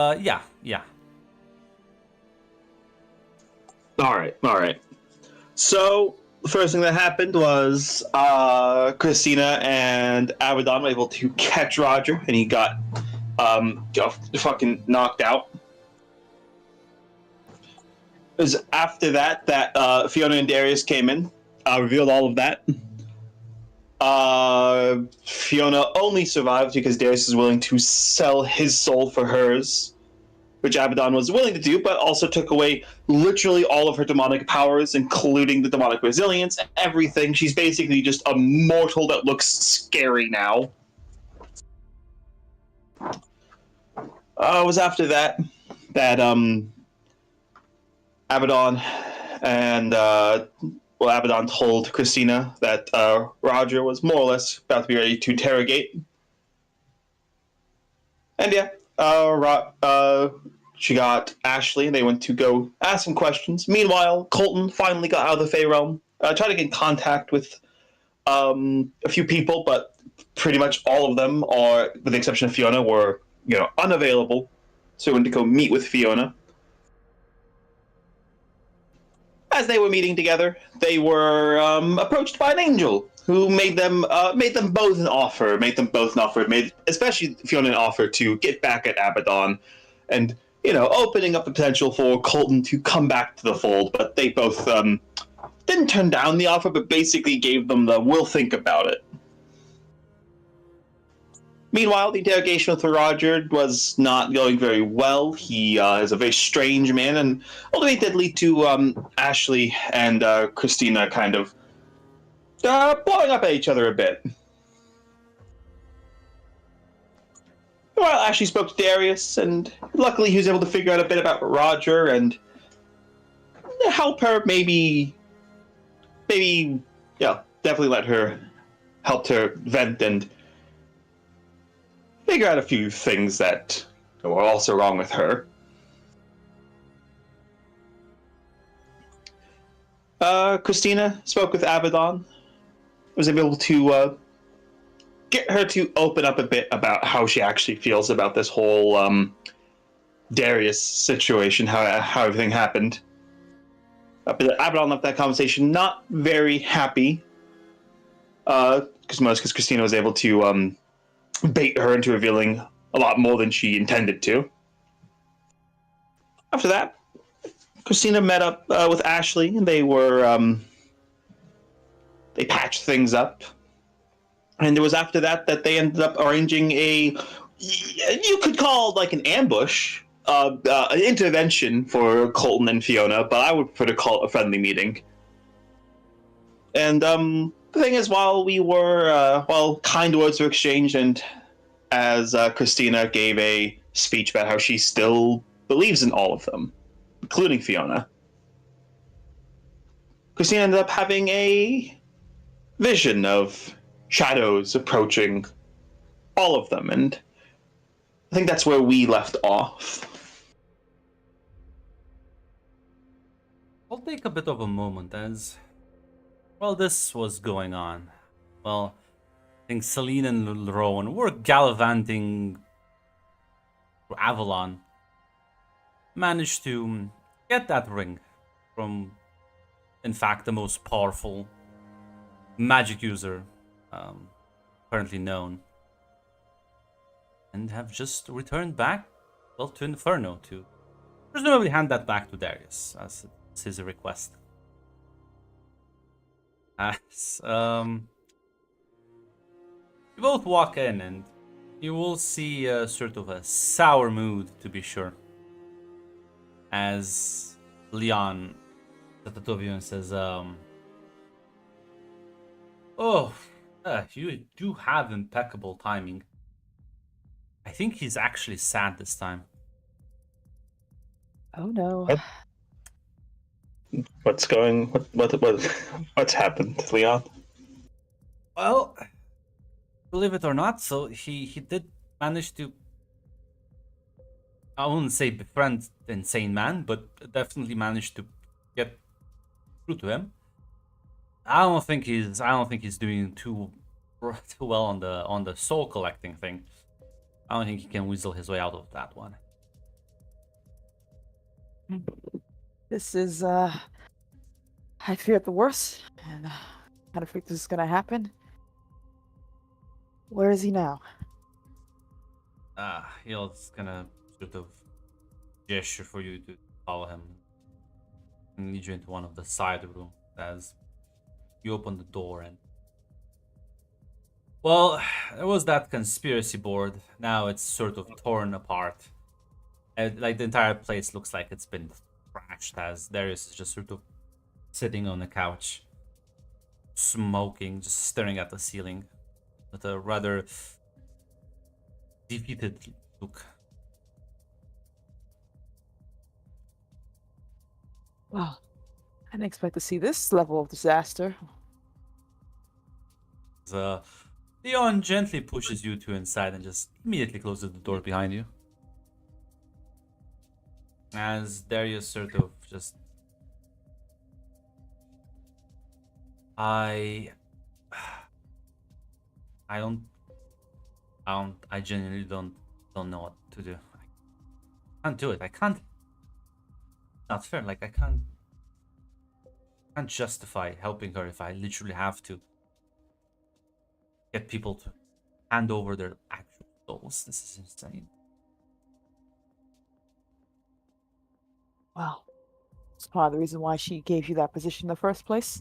Yeah. All right. So the first thing that happened was Christina and Abaddon were able to catch Roger, and he got fucking knocked out. It was after that Fiona and Darius came in, revealed all of that. Fiona only survived because Darius was willing to sell his soul for hers, which Abaddon was willing to do, but also took away literally all of her demonic powers, including the demonic resilience, everything. She's basically just a mortal that looks scary now. It was after that Abaddon and Abaddon told Christina that Roger was more or less about to be ready to interrogate. And yeah, she got Ashley, and they went to go ask some questions. Meanwhile, Colton finally got out of the Fey Realm, tried to get in contact with a few people, but pretty much all of them, are, with the exception of Fiona, were unavailable. So he went to go meet with Fiona. As they were meeting together, they were approached by an angel who made them both an offer. Made especially Fiona an offer to get back at Abaddon, and opening up the potential for Colton to come back to the fold. But they both didn't turn down the offer, but basically gave them the "we'll think about it." Meanwhile, the interrogation with Roger was not going very well. He is a very strange man, and ultimately it did lead to Ashley and Christina kind of blowing up at each other a bit. Well, Ashley spoke to Darius, and luckily he was able to figure out a bit about Roger and help her definitely helped her vent and figure out a few things that were also wrong with her. Christina spoke with Abaddon, was able to get her to open up a bit about how she actually feels about this whole Darius situation, how everything happened. But Abaddon left that conversation not very happy, because Christina was able to bait her into revealing a lot more than she intended to. After that, Christina met up with Ashley, and they patched things up. And it was after that they ended up arranging you could call it like an ambush, an intervention for Colton and Fiona, but I would prefer to call it a friendly meeting. And the thing is, while kind words were exchanged, and as Christina gave a speech about how she still believes in all of them, including Fiona, Christina ended up having a vision of shadows approaching all of them, and I think that's where we left off. I'll take a bit of a moment as while this was going on. Well, I think Celine and Rowan were gallivanting through Avalon. Managed to get that ring from, in fact, the most powerful magic user currently known, and have just returned back, well, to Inferno to presumably hand that back to Darius as it's his request. As you both walk in, and you will see sort of a sour mood, to be sure, as Leon, the Tatovian, says, "Oh, you do have impeccable timing. I think he's actually sad this time." Oh no. What's happened, Leon? Well, believe it or not, so he did manage to, I wouldn't say befriend the insane man, but definitely managed to get through to him. I don't think he's doing too well on the soul collecting thing. I don't think he can weasel his way out of that one. This is, I feared the worst, and kind of think this is gonna happen. Where is he now? He's gonna sort of gesture for you to follow him and lead you into one of the side rooms as you open the door. And well, there was that conspiracy board. Now it's sort of torn apart. And, like, the entire place looks like it's been trashed, as Darius is just sort of sitting on the couch, smoking, just staring at the ceiling with a rather defeated look. Well, I didn't expect to see this level of disaster. Leon gently pushes you two inside and just immediately closes the door behind you. As Darius sort of just... I genuinely don't know what to do. I can't do it. I can't. Not fair. Like, I can't justify helping her if I literally have to get people to hand over their actual souls. This is insane. Well, it's part of the reason why she gave you that position in the first place.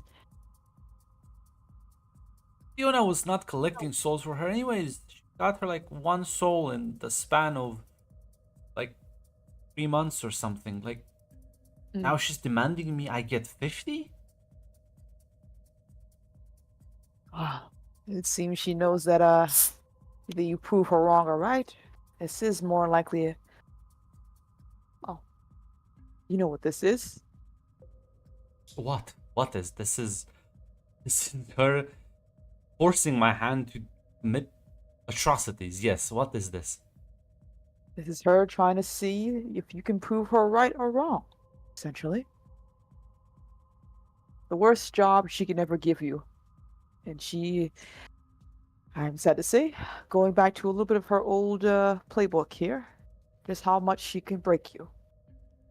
Fiona was not collecting souls for her anyways. She got her like one soul in the span of like 3 months or something. Like, now she's demanding me I get 50? It seems she knows that either you prove her wrong or right. This is more likely Oh. You know what this is? What? What is this? This is her forcing my hand to commit atrocities. Yes, what is this? This is her trying to see if you can prove her right or wrong, essentially. The worst job she can ever give you. And she, I'm sad to say, going back to a little bit of her old playbook here, just how much she can break you.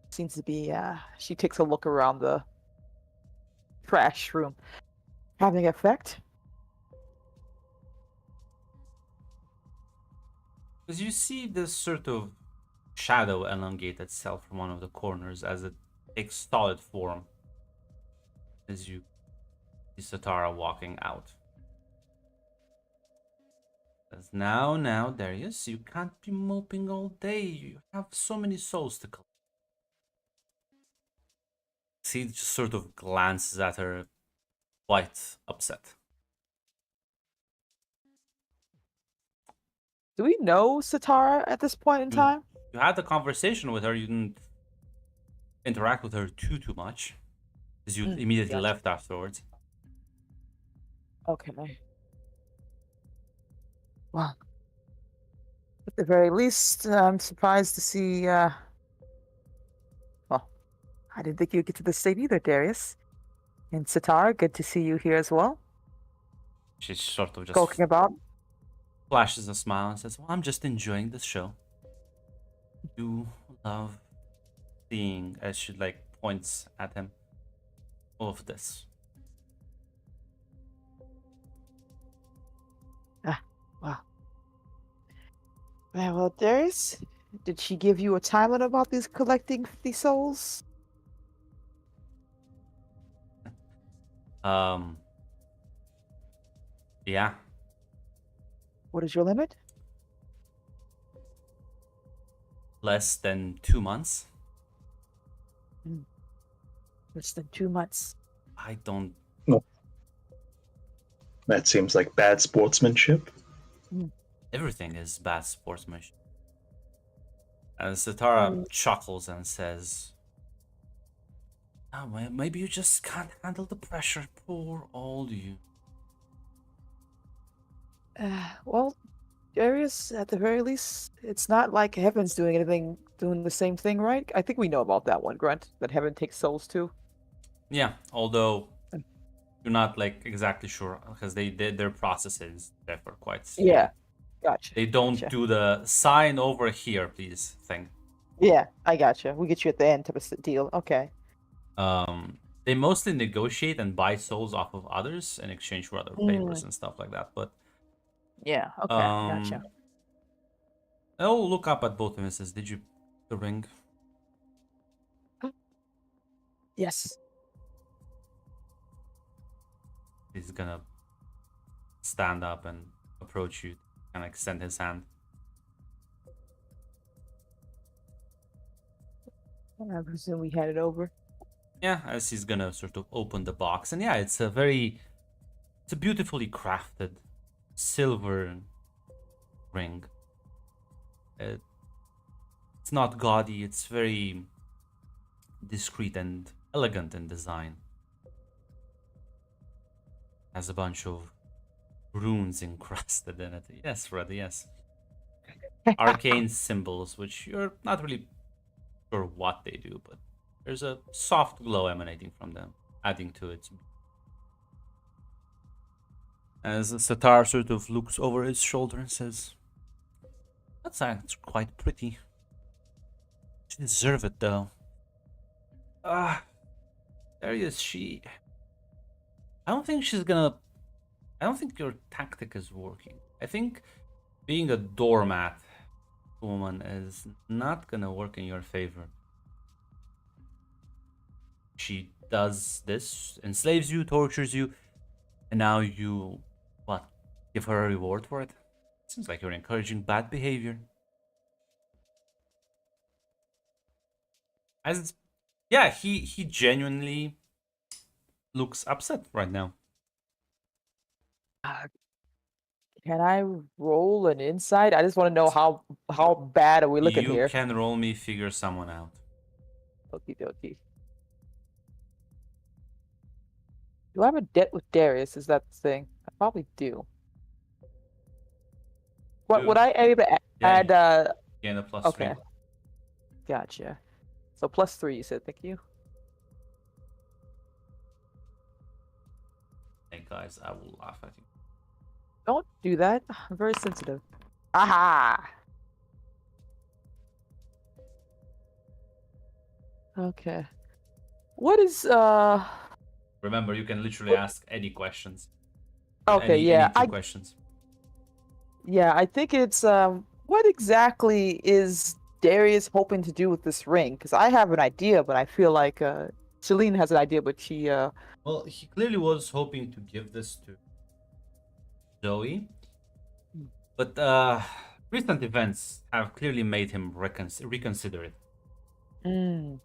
Seems to be, she takes a look around the trash room. Having effect? Because you see this sort of shadow elongate itself from one of the corners as it takes solid form as you see Satara walking out. As now, Darius, you can't be moping all day. You have so many souls to collect. He just sort of glances at her, quite upset. Do we know Satara at this point in time? You had a conversation with her. You didn't interact with her too much, because you immediately left afterwards. Okay. Well, at the very least, I'm surprised to see, well, I didn't think you'd get to this state either, Darius. And Satara, good to see you here as well. She's sort of just Talking about? flashes a smile and says, well, I'm just enjoying this show. You love seeing, as she like points at him, all of this. Wow. Well, Darius, did she give you a time limit about these collecting 50 souls? Yeah. What is your limit? Less than 2 months. Less than 2 months. I don't... No. That seems like bad sportsmanship. Everything is bad sportsmanship. And Satara chuckles and says, oh, well, maybe you just can't handle the pressure. Poor old you. Well, Darius, at the very least, it's not like Heaven's doing the same thing, right? I think we know about that one, Grunt, that Heaven takes souls too. Yeah, although you're not like exactly sure because their processes differ quite. Yeah, gotcha. They don't do the sign over here, please thing. Yeah, I gotcha. We get you at the end type of deal. Okay. They mostly negotiate and buy souls off of others in exchange for other favors Mm, and stuff like that. But yeah. Okay. Gotcha. um, I'll look up at both of them and says, "Did you the ring?" Yes. He's gonna stand up and approach you and extend his hand. I presume we had it over. Yeah, as he's gonna sort of open the box, and yeah, it's a beautifully crafted silver ring. It's not gaudy. It's very discreet and elegant in design. Has a bunch of runes encrusted in it. Yes, Freddy, yes. Arcane symbols, which you're not really sure what they do, but there's a soft glow emanating from them, adding to it. As Satar sort of looks over his shoulder and says, That's quite pretty. She deserve it, though. Ah, Darius, I don't think she's gonna... I don't think your tactic is working. I think being a doormat woman is not gonna work in your favor. She does this, enslaves you, tortures you, and now you, what, give her a reward for it? Seems like you're encouraging bad behavior. As, yeah, he genuinely looks upset right now. Can I roll an insight? I just want to know how bad are we looking You here? can roll me figure someone out. Okie dokie. Do I have a debt with Darius? Is that the thing? I probably do. What would I able to Yeah, add? Gain a plus Okay. 3. Gotcha. So +3, you said. Thank you. Hey guys, I will laugh at you. Don't do that. I'm very sensitive. Aha! Okay. What is Remember, you can literally ask any questions. Okay, any, yeah. Any two questions. Yeah, I think it's what exactly is Darius hoping to do with this ring? Because I have an idea, but I feel like Celine has an idea, but she Well, he clearly was hoping to give this to Zoe, but recent events have clearly made him reconsider it. Mm.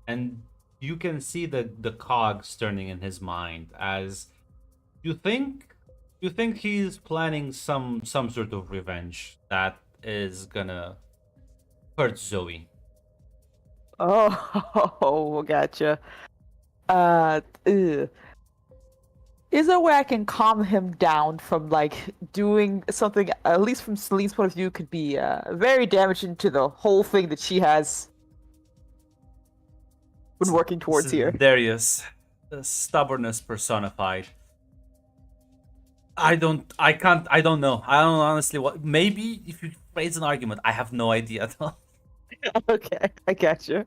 And you can see the cogs turning in his mind as you think he's planning some sort of revenge that is gonna hurt Zoe. Oh, gotcha. Ugh. Is there a way I can calm him down from like doing something, at least from Celine's point of view, could be very damaging to the whole thing that she has been working towards This is here? Darius, the stubbornness personified. I don't know. I don't know honestly what. Maybe if you phrase an argument, I have no idea at all. Okay, I gotcha.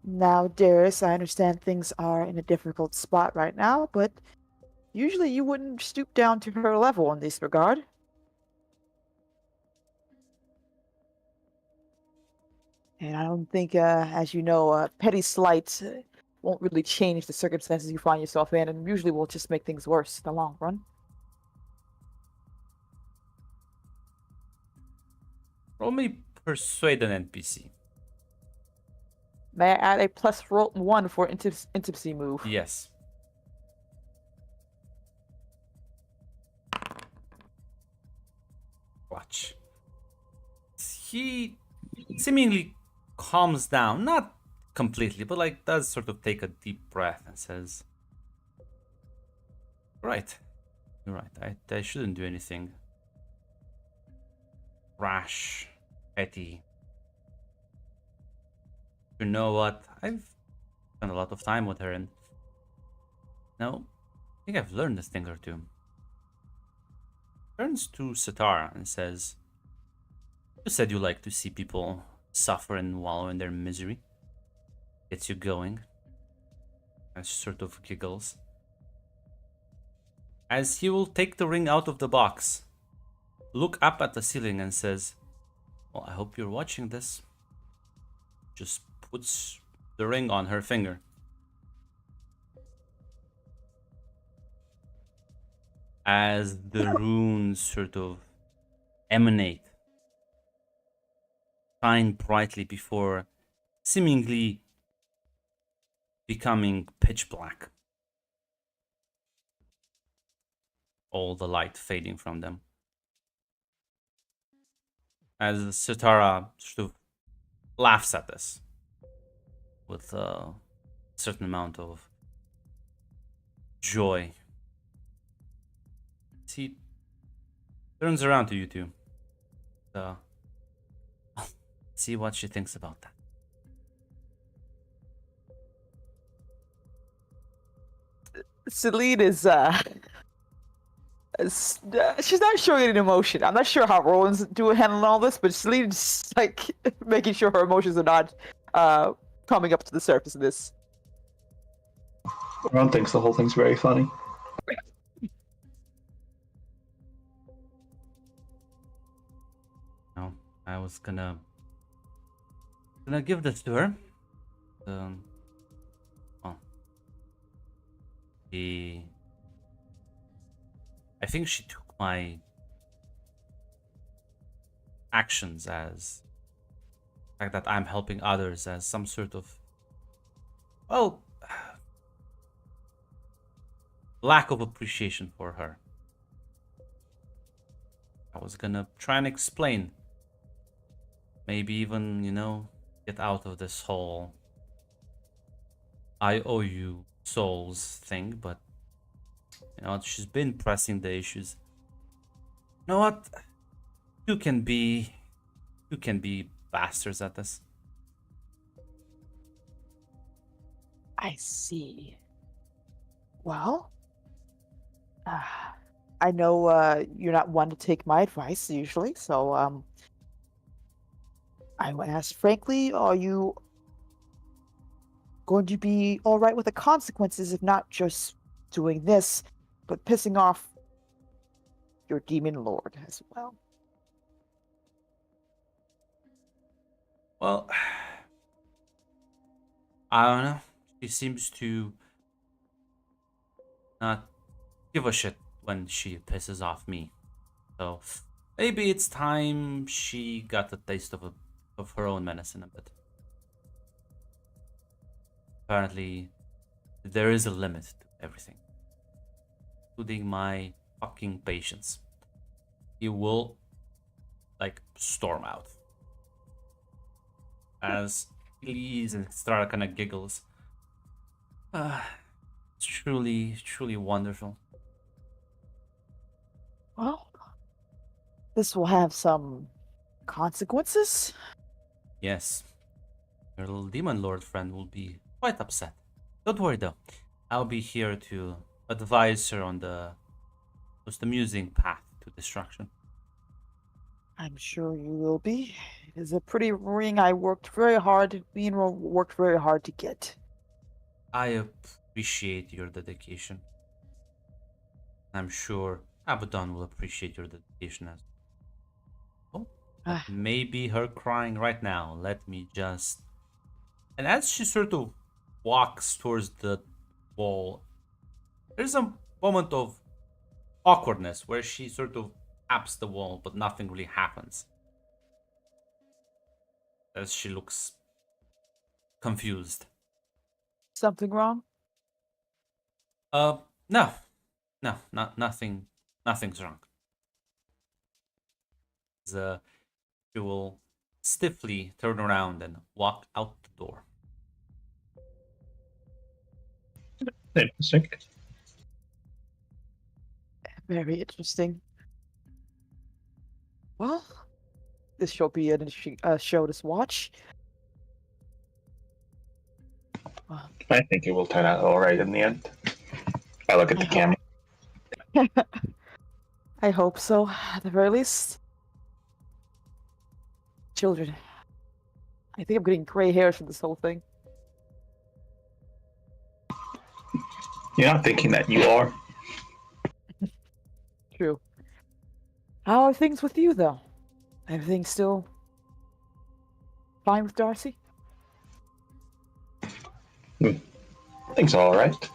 Now, Darius, I understand things are in a difficult spot right now, but usually you wouldn't stoop down to her level in this regard. And I don't think, as you know, petty slights won't really change the circumstances you find yourself in, and usually will just make things worse in the long run. Roll me persuade an NPC. May I add a +1 for intimacy move? Yes. Watch. He seemingly calms down, not completely, but like does sort of take a deep breath and says, "Right, you're right. I shouldn't do anything rash, petty. You know what? I've spent a lot of time with her, and now I think I've learned a thing or two." Turns to Satara and says, "You said you like to see people suffer and wallow in their misery. Gets you going. And she sort of giggles. As he will take the ring out of the box, look up at the ceiling and says, well, I hope you're watching this. Just puts the ring on her finger. As the runes sort of emanate, shine brightly before seemingly becoming pitch black. All the light fading from them. As Sitara sort of laughs at this with a certain amount of joy. He turns around to you two. See what she thinks about that. Celine is she's not showing any emotion. I'm not sure how Rowan's handling all this, but Celine's like making sure her emotions are not coming up to the surface of this. Ron thinks the whole thing's very funny. No, I was gonna give this to her. Well, I think she took my actions as the fact that I'm helping others as some sort of, well, lack of appreciation for her. I was gonna try and explain. Maybe even, get out of this whole I owe you souls thing, but she's been pressing the issues. You know what? You can be bastards at this. I see. Well, I know you're not one to take my advice usually, so I would ask frankly, are you going to be all right with the consequences if not just doing this, but pissing off your demon lord as well? Well, I don't know. She seems to not give a shit when she pisses off me. So maybe it's time she got a taste of her own medicine a bit. Apparently, there is a limit to everything, including my fucking patience. He will, storm out. As he leaves and Strara kind of giggles. It's truly, truly wonderful. Well, this will have some consequences. Yes. Your little demon lord friend will be quite upset. Don't worry though. I'll be here to advise her on the most amusing path to destruction. I'm sure you will be. It is a pretty ring me and Ro worked very hard to get. I appreciate your dedication. I'm sure Abaddon will appreciate your dedication as well. Oh, maybe her crying right now. Let me just... And as she sort of walks towards the wall, there's a moment of awkwardness where she sort of taps the wall, but nothing really happens. As she looks confused. Something wrong? No, nothing. Nothing's wrong. She will stiffly turn around and walk out the door. Interesting. Very interesting. Well, this shall be an interesting show to watch. I think it will turn out all right in the end. I look at the camera. I hope so, at the very least. Children, I think I'm getting gray hairs from this whole thing. You're not thinking that you are. True. How are things with you, though? Everything still fine with Darcy? Things are all right.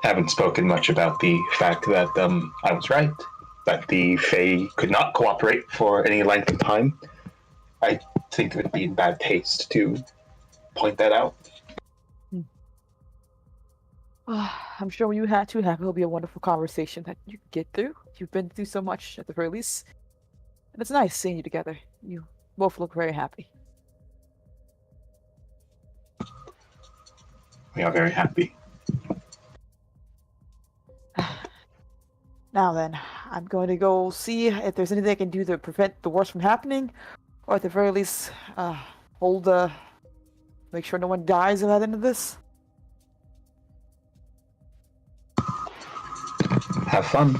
Haven't spoken much about the fact that I was right, that the Fae could not cooperate for any length of time. I think it would be in bad taste to point that out. I'm sure when you had to have, it'll be a wonderful conversation that you can get through. You've been through so much at the very least. And it's nice seeing you together. You both look very happy. We are very happy. Now then, I'm going to go see if there's anything I can do to prevent the worst from happening, or at the very least, make sure no one dies at the end of this. Have fun.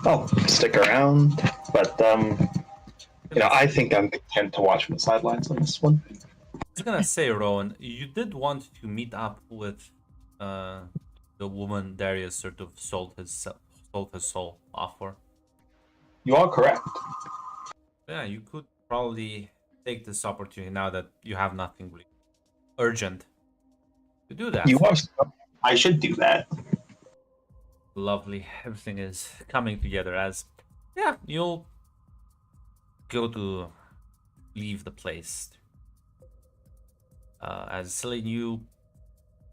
Oh, stick around. But I think I'm content to watch from the sidelines on this one. I was gonna say, Rowan, you did want to meet up with the woman Darius sort of sold his soul off for. You are correct. Yeah, you could probably take this opportunity now that you have nothing really urgent to do that. You are. I should do that. Lovely. Everything is coming together as, yeah, you'll go to leave the place. As Celine, you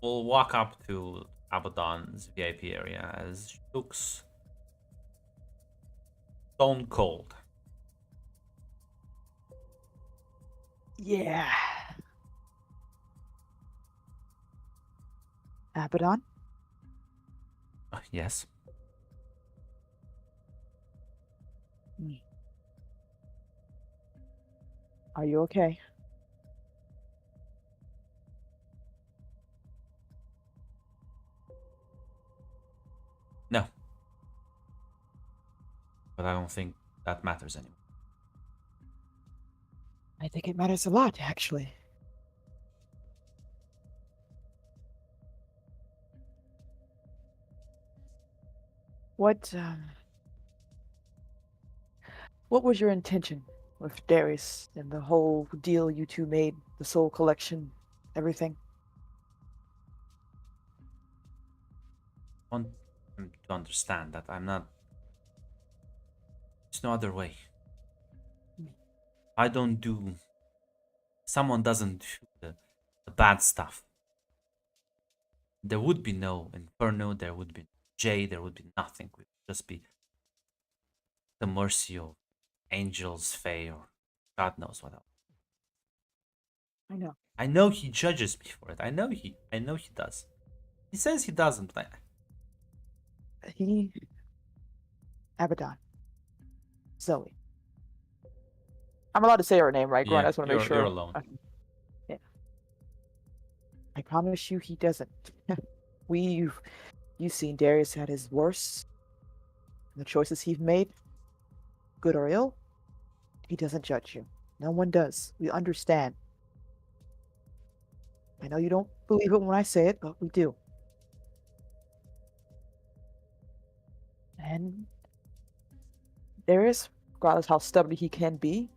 will walk up to Abaddon's VIP area as she looks stone cold. Yeah. Abaddon? Yes. Are you okay? No. But I don't think that matters anymore. I think it matters a lot, actually. What was your intention with Darius and the whole deal you two made, the soul collection, everything? I want him to understand that I'm not. There's no other way. I don't do. Someone doesn't do the bad stuff. There would be no Inferno, there would be Jay, there would be nothing. It would just be the mercy of angels, Fae, or God knows what else. I know. I know he judges me for it. I know he does. He says he doesn't, but Abaddon. Zoe. I'm allowed to say her name, right, Grant? I just want to make sure. You're alone. Yeah. I promise you he doesn't. You've seen Darius at his worst. The choices he's made, good or ill, he doesn't judge you. No one does. We understand. I know you don't believe it when I say it, but we do. And Darius, regardless how stubborn he can be,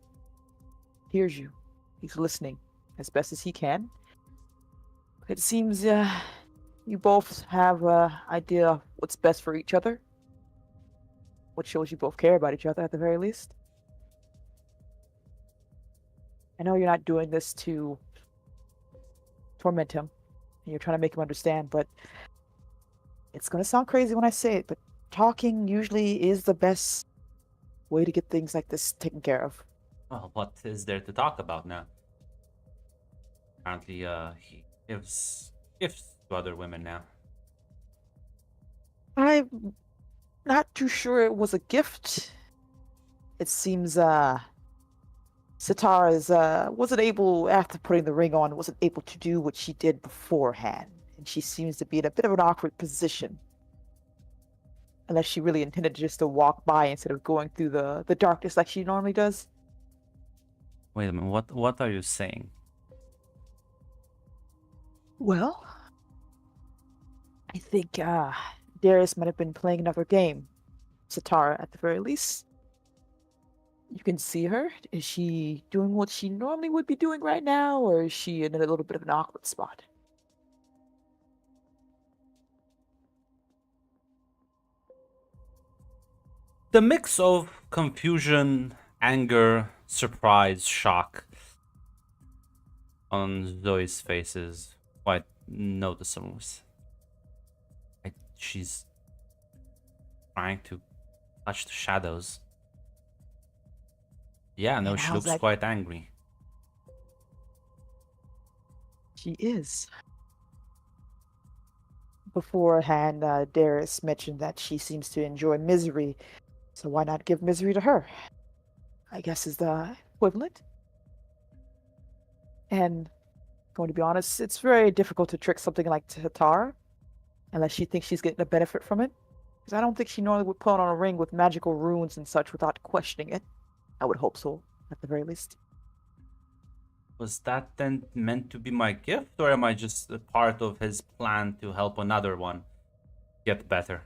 hears you. He's listening as best as he can. It seems you both have an idea of what's best for each other. What shows you both care about each other at the very least. I know you're not doing this to torment him. And you're trying to make him understand, but it's going to sound crazy when I say it, but talking usually is the best way to get things like this taken care of. Well, what is there to talk about now? Apparently, he gives gifts to other women now. I'm not too sure it was a gift. It seems Sitara wasn't able, after putting the ring on, wasn't able to do what she did beforehand. And she seems to be in a bit of an awkward position. Unless she really intended just to walk by instead of going through the darkness like she normally does. Wait a minute. What are you saying? Well, I think Darius might have been playing another game. Satara, at the very least. You can see her. Is she doing what she normally would be doing right now, or is she in a little bit of an awkward spot? The mix of confusion, anger, surprise, shock on Zoe's face is quite noticeable. She's trying to touch the shadows. Yeah, no, And she how's looks that? quite angry. She is. Beforehand, Darius mentioned that she seems to enjoy misery, so why not give misery to her? I guess is the equivalent. And going to be honest, it's very difficult to trick something like Tatar unless she thinks she's getting a benefit from it. Because I don't think she normally would put on a ring with magical runes and such without questioning it. I would hope so, at the very least. Was that then meant to be my gift, or am I just a part of his plan to help another one get better?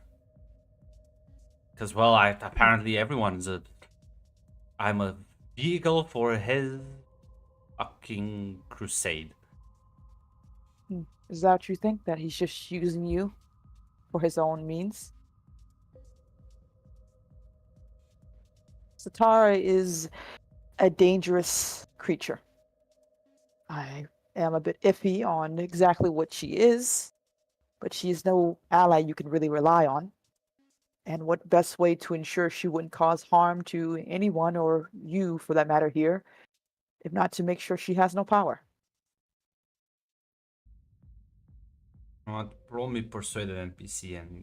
Because, well, apparently everyone's I'm a vehicle for his fucking crusade. Is that what you think? That he's just using you for his own means? Satara is a dangerous creature. I am a bit iffy on exactly what she is, but she's no ally you can really rely on. And what best way to ensure she wouldn't cause harm to anyone or you for that matter here, if not to make sure she has no power? Roll me persuaded NPC and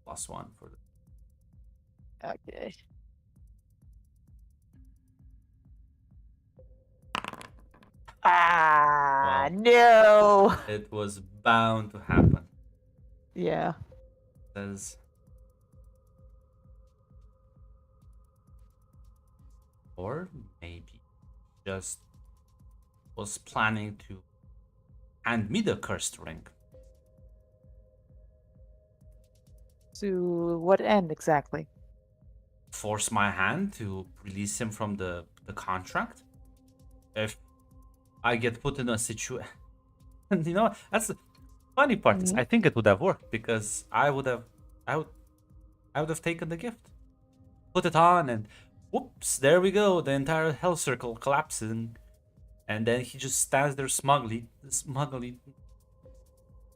+1 for the. Okay. Ah, Well, no. it was bound to happen. Yeah. Says, or maybe just was planning to hand me the cursed ring. To what end exactly? Force my hand to release him from the contract. If I get put in a situation, you know, that's the funny part is I think it would have worked because I would have taken the gift, put it on, and whoops, there we go. The entire hell circle collapsing, and then he just stands there smugly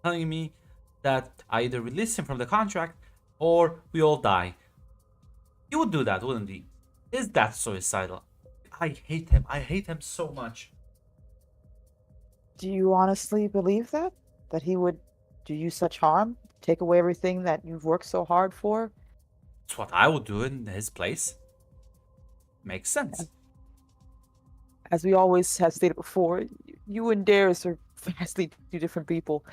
telling me that I either release him from the contract or we all die. He would do that, wouldn't he? Is that suicidal? I hate him. I hate him so much. Do you honestly believe that? That he would do you such harm? Take away everything that you've worked so hard for? It's what I would do in his place. Makes sense. As we always have stated before, you and Darius are vastly two different people.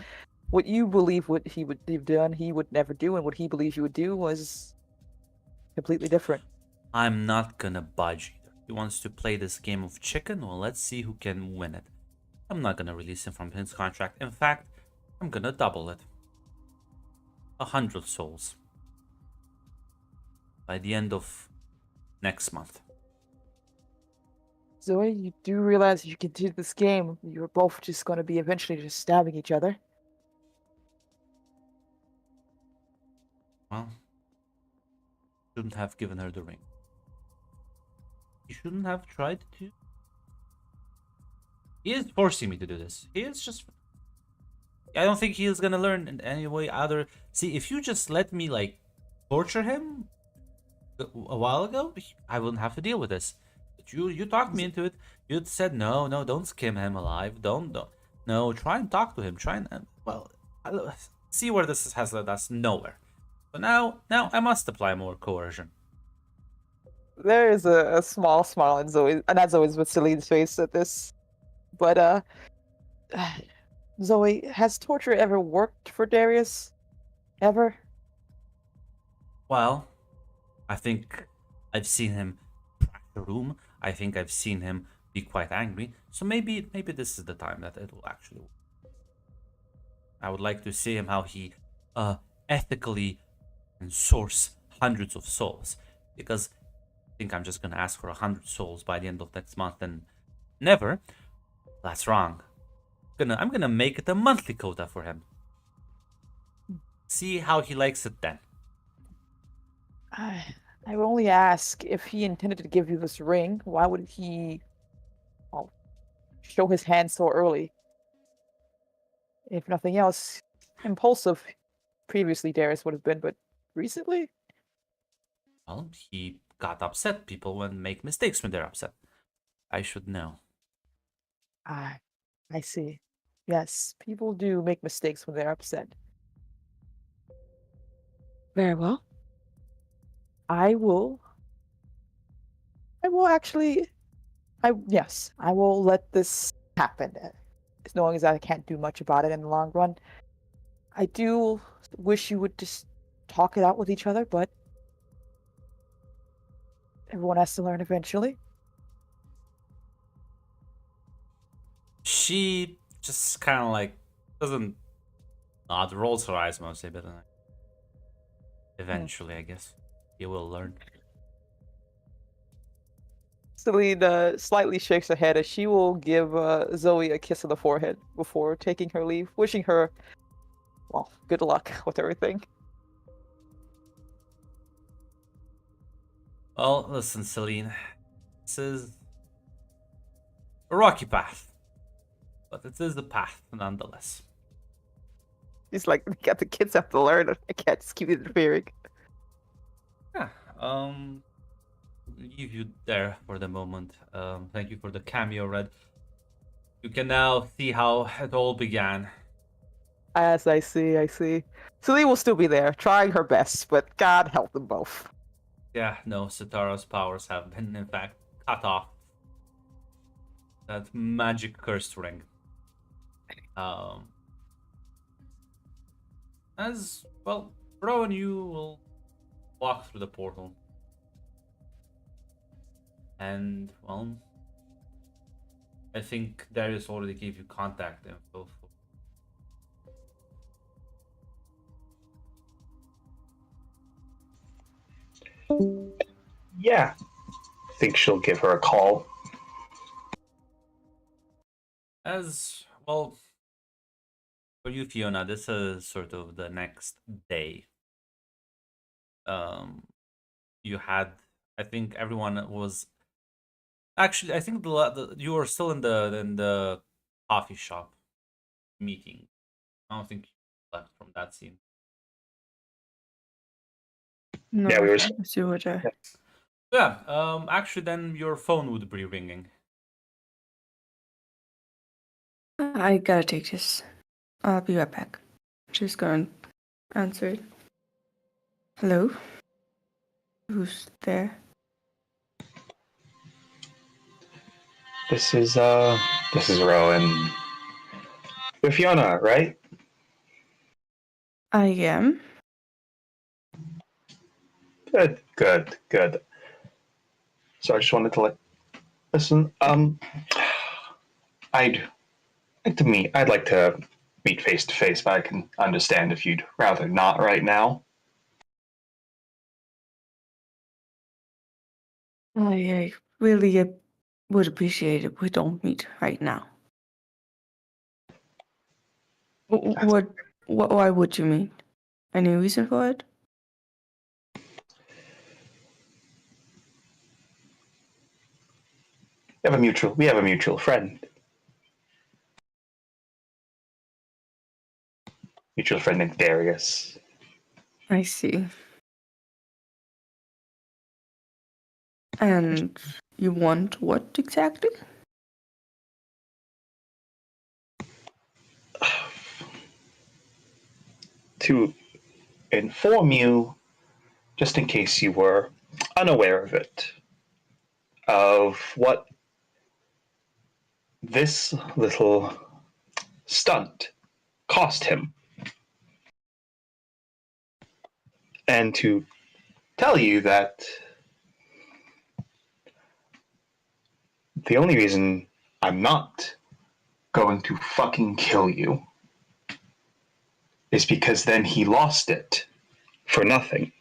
What you believe what he would have done, he would never do, and what he believes you would do was completely different. I'm not gonna budge either. He wants to play this game of chicken. Well, let's see who can win it. I'm not gonna release him from his contract. In fact, I'm gonna double it. 100 souls. By the end of next month. Zoe, you do realize if you continue this game, you're both just going to be eventually just stabbing each other. Well, shouldn't have given her the ring. He shouldn't have tried to. He is forcing me to do this. He is just. I don't think he is gonna learn in any way other. See, if you just let me like torture him a while ago, I wouldn't have to deal with this. But you talked me into it. You said no, don't skim him alive. Don't. No, try and talk to him. Try and see where this has led us. Nowhere. So now I must apply more coercion. There is a small smile on Zoe, not Zoe's, but Celine's face at this. But Zoe, has torture ever worked for Darius? Ever? Well, I think I've seen him crack the room. I think I've seen him be quite angry. So maybe this is the time that it will actually work. I would like to see him how he ethically can source hundreds of souls, because I think I'm just gonna ask for 100 souls by the end of next month and never. That's wrong. I'm gonna make it a monthly quota for him. See how he likes it then. I will only ask, if he intended to give you this ring, why would he, well, show his hand so early? If nothing else, impulsive previously Darius would have been, but recently? Well, he got upset. People when make mistakes when they're upset. I should know. I see. Yes, people do make mistakes when they're upset. Very well. I will actually, yes, I will let this happen. As long as I can't do much about it in the long run. I do wish you would just talk it out with each other, but everyone has to learn eventually. She just kind of like doesn't nod, rolls her eyes mostly, but eventually, I guess, he will learn. Selena slightly shakes her head as she will give Zoe a kiss on the forehead before taking her leave, wishing her, well, good luck with everything. Well, listen, Celine. This is a rocky path, but it is the path nonetheless. He's like, the kids have to learn. I can't just keep interfering. Yeah. Leave you there for the moment. Thank you for the cameo, Red. You can now see how it all began. As I see. Selena will still be there, trying her best, but God help them both. Yeah, no, Sitaro's powers have been, in fact, cut off. That magic cursed ring. As well, Bro and you will walk through the portal. And, well, I think Darius already gave you contact info. Yeah, I think she'll give her a call. As, well, for you, Fiona, this is sort of the next day. You had, I think everyone was actually. I think you were still in the coffee shop meeting. I don't think you left from that scene. No, Yeah, we were. see what I. Yeah. Actually, then your phone would be ringing. I gotta take this. I'll be right back. Just gonna answer it. Hello? Who's there? This is Rowan. You're Fiona, right? I am. Good. So I just wanted to listen. I'd I'd like to meet face to face, but I can understand if you'd rather not right now. I really would appreciate it. We don't meet right now. What? Why would you meet? Any reason for it? We have a mutual friend. Mutual friend named Darius. I see. And you want what exactly? To inform you, just in case you were unaware of it, of what this little stunt cost him. And to tell you that The only reason I'm not going to fucking kill you is because then he lost it for nothing.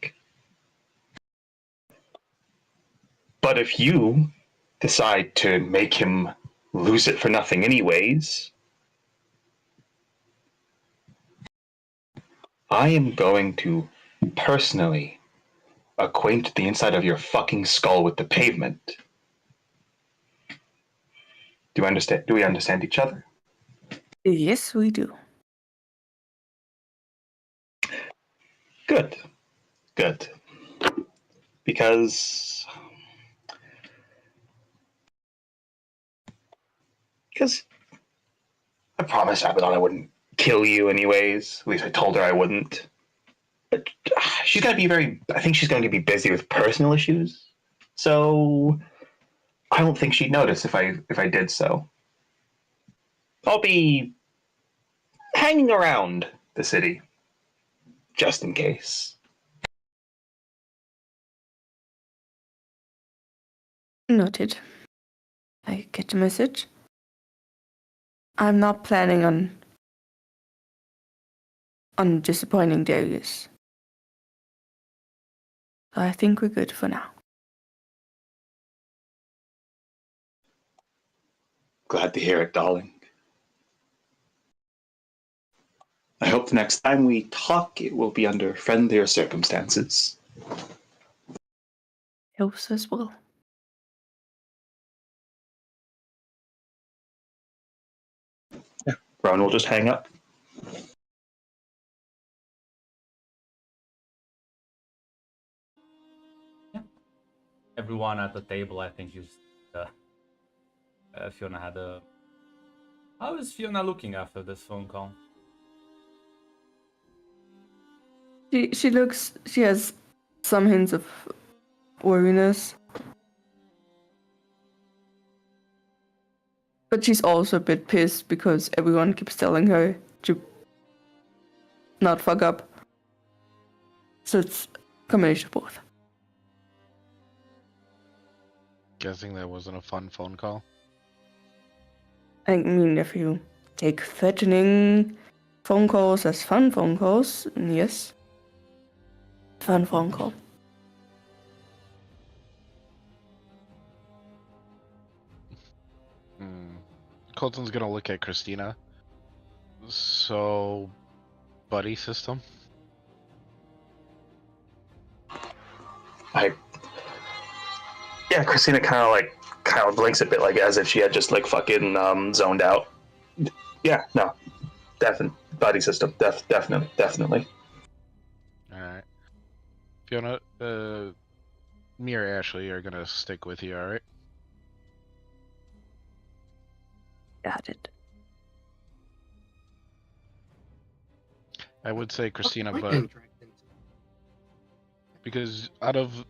But if you decide to make him lose it for nothing anyways, I am going to personally acquaint the inside of your fucking skull with the pavement. Do you understand? Do we understand each other? Yes, we do. Good. Good. Because I promised Abaddon I wouldn't kill you anyways. At least I told her I wouldn't. But she's gonna be I think she's going to be busy with personal issues. So I don't think she'd notice if I did so. I'll be hanging around the city just in case. Noted. I get the message. I'm not planning on disappointing Darius. I think we're good for now. Glad to hear it, darling. I hope the next time we talk, it will be under friendlier circumstances. Hopes as well. Ron will just hang up. Everyone at the table, I think, used. Fiona had a. How is Fiona looking after this phone call? She has some hints of weariness. But she's also a bit pissed because everyone keeps telling her to not fuck up. So it's a combination of both. Guessing that wasn't a fun phone call. I mean, if you take threatening phone calls as fun phone calls, yes. Fun phone call. Colton's gonna look at Christina. So, buddy system? Yeah, Christina kind of blinks a bit, like as if she had just like fucking zoned out. Yeah, no, definitely body system, definitely. Alright. Fiona, me or Ashley are gonna stick with you, alright? Got it. I would say Christina, Quite but interesting. because out of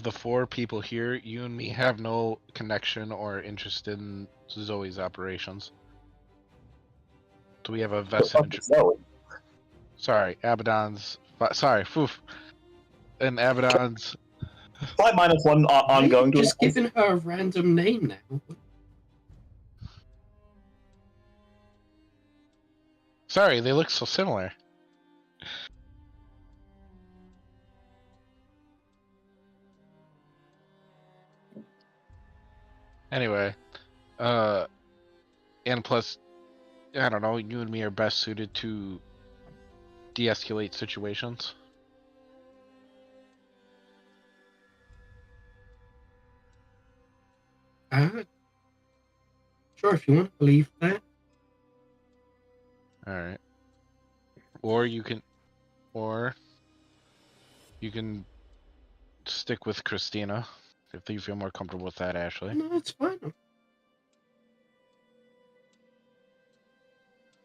the four people here, you and me have no connection or interest in Zoe's operations. So we have a vested interest. Sorry, Abaddon's. Sorry, foof. And Abaddon's. 5 minus 1 ongoing. Just giving her a random name now. Sorry, they look so similar. Anyway, and plus, I don't know, you and me are best suited to de-escalate situations. Sure, if you want to believe that. Alright. Or you can stick with Christina, if you feel more comfortable with that, Ashley. No, it's fine.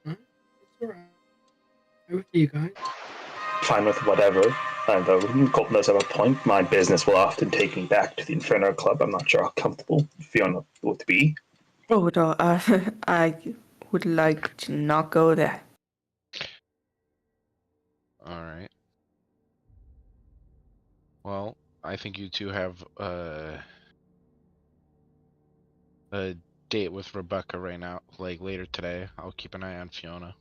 It's alright. With you guys. Fine with whatever. And Colton does have a point. My business will often take me back to the Inferno Club. I'm not sure how comfortable Fiona would be. Oh no, I would like to not go there. Alright. Well, I think you two have a date with Rebecca right now, like later today. I'll keep an eye on Fiona.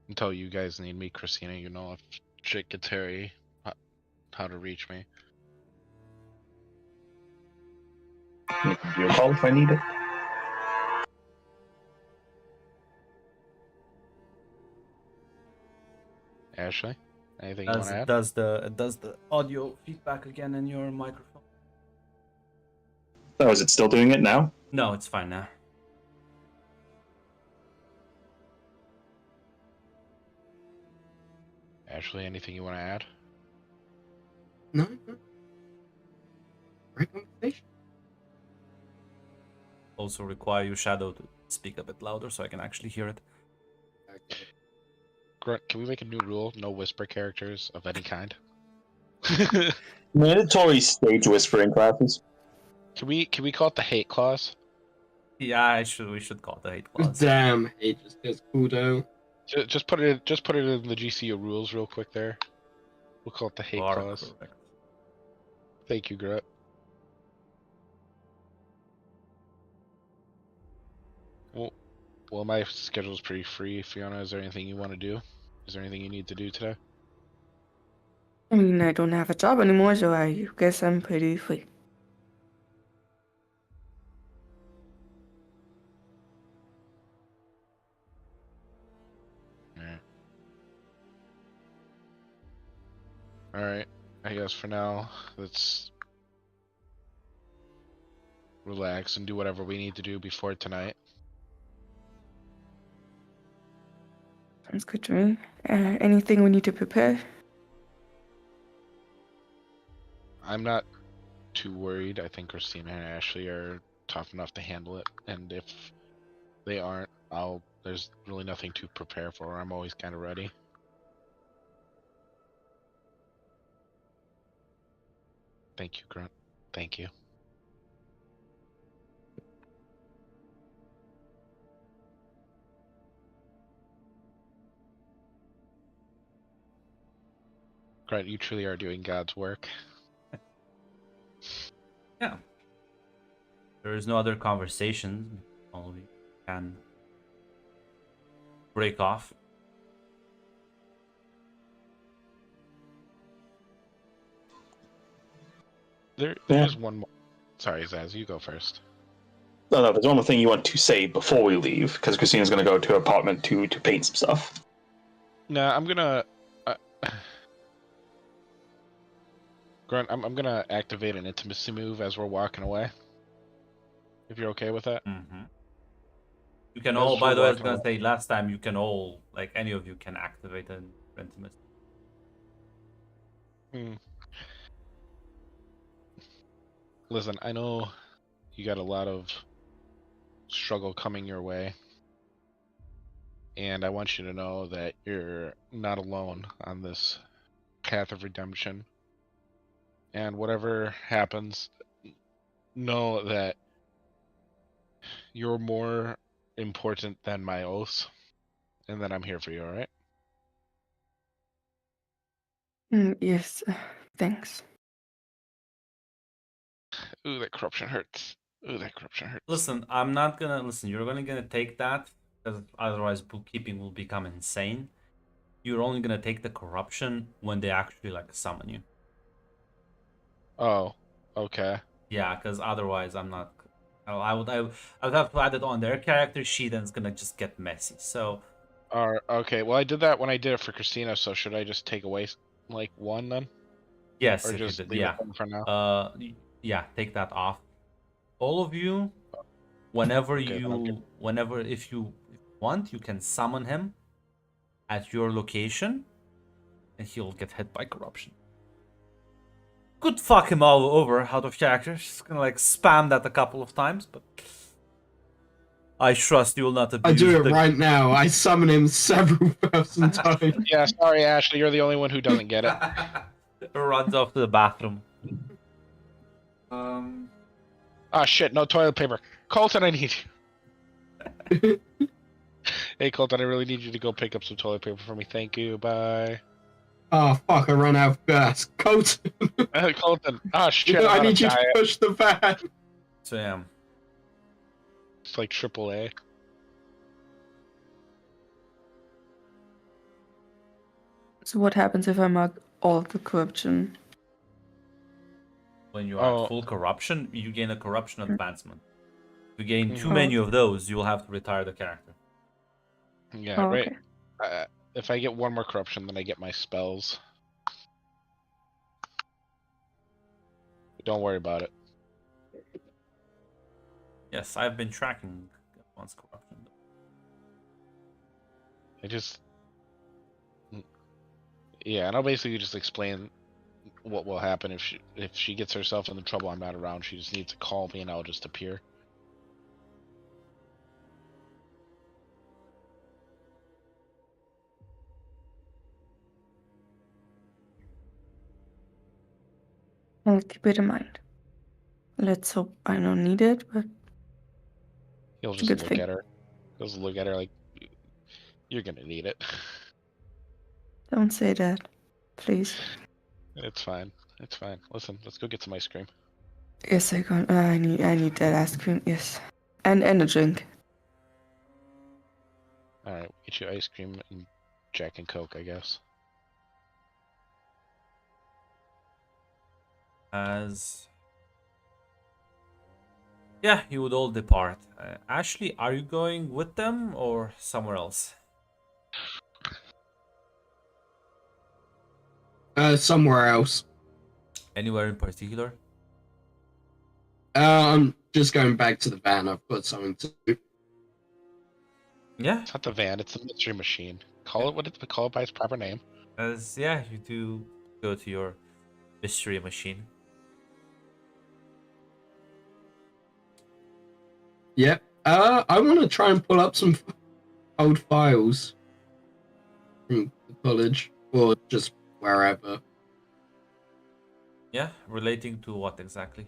Until you guys need me, Christina, you know if shit gets hairy, how to reach me. Give you a call if I need it. Ashley, anything you want As to it add? does the audio feedback again in your microphone. Oh, is it still doing it now? No, it's fine now. Ashley, anything you want to add? No. Great conversation. Also require you, Shadow, to speak a bit louder so I can actually hear it. Okay. Grunt, can we make a new rule? No whisper characters of any kind. Mandatory stage whispering classes. Can we call it the hate clause? Yeah, we should call it the hate clause. Damn, it just gets cool though. Just put it in the GCU rules real quick there. We'll call it the hate You are clause. correct. Thank you, Grunt. Well, my schedule's pretty free. Fiona, is there anything you want to do? Is there anything you need to do today? I mean, I don't have a job anymore, so I guess I'm pretty free. Yeah. Alright, I guess for now, let's relax and do whatever we need to do before tonight. Sounds good to me. Anything we need to prepare? I'm not too worried. I think Christina and Ashley are tough enough to handle it, and if they aren't, there's really nothing to prepare for. I'm always kind of ready. Thank you, Grunt. Thank you. Grunt, you truly are doing God's work. Yeah. There is no other conversation. Only can break off. There's one more. Sorry, Zaz, you go first. No, there's one more thing you want to say before we leave, because Christina's going to go to her apartment to paint some stuff. Nah, I'm gonna... Grunt, I'm gonna activate an intimacy move as we're walking away. If you're okay with that. Mm-hmm. You can As all, by we're the way, I was walking gonna say last time, you can all, like any of you can activate an intimacy. Listen, I know you got a lot of struggle coming your way. And I want you to know that you're not alone on this path of redemption. And whatever happens, know that you're more important than my oaths, and that I'm here for you, alright? Yes, thanks. Ooh, that corruption hurts. Ooh, that corruption hurts. Listen, I'm not gonna listen. You're only gonna take that because otherwise bookkeeping will become insane. You're only gonna take the corruption when they actually like summon you. Oh, okay. Yeah, because otherwise I'm not. I would have to add it on their character sheet, and it's gonna just get messy. So. Okay, well I did that when I did it for Christina, so should I just take away like one then? Yes, Or if you just did, leave yeah. it on for now? Yeah, take that off. All of you, whenever Okay, then I'll get- if you want, you can summon him at your location, and he'll get hit by corruption. Could fuck him all over out of character. Just gonna like spam that a couple of times, but I trust you will not abuse. I do it the... right now. I summon him several thousand times. Yeah, sorry Ashley, you're the only one who doesn't get it. Runs off to the bathroom. Ah shit, no toilet paper. Colton, I need you. Hey Colton, I really need you to go pick up some toilet paper for me. Thank you, bye. Oh fuck, I ran out of gas. Colton, Colton, ah shit, I I'm need you on a to diet. push the van. So yeah, It's like AAA. So what happens if I mark all of the corruption? When you are at Oh. full corruption, you gain a corruption advancement. If you gain too Mhm. many of those, you will have to retire the character. Yeah, Oh, right. okay. If I get one more corruption, then I get my spells. Don't worry about it. Yes, I've been tracking one's corruption. I just. Yeah, and I'll basically just explain what will happen if she gets herself into trouble. I'm not around. She just needs to call me, and I'll just appear. I'll keep it in mind. Let's hope I don't need it, but He'll it's a just good look thing. at her. He'll just look at her like, "You're gonna need it." Don't say that, please. It's fine. It's fine. Listen, let's go get some ice cream. Yes, I need that ice cream. Yes, and a drink. All right, we'll get you ice cream and Jack and Coke, I guess. As yeah, you would all depart. Ashley, are you going with them or somewhere else? Somewhere else. Anywhere in particular? I'm just going back to the van. I've got something to do. Yeah, It's not the van. It's the mystery machine. Call it by its proper name. as yeah, you do go to your mystery machine. Yep. I want to try and pull up some old files from the college or just wherever. Yeah, relating to what exactly?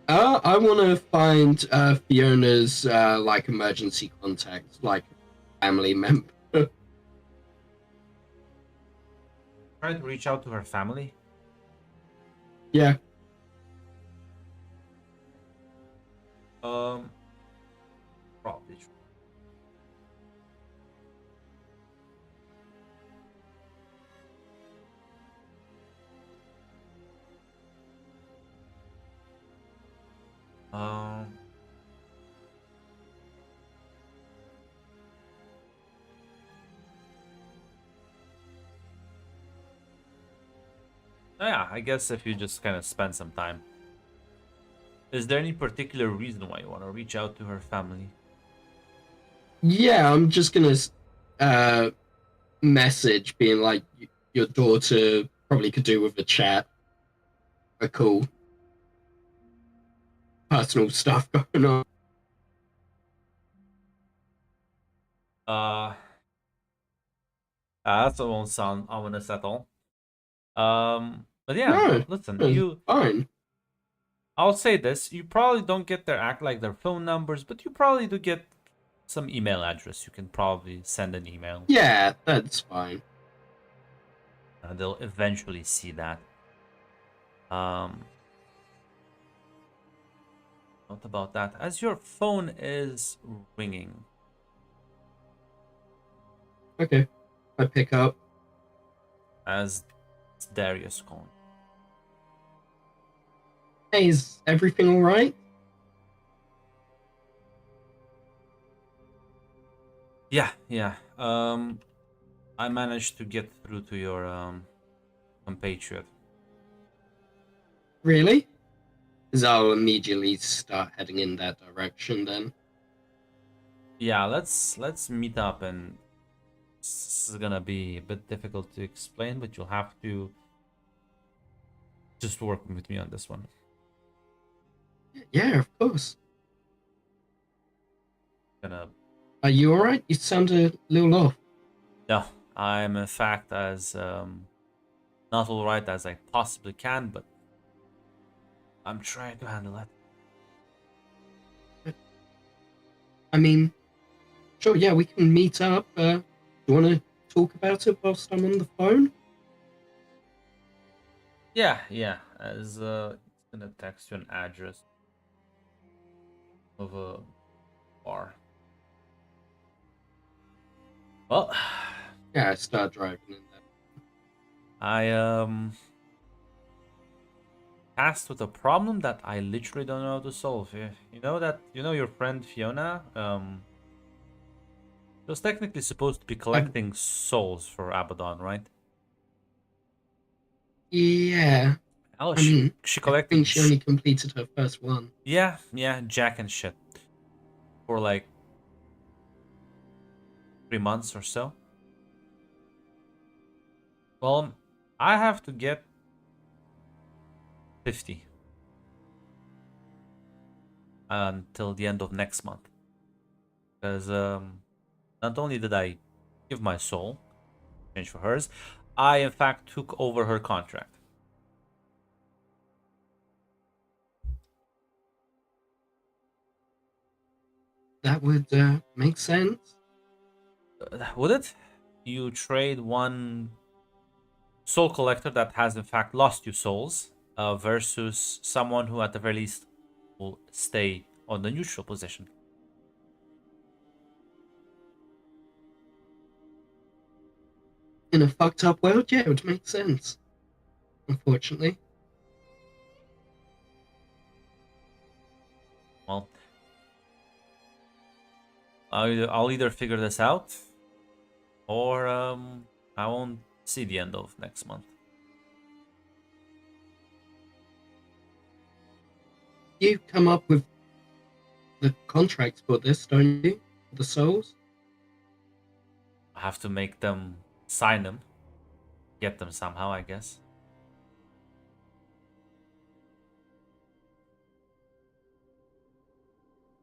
I want to find Fiona's like emergency contact, like family member. Try to reach out to her family. Yeah. Probably. Um. Yeah, I guess if you just kind of spend some time. Is there any particular reason why you want to reach out to her family? Yeah, I'm just gonna message being like, your daughter probably could do with a chat, a call, personal stuff going on. Uh, that won't sound ominous at all. But yeah, No, listen, it's fine. I'll say this: you probably don't get their phone numbers, but you probably do get some email address. You can probably send an email. Yeah, that's fine. They'll eventually see that. What about that? As your phone is ringing, Okay, I pick up. as it's Darius calling. Hey, is everything all right? Yeah. I managed to get through to your compatriot. Really? Because I'll immediately start heading in that direction then. Yeah, let's meet up, and this is gonna be a bit difficult to explain, but you'll have to just work with me on this one. Yeah, of course. Gonna Are you all right? You sound a little off. No, I'm in fact as not all right as I possibly can, but I'm trying to handle it. I mean, sure, yeah, we can meet up. Do you want to talk about it whilst I'm on the phone? Yeah. As it's gonna text you an address. of a bar. Well, Yeah, I start driving in there. I tasked with a problem that I literally don't know how to solve. You know your friend Fiona. She was technically supposed to be collecting souls for Abaddon, right? Yeah, Oh, I mean, she I collected. think she only completed her first one. Yeah, Jack and shit for like 3 months or so. Well, I have to get 50 until the end of next month. Because not only did I give my soul in exchange for hers, I in fact took over her contract. That would make sense. Would it? You trade one soul collector that has in fact lost you souls versus someone who at the very least will stay on the neutral position. In a fucked up world, yeah, it would make sense. Unfortunately. Well, I'll either figure this out, or I won't see the end of next month. You come up with the contracts for this, don't you? The souls? I have to make them sign them, get them somehow, I guess.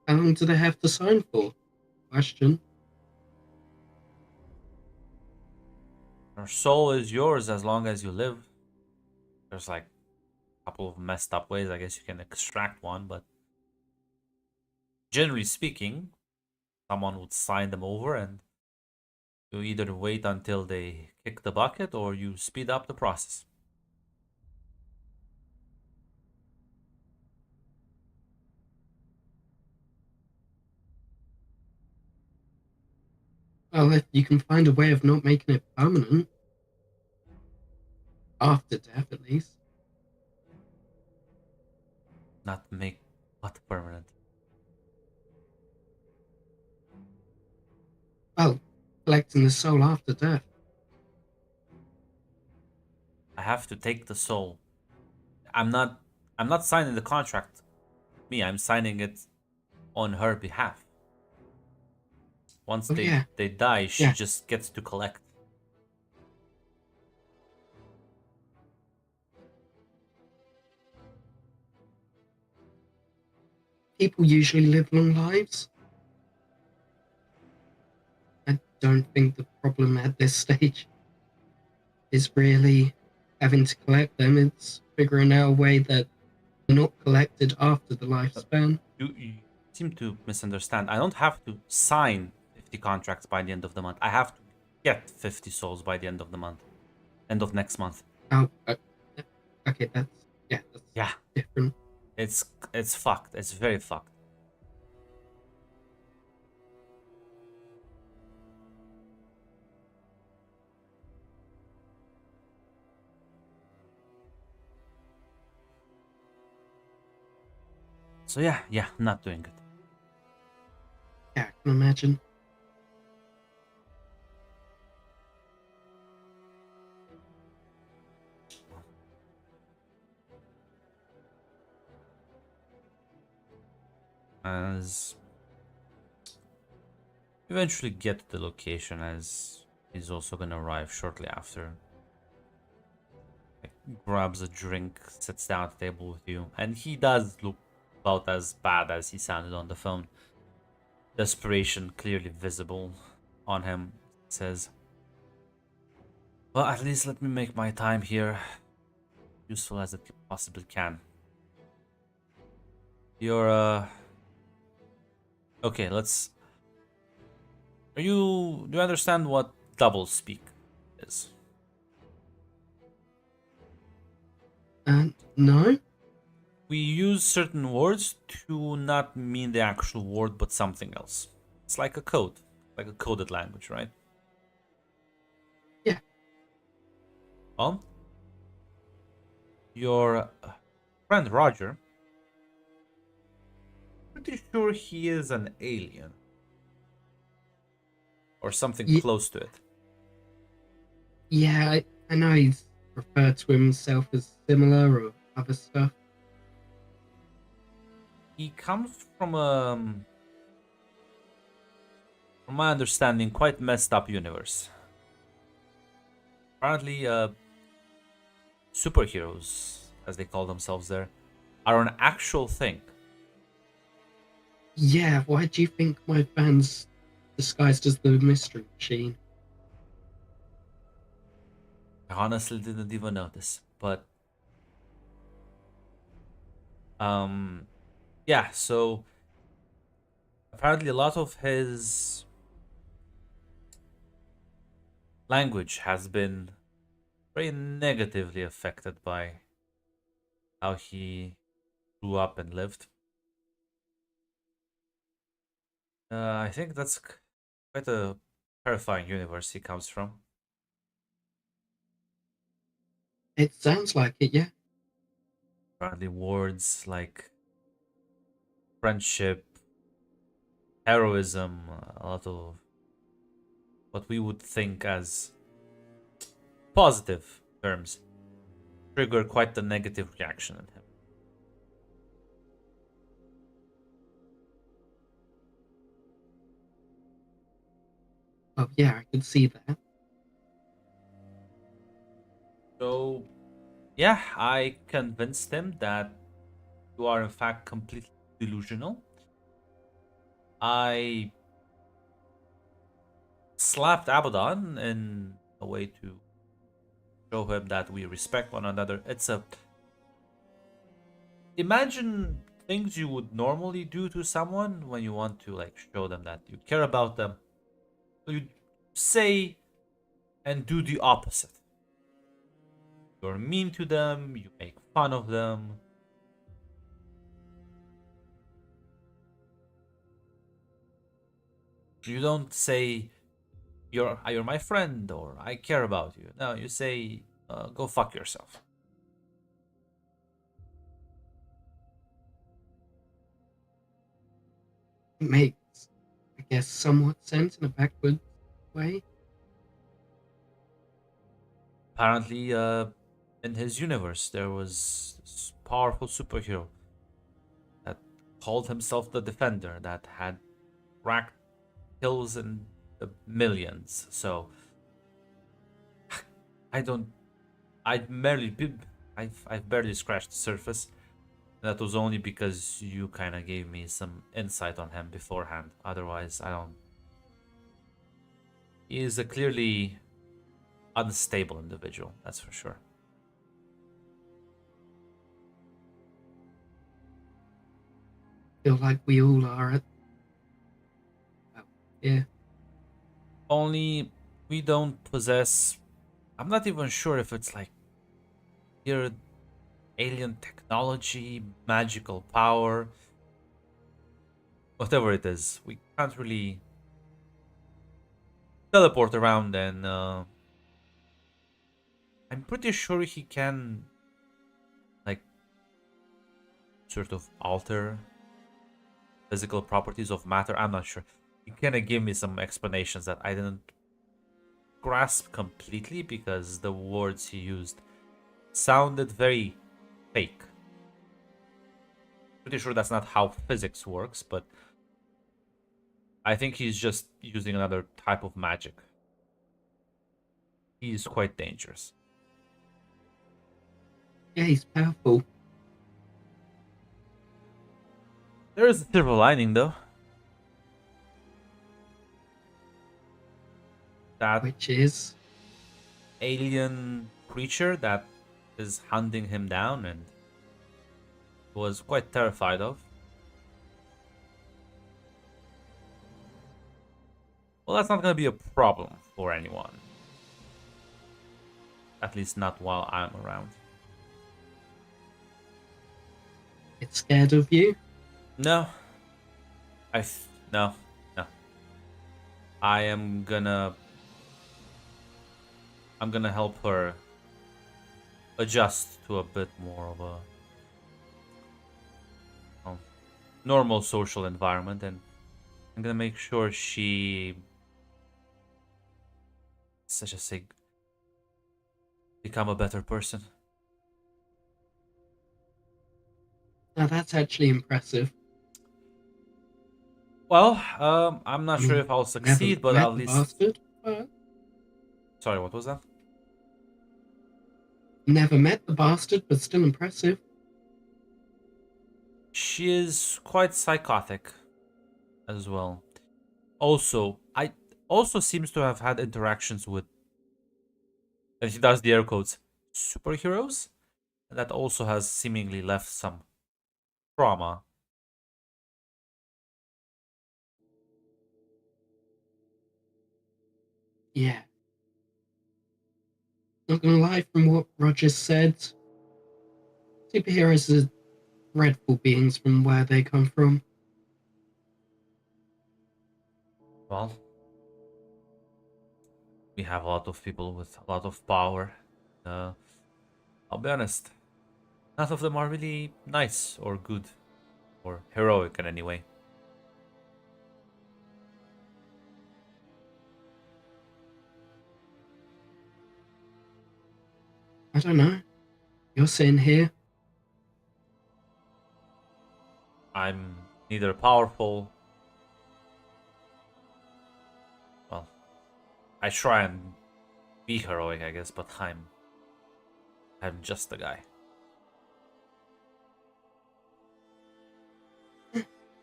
How long do they have to sign for? Question. Your soul is yours as long as you live. There's like a couple of messed up ways, I guess you can extract one, but generally speaking, someone would sign them over and you either wait until they kick the bucket or you speed up the process. Well, if you can find a way of not making it permanent. After death, at least. Not make what permanent. Well, collecting the soul after death. I have to take the soul. I'm not signing the contract. I'm signing it on her behalf. Once Oh, they yeah. they die, she Yeah. just gets to collect. People usually live long lives. I don't think the problem at this stage is really having to collect them. It's figuring out a way that they're not collected after the lifespan. You seem to misunderstand. I don't have to sign 50 contracts by the end of the month. I have to get 50 souls by the end of the month. End of next month. Oh, okay, that's Yeah, different. it's fucked. It's very fucked. So yeah, not doing good. Yeah, I can imagine. As eventually get to the location, as he's also gonna arrive shortly after. Grabs a drink, sits down at the table with you, and he does look about as bad as he sounded on the phone. Desperation clearly visible on him. Says, well, at least let me make my time here useful as it possibly can. You're okay, let's do you understand what double speak is? No? We use certain words to not mean the actual word, but something else. It's like a code, like a coded language, right? Yeah. Well, your friend Roger, pretty sure he is an alien. Or something Ye- close to it. Yeah, I know he's referred to himself as similar or other stuff. He comes from from my understanding, quite messed up universe. Apparently, superheroes, as they call themselves there, are an actual thing. Yeah, why do you think my fan's disguised as the Mystery Machine? I honestly didn't even notice, but yeah. So apparently, a lot of his language has been very negatively affected by how he grew up and lived. I think that's quite a terrifying universe he comes from. It sounds like it, yeah. Apparently, words like friendship, heroism, a lot of what we would think as positive terms trigger quite the negative reaction in him. Oh, yeah, I could see that. So, yeah, I convinced him that you are in fact completely delusional. I slapped Abaddon in a way to show him that we respect one another. It's a imagine things you would normally do to someone when you want to like show them that you care about them. You say and do the opposite. You're mean to them, you make fun of them. You don't say you're my friend or I care about you. No, you say go fuck yourself. It makes, I guess, somewhat sense in a backward way. Apparently, in his universe, there was this powerful superhero that called himself the Defender that had racked kills in the millions. So I don't. I've barely scratched the surface. That was only because you kind of gave me some insight on him beforehand. Otherwise, I don't. He is a clearly unstable individual. That's for sure. Feel like we all are at. Well, yeah. Only we don't possess. I'm not even sure if it's like here alien technology, magical power, whatever it is. We can't really teleport around, and I'm pretty sure he can, like, sort of alter physical properties of matter. I'm not sure. He kind of gave me some explanations that I didn't grasp completely because the words he used sounded very fake. Pretty sure that's not how physics works, but I think he's just using another type of magic. He's quite dangerous. Yeah, he's powerful. There is a silver lining, though. That Which is. alien creature that is hunting him down and was quite terrified of. Well, that's not going to be a problem for anyone. At least not while I'm around. It's scared of you. No. No. No. I'm gonna help her adjust to a bit more of a normal social environment, and I'm gonna make sure she, such a say, become a better person. Now that's actually impressive. Well, I'm not I sure mean, if I'll never succeed, but met at the least. bastard, but Sorry, what was that? never met the bastard, but still impressive. She is quite psychotic as well. Also, I also seems to have had interactions with, and she does the air quotes, superheroes. And that also has seemingly left some trauma. Yeah. Not gonna lie, from what Roger said, superheroes are dreadful beings from where they come from. Well, we have a lot of people with a lot of power. I'll be honest, none of them are really nice or good or heroic in any way. I don't know. You're sitting here. I'm neither powerful. Well, I try and be heroic, I guess, but I'm just a guy.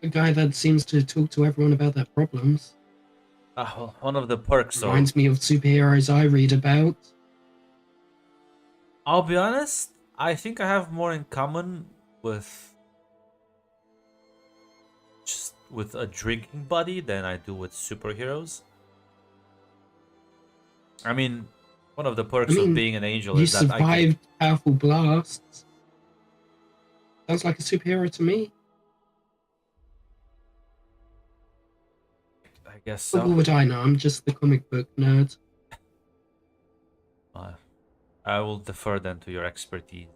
A guy that seems to talk to everyone about their problems. Well, one of the perks, though. Reminds me of superheroes I read about. I'll be honest, I think I have more in common with just with a drinking buddy than I do with superheroes. I mean, one of the perks of being an angel You is that I can. survived powerful blasts. Sounds like a superhero to me. I guess But so. what would I know? I'm just the comic book nerd. I will defer then to your expertise.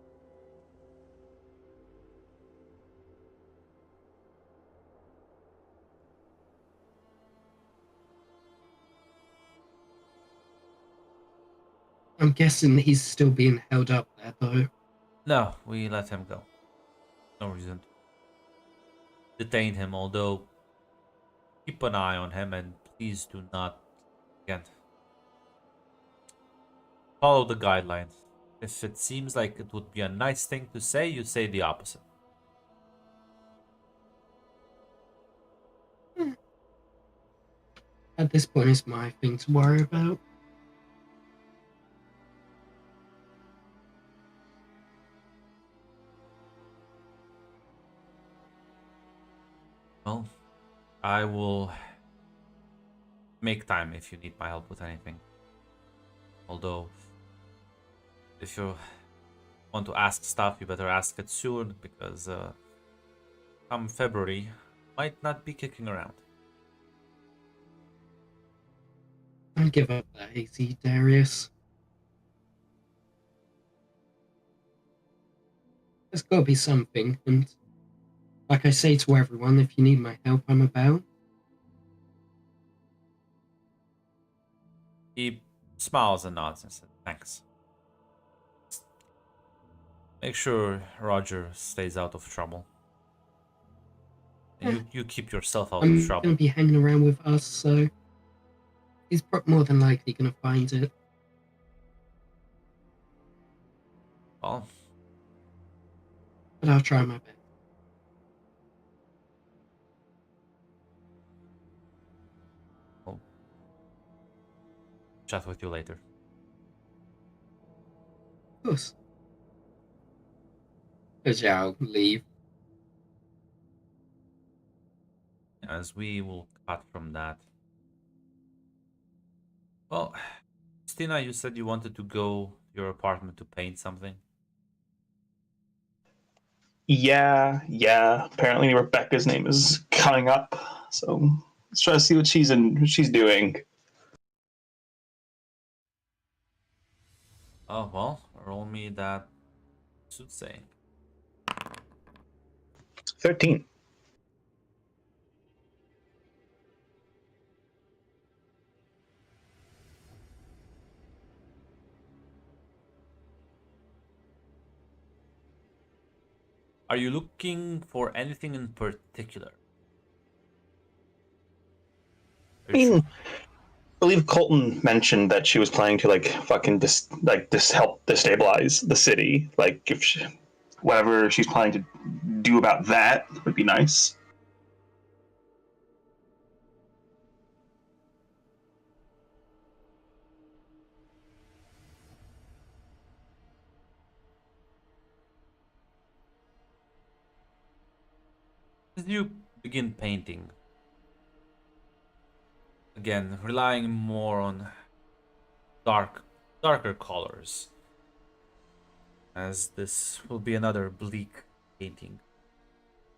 I'm guessing he's still being held up there, though. No, we let him go. No reason to detain him, although keep an eye on him and please do not, again, follow the guidelines. If it seems like it would be a nice thing to say, you say the opposite. At this point, it's my thing to worry about. Well, I will make time if you need my help with anything. Although, if you want to ask stuff, you better ask it soon, because come February, might not be kicking around. Don't give up that easy, Darius. There's got to be something, and like I say to everyone, if you need my help, I'm about. He smiles and nods and says, "Thanks. Make sure Roger stays out of trouble. And you keep yourself out of I'm trouble." going to be hanging around with us, so he's more than likely going to find it. Well, But I'll try my best. chat with you later. Of course. Because yeah, I'll leave. As we will cut from that. Well, Stina, you said you wanted to go to your apartment to paint something. Yeah. Apparently Rebecca's name is coming up, so let's try to see what she's doing. Oh, well, roll me that soothsaying. 13. Are you looking for anything in particular? I mean, I believe Colton mentioned that she was planning to like fucking help destabilize the city. Like if she, whatever she's planning to do about that would be nice. As you begin painting, again, relying more on darker colors, as this will be another bleak painting.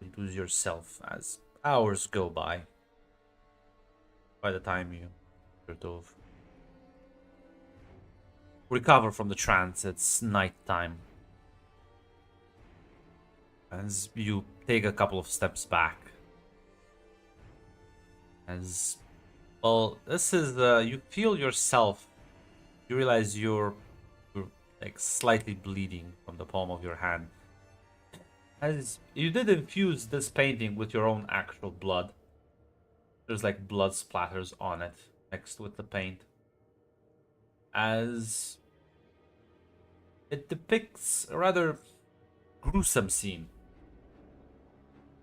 You lose yourself as hours go by the time you sort of recover from the trance. It's nighttime. As you take a couple of steps back. As well, this is you feel yourself. You realize you're like slightly bleeding from the palm of your hand. As you did infuse this painting with your own actual blood. There's like blood splatters on it mixed with the paint. As it depicts a rather gruesome scene.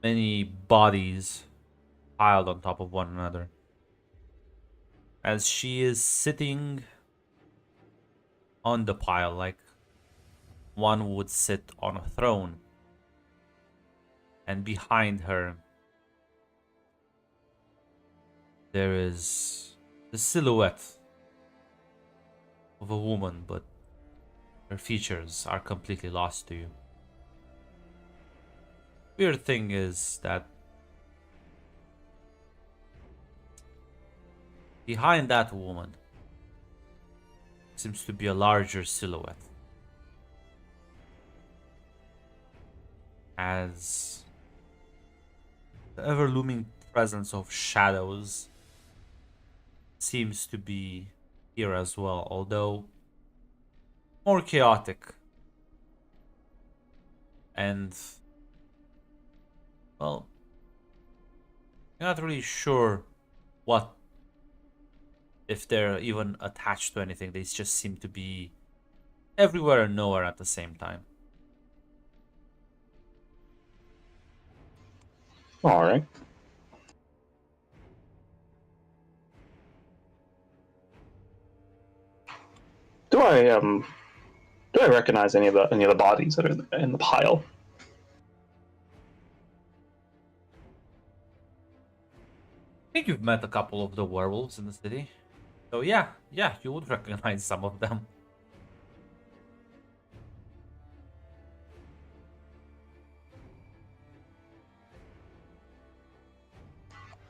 Many bodies piled on top of one another. As she is sitting on the pile like one would sit on a throne. And behind her, there is the silhouette of a woman, but her features are completely lost to you. Weird thing is that behind that woman seems to be a larger silhouette. As the ever-looming presence of shadows seems to be here as well, although more chaotic. And, well, you're not really sure what, if they're even attached to anything. They just seem to be everywhere and nowhere at the same time. All right. Do I recognize any of the bodies that are in the pile? I think you've met a couple of the werewolves in the city. So yeah, you would recognize some of them.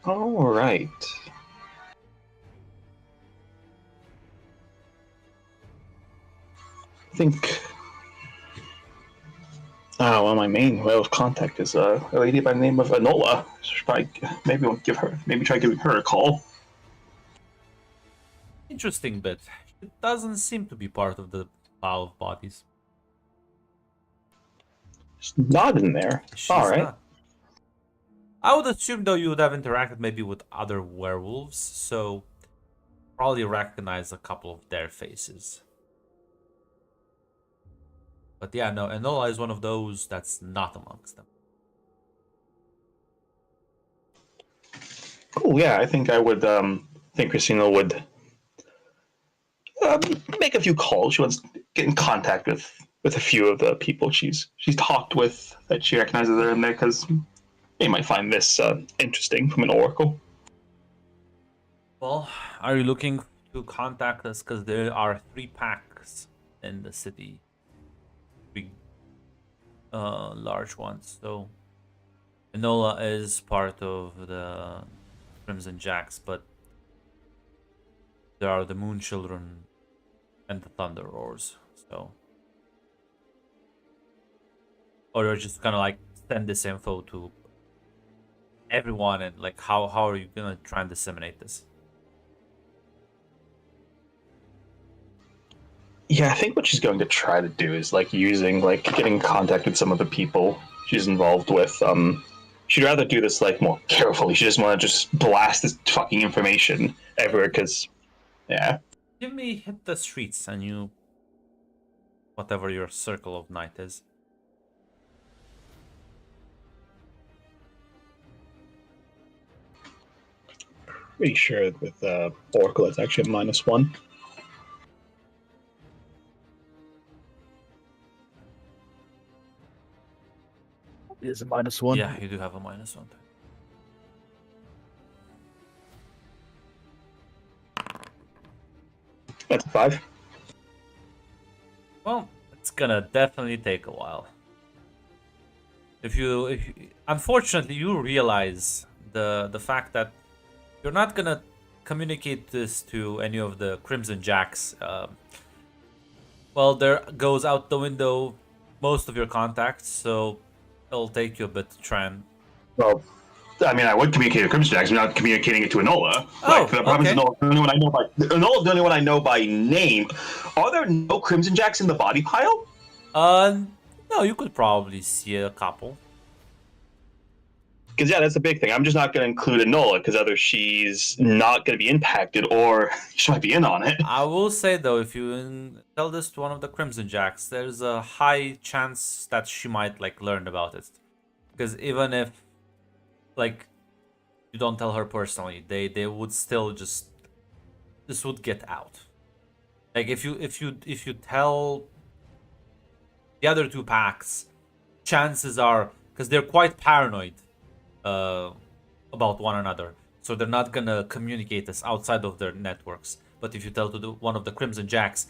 All right. I think. Well, my main way of contact is a lady by the name of Enola. Should probably maybe try giving her a call. Interesting bit. It doesn't seem to be part of the pile of bodies. She's not in there. She's All right. not. I would assume though you would have interacted maybe with other werewolves, so probably recognize a couple of their faces. But yeah, no, Enola is one of those that's not amongst them. Cool. Yeah, I think think Christina would make a few calls. She wants to get in contact with a few of the people she's talked with that she recognizes are in there because they might find this interesting from an oracle. Well, are you looking to contact us? Because there are 3 packs in the city. large ones. So Enola is part of the Crimson Jacks, but there are the Moon Children and the Thunder Roars. So, or you're just gonna like send this info to everyone, and like how are you gonna try and disseminate this? Yeah, I think what she's going to try to do is like using like getting in contact with some of the people she's involved with. She'd rather do this like more carefully. She doesn't want to just blast this fucking information everywhere because, yeah. Give me hit the streets and you, whatever your circle of night is. Pretty sure with Oracle it's actually -1. It is a -1. Yeah, you do have a -1. That's 5. Well, it's gonna definitely take a while. If you unfortunately you realize the fact that you're not gonna communicate this to any of the Crimson Jacks. Well, there goes out the window most of your contacts, so it'll take you a bit to try and. Well, I mean, I would communicate to Crimson Jacks. I'm not communicating it to Enola. Oh, the problem is okay. Enola's the only one I know by Enola's the only one I know by name. Are there no Crimson Jacks in the body pile? No, you could probably see a couple. Because yeah, that's a big thing. I'm just not going to include Enola because either she's not going to be impacted or she might be in on it. I will say though, if you tell this to one of the Crimson Jacks, there's a high chance that she might like learn about it. Because even if like you don't tell her personally, they would still just this would get out. Like if you tell the other two packs, chances are because they're quite paranoid about one another, so they're not gonna communicate this outside of their networks. But if you tell to one of the Crimson Jacks,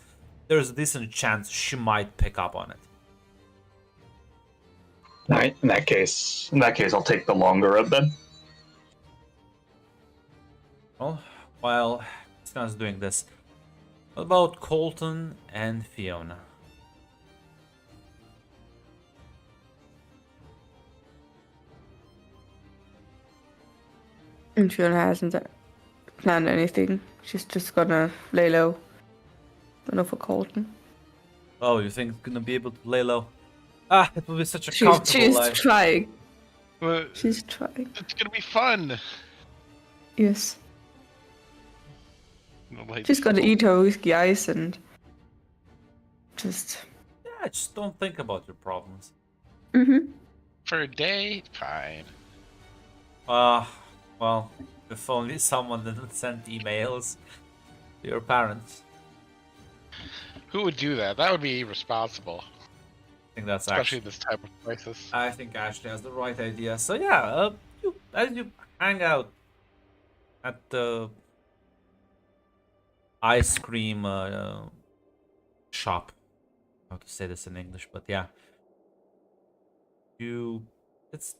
there's a decent chance she might pick up on it. All right. In that case, I'll take the longer road then. Well, while Christina's doing this, what about Colton and Fiona? And Fiona hasn't planned anything. She's just gonna lay low. Gonna for Colton. Oh, you think it's gonna be able to lay low? Ah, it will be such a She's comfortable life. trying. But She's trying. it's gonna be fun. Yes. Like, She's gonna eat her whiskey ice and just. Yeah, just don't think about your problems. Mm-hmm. for a day, fine. Well, if only someone didn't send emails to your parents. Who would do that? That would be irresponsible, I think that's especially actually. this type of crisis. I think Ashley has the right idea. So yeah, as you hang out at the ice cream shop, how to say this in English, but yeah, it's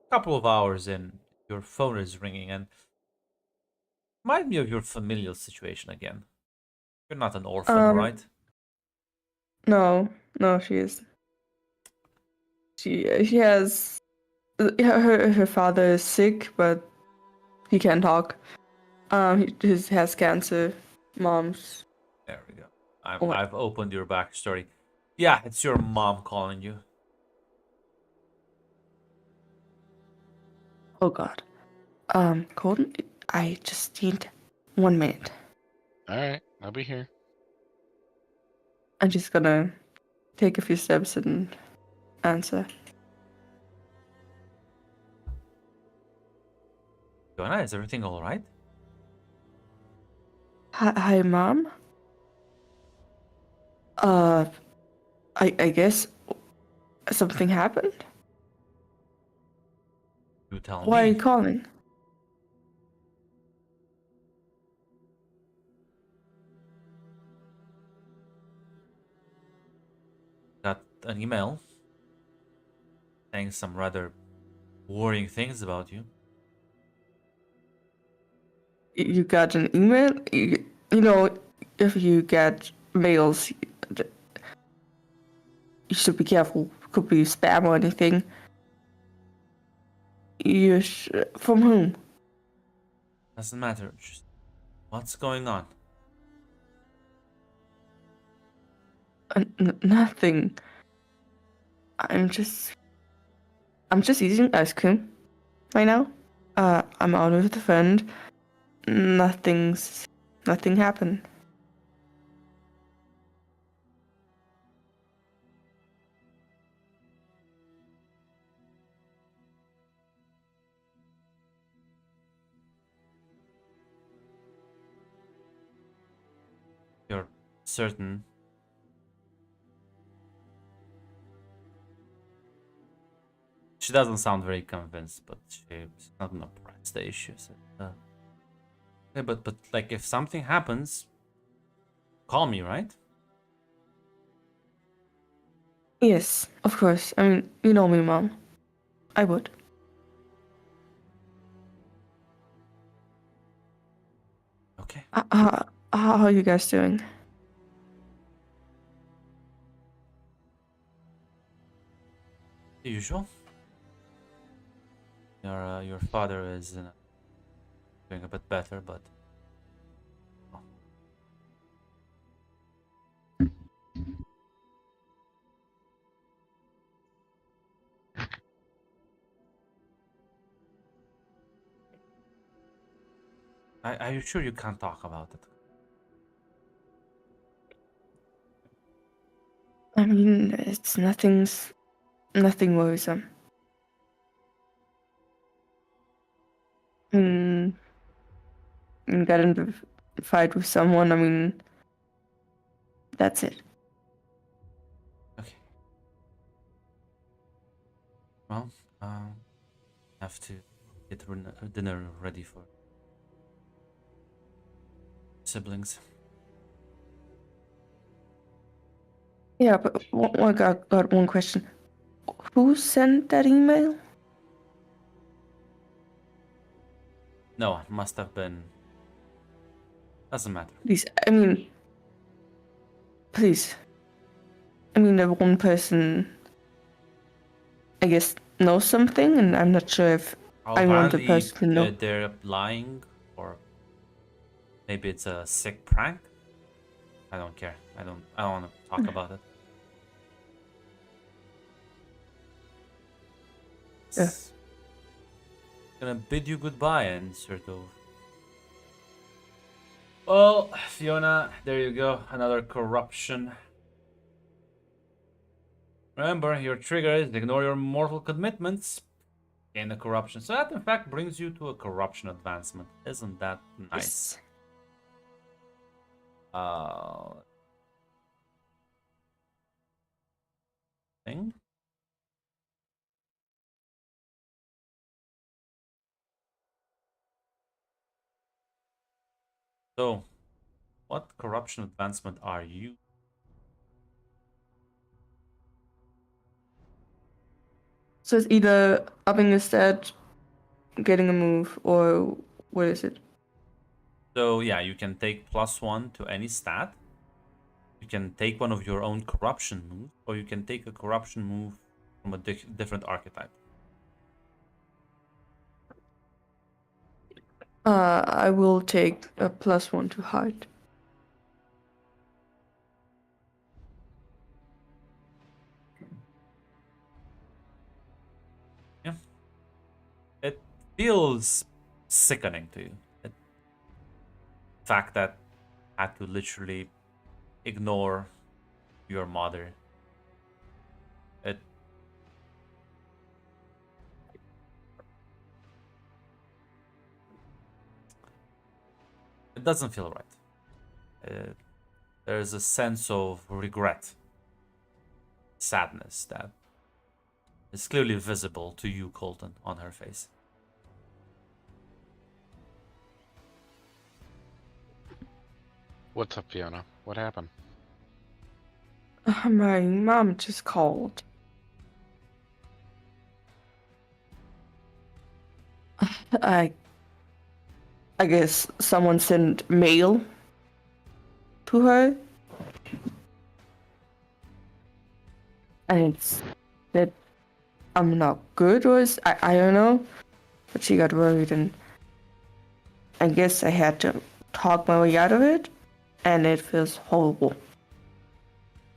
a couple of hours in, your phone is ringing, and remind me of your familial situation again. You're not an orphan, right? No, she is. She has her father is sick, but he can talk. He has cancer. Mom's. There we go. Oh. I've opened your backstory. Yeah, it's your mom calling you. Oh God. Colton, I just need 1 minute. All right, I'll be here. I'm just gonna take a few steps and answer. Joanna, is everything all right? Hi, Mom. I guess something happened. You tell Why are you me. calling? Got an email saying some rather worrying things about you. You got an email? You know, if you get mails, you should be careful. Could be spam or anything. From whom? Doesn't matter. Just what's going on? Nothing. I'm just eating ice cream right now. I'm out with a friend. Nothing happened. You're certain? She doesn't sound very convinced, but she's not gonna press the issue. So, okay, but like if something happens, call me, right? Yes, of course. I mean, you know me, Mom. I would. Okay. How are you guys doing? The usual. Your father is doing a bit better, but are you sure you can't talk about it? I mean, it's nothing worrisome. I mean, you got into a fight with someone. I mean, that's it. Okay. Well, have to get dinner ready for siblings. Yeah, but got one question. Who sent that email? No, it must have been. Doesn't matter. Please, I mean, please. I mean, the one person, I guess, knows something, and I'm not sure if I want the Apparently, person to know. they're lying, or maybe it's a sick prank. I don't care. I don't want to talk about it. Yeah. Gonna bid you goodbye and sort of. Well, Fiona, there you go. Another corruption. Remember, your trigger is ignore your mortal commitments. Gain a corruption. So that in fact brings you to a corruption advancement. Isn't that nice? Yes. Thing. So, what corruption advancement are you? So it's either upping a stat, getting a move, or what is it? So yeah, you can take +1 to any stat. You can take one of your own corruption moves, or you can take a corruption move from a different archetype. I will take a +1 to hide. Yeah. It feels sickening to you. The fact that I had to literally ignore your mother. It doesn't feel right. There's a sense of regret, sadness that is clearly visible to you, Colton, on her face. What's up, Fiona? What happened? My mom just called. I guess someone sent mail to her, and it's that I'm not good, or I don't know, but she got worried, and I guess I had to talk my way out of it, and it feels horrible.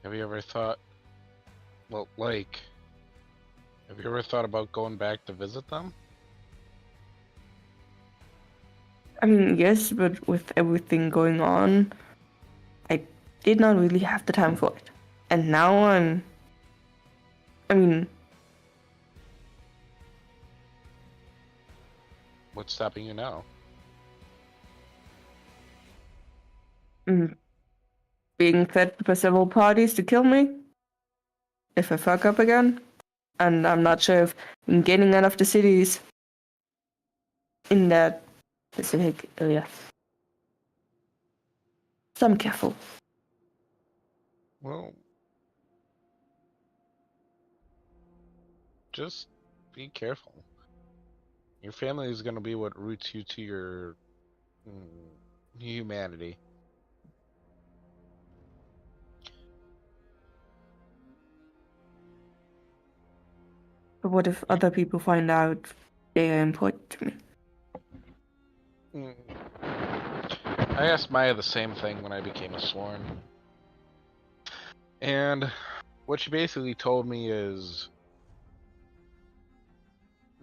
Have you ever thought, well, like, have you ever thought about going back to visit them? I mean, yes, but with everything going on, I did not really have the time for it. And now I mean, What's stopping you now? mm, being threatened by several parties to kill me if I fuck up again. And I'm not sure if I'm getting out of the cities in that specific area. So I'm careful. Well, just be careful. Your family is going to be what roots you to your humanity. But what if other people find out they are important to me? Mm. I asked Maya the same thing when I became a sworn. And what she basically told me is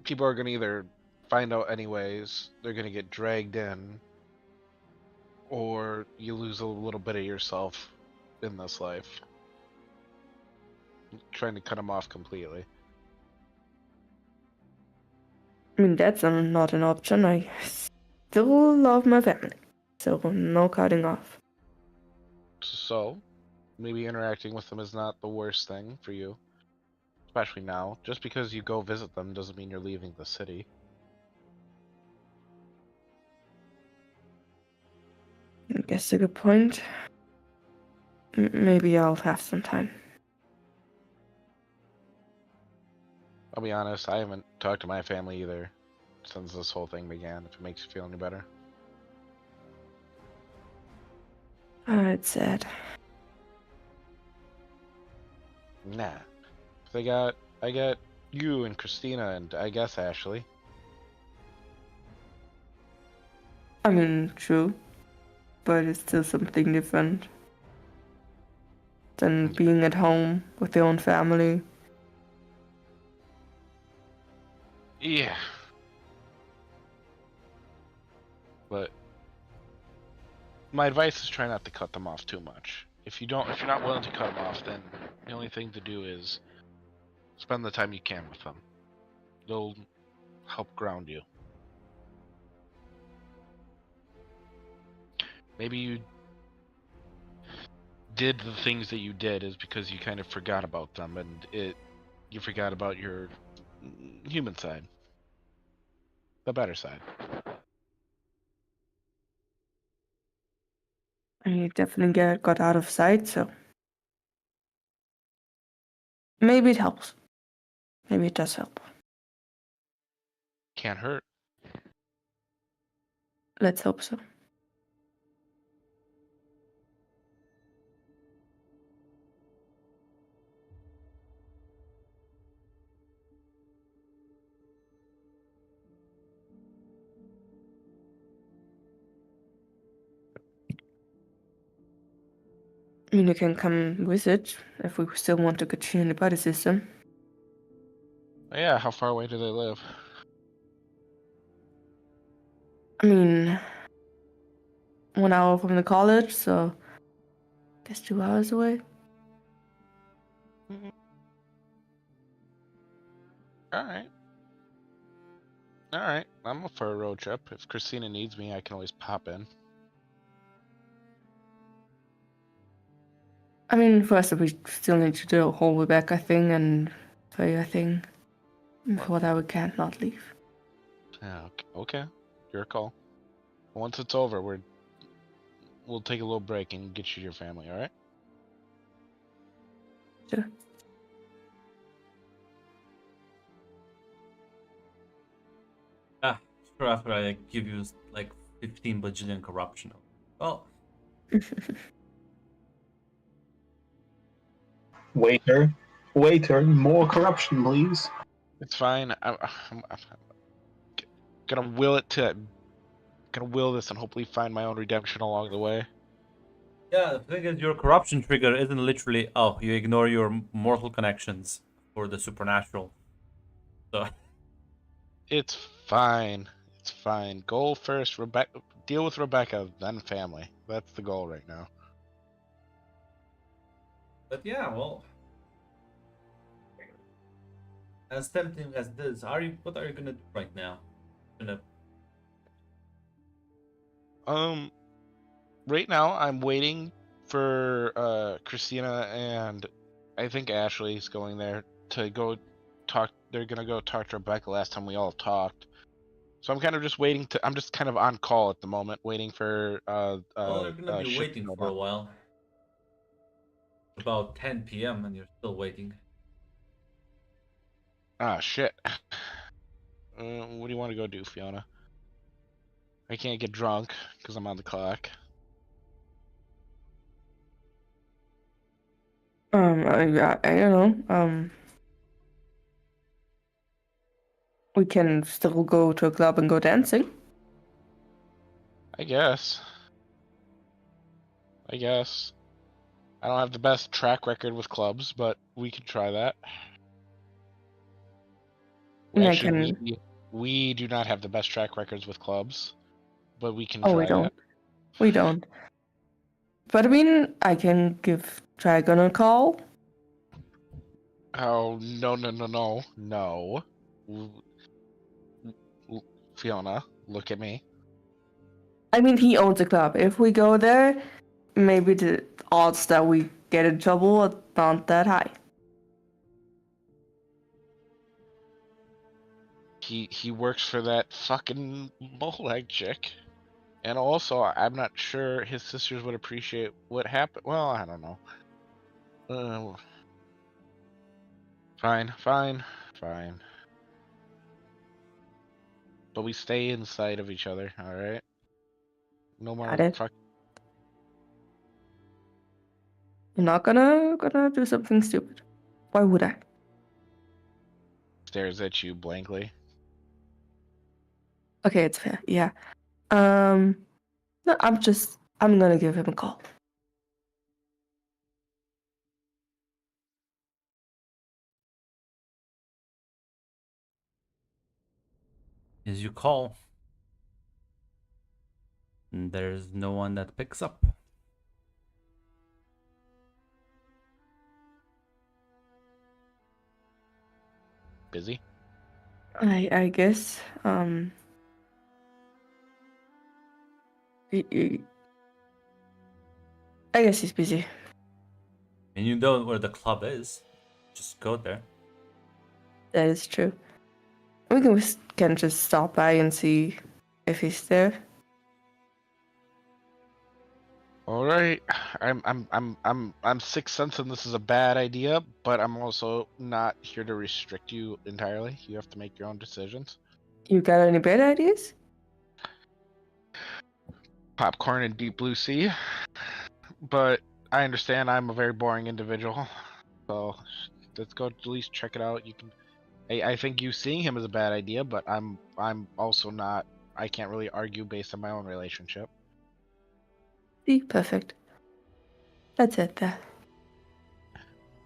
people are going to either find out anyways, they're going to get dragged in, or you lose a little bit of yourself in this life. Trying to cut them off completely. I mean, that's not an option. I still love my family. So no cutting off. So, maybe interacting with them is not the worst thing for you. Especially now. Just because you go visit them doesn't mean you're leaving the city. I guess a good point. Maybe I'll have some time. I'll be honest, I haven't talked to my family either since this whole thing began, if it makes you feel any better. It's sad. Nah. I got you and Christina and I guess Ashley. I mean, true. But it's still something different than being at home with your own family. Yeah. But my advice is try not to cut them off too much. If you're not willing to cut them off, then the only thing to do is spend the time you can with them. They'll help ground you. Maybe you did the things that you did is because you kind of forgot about them, and you forgot about your human side, the better side. I mean, it definitely got out of sight, so maybe it helps. Maybe it does help. Can't hurt. Let's hope so. I mean, you can come visit if we still want to continue the buddy system. Yeah, how far away do they live? I mean, 1 hour from the college, so I guess 2 hours away. Alright. Alright, I'm up for a road trip. If Christina needs me, I can always pop in. I mean, first we still need to do the whole Rebecca thing and Freya thing. Before that, we can't not leave. Yeah, okay. Your call. Once it's over, we'll take a little break and get you to your family, alright? Sure. after I give you like 15 bajillion corruption. Well, Waiter, more corruption, please. It's fine. I'm gonna will it to. Gonna will this and hopefully find my own redemption along the way. yeah, the thing is, your corruption trigger isn't literally, oh, you ignore your mortal connections for the supernatural. So, It's fine. It's fine. Goal first. Deal with Rebecca, then family. That's the goal right now. but yeah, well, as tempting as this, what are you gonna do right now? Gonna Right now I'm waiting for Christina and I think Ashley's going there to go talk. They're gonna go talk to Rebecca. Last time we all talked, so I'm kind of just waiting to. I'm just kind of on call at the moment, waiting for well, you're gonna be ship waiting to go for a down. while. About 10 p.m. and you're still waiting. Ah, shit. What do you want to go do, Fiona? I can't get drunk because I'm on the clock. I don't know. We can still go to a club and go dancing. I guess. I don't have the best track record with clubs, but we can try that. And I Actually, can. we do not have the best track records with clubs, but we can Oh, try we don't. that. We don't. But I mean, I can give Dragon a call. Oh, no. Fiona, look at me. I mean, he owns a club. If we go there, maybe the odds that we get in trouble are not that high. He works for that fucking Molag chick. And also, I'm not sure his sisters would appreciate what happened. Well, I don't know. Fine. But we stay inside of each other, alright? No more Got it. fuck. I'm not gonna do something stupid. Why would I? Stares at you blankly. Okay, it's fair. Yeah. No, I'm gonna give him a call. As you call, and there's no one that picks up. Busy? I guess. I guess he's busy. And you know where the club is. Just go there. That is true. We can just stop by and see if he's there. Alright. I'm sixth sensing this is a bad idea, but I'm also not here to restrict you entirely. You have to make your own decisions. You got any bad ideas? Popcorn and deep blue sea. But I understand I'm a very boring individual. So let's go at least check it out. You can I think you seeing him is a bad idea, but I'm also not. I can't really argue based on my own relationship. See, perfect. That's it there.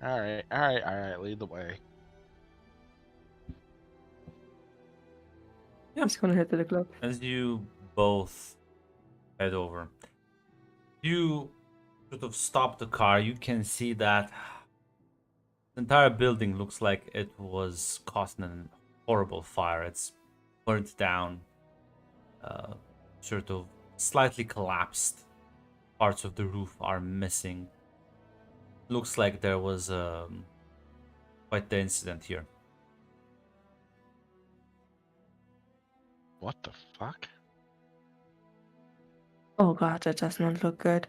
All right. Lead the way. Yeah. I'm just gonna head to the club. As you both head over, you sort of stop the car. You can see that the entire building looks like it was caught in a horrible fire. It's burnt down, sort of slightly collapsed. Parts of the roof are missing. Looks like there was quite the incident here. What the fuck? Oh god, that does not look good.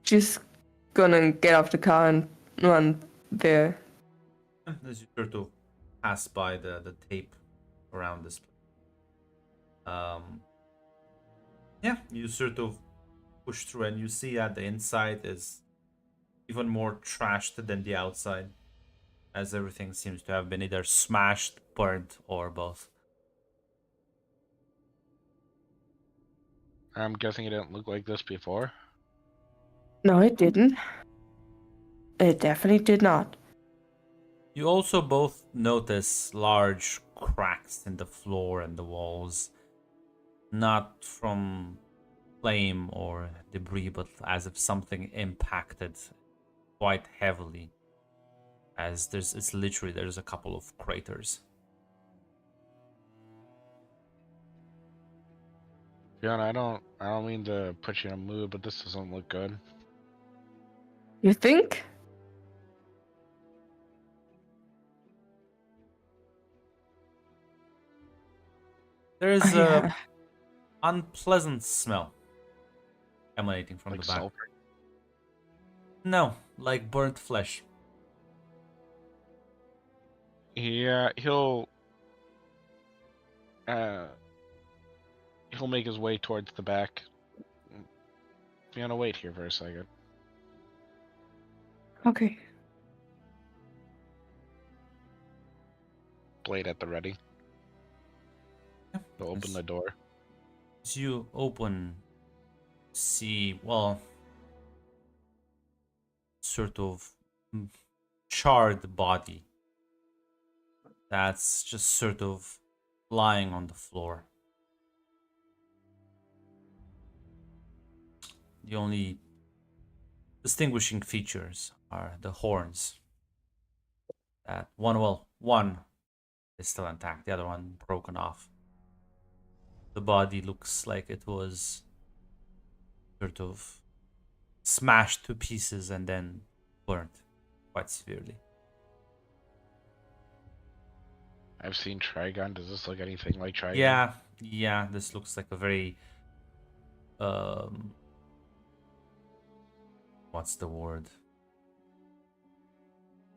She's gonna get off the car and run there. As you sort of pass by the tape around this place. Yeah, you sort of push through, and you see that the inside is even more trashed than the outside, as everything seems to have been either smashed, burnt, or both. I'm guessing it didn't look like this before. No, it didn't. It definitely did not. You also both notice large cracks in the floor and the walls, not from flame or debris, but as if something impacted quite heavily. As there's a couple of craters. Fiona, I don't mean to put you in a mood, but this doesn't look good. You think? There's Yeah. a unpleasant smell emanating from Like the back. sulfur. No, like burnt flesh. Yeah, he'll make his way towards the back. Fiona, wait here for a second. Okay. Blade at the ready. Yeah, To open the door. as you open, see, well, sort of charred body that's just sort of lying on the floor. The only distinguishing features are the horns. That one is still intact, the other one broken off. The body looks like it was sort of smashed to pieces and then burnt quite severely. I've seen Trigon. Does this look anything like Trigon? Yeah, this looks like a very what's the word?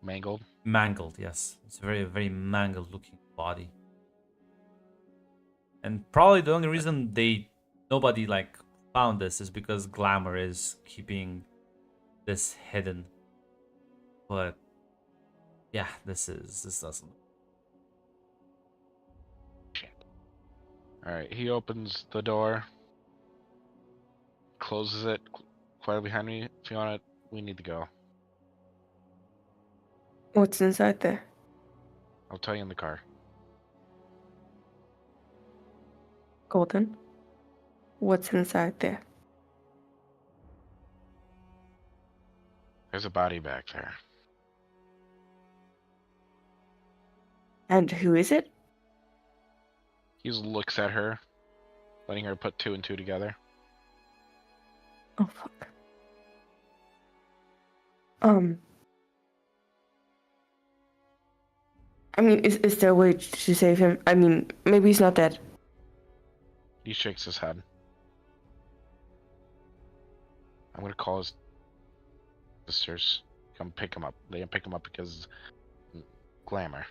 Mangled. Mangled, yes. It's a very mangled looking body. And probably the only reason nobody like found this is because Glamour is keeping this hidden. But yeah, this doesn't. Alright, he opens the door. Closes it quietly behind me. Fiona, we need to go. What's inside there? I'll tell you in the car. Golden? What's inside there? There's a body back there. And who is it? He just looks at her, letting her put two and two together. Oh, fuck. I mean, is there a way to save him? I mean, maybe he's not dead. He shakes his head. I'm gonna call his sisters. Come pick him up. They can pick him up because Glamour.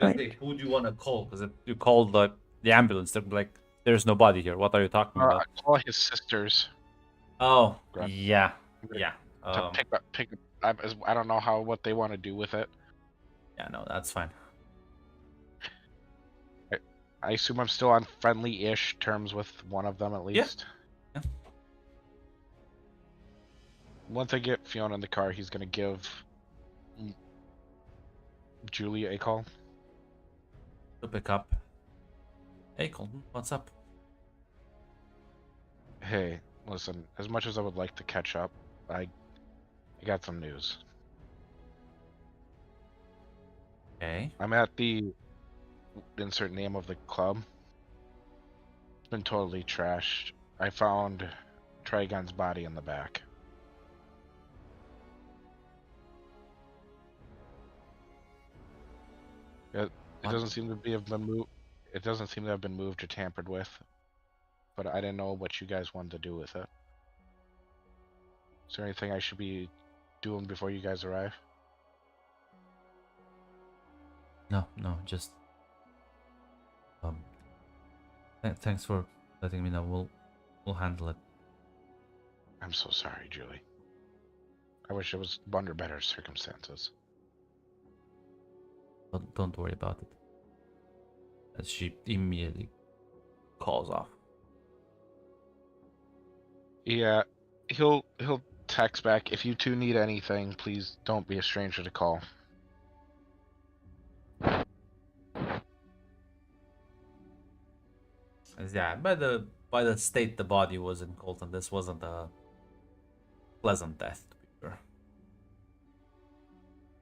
Right. Who do you want to call? Because if you call the ambulance, they're like, "There's nobody here. What are you talking about?" Call his sisters. Oh, Grab- yeah. To pick up. I don't know what they want to do with it. Yeah, no, that's fine. I assume I'm still on friendly-ish terms with one of them at least. Yeah. Once I get Fiona in the car, he's gonna give Julia a call. To pick up. Hey, Colton, what's up? Hey, listen. As much as I would like to catch up, I got some news. Okay. I'm at the insert name of the club. It's been totally trashed. I found Trigon's body in the back. It What? doesn't seem to have been moved. It doesn't seem to have been moved or tampered with. But I didn't know what you guys wanted to do with it. Is there anything I should be doing before you guys arrive? No, just Thanks for letting me know. We'll handle it. I'm so sorry, Julie. I wish it was under better circumstances. Don't worry about it. As she immediately calls off. Yeah, he'll text back. If you two need anything, please don't be a stranger to call. As yeah, by the state the body was in Colton, this wasn't a pleasant death to be sure.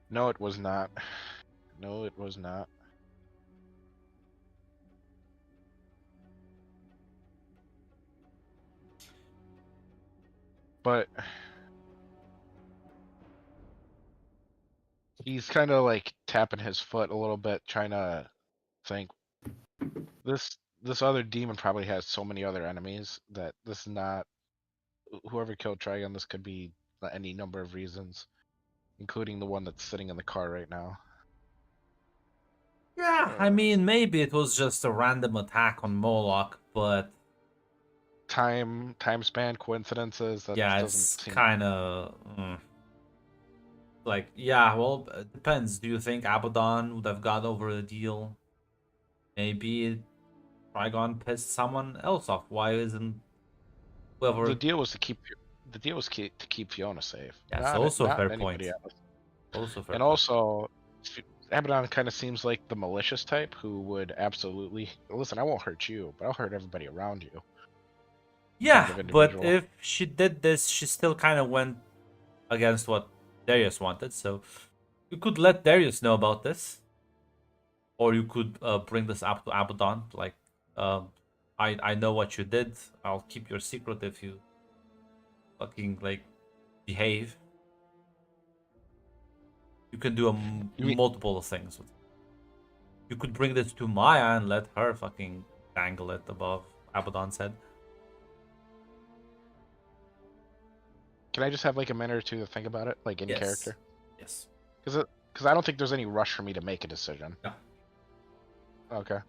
No, it was not. No, it was not. But he's kind of like tapping his foot a little bit, trying to think. This other demon probably has so many other enemies that this is not. Whoever killed Trigon, this could be any number of reasons, including the one that's sitting in the car right now. Yeah, I mean maybe it was just a random attack on Moloch, but Time span, coincidences. That yeah, doesn't it's seem. kind of like yeah. Well, it depends. Do you think Abaddon would have got over the deal? Maybe Trigon pissed someone else off. Why isn't whoever? The deal was to keep. The deal was to keep Fiona safe. That's Not also a not fair anybody point. else. Also fair. And point. also, Abaddon kind of seems like the malicious type who would absolutely listen. I won't hurt you, but I'll hurt everybody around you. Yeah, kind of but individual. if she did this, she still kind of went against what Darius wanted. So you could let Darius know about this, or you could bring this up to Abaddon. Like, I know what you did. I'll keep your secret if you fucking like behave. You can do You mean- multiple things. You could bring this to Maya and let her fucking dangle it above Abaddon's head. Can I just have like a minute or two to think about it, like in Yes. character? Yes. Because I don't think there's any rush for me to make a decision. No. Okay.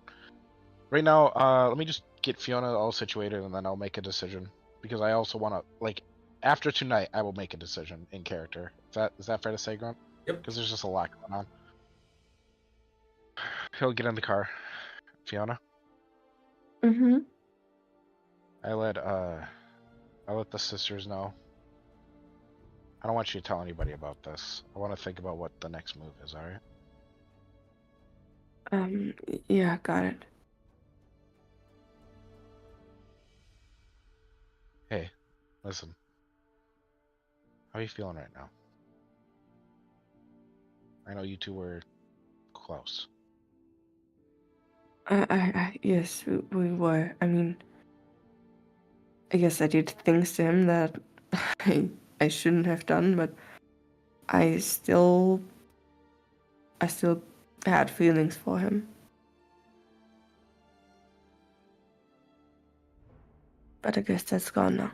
Right now, let me just get Fiona all situated, and then I'll make a decision. Because I also want to like, after tonight, I will make a decision in character. Is that fair to say, Grunt? Yep. Because there's just a lot going on. He'll get in the car. Fiona, Mm-hmm. I let the sisters know. I don't want you to tell anybody about this. I want to think about what the next move is. All right. Yeah, got it. Hey, listen. How are you feeling right now? I know you two were close. Yes, we were. I mean, I guess I did things to him that I shouldn't have done, but I still had feelings for him. But I guess that's gone now.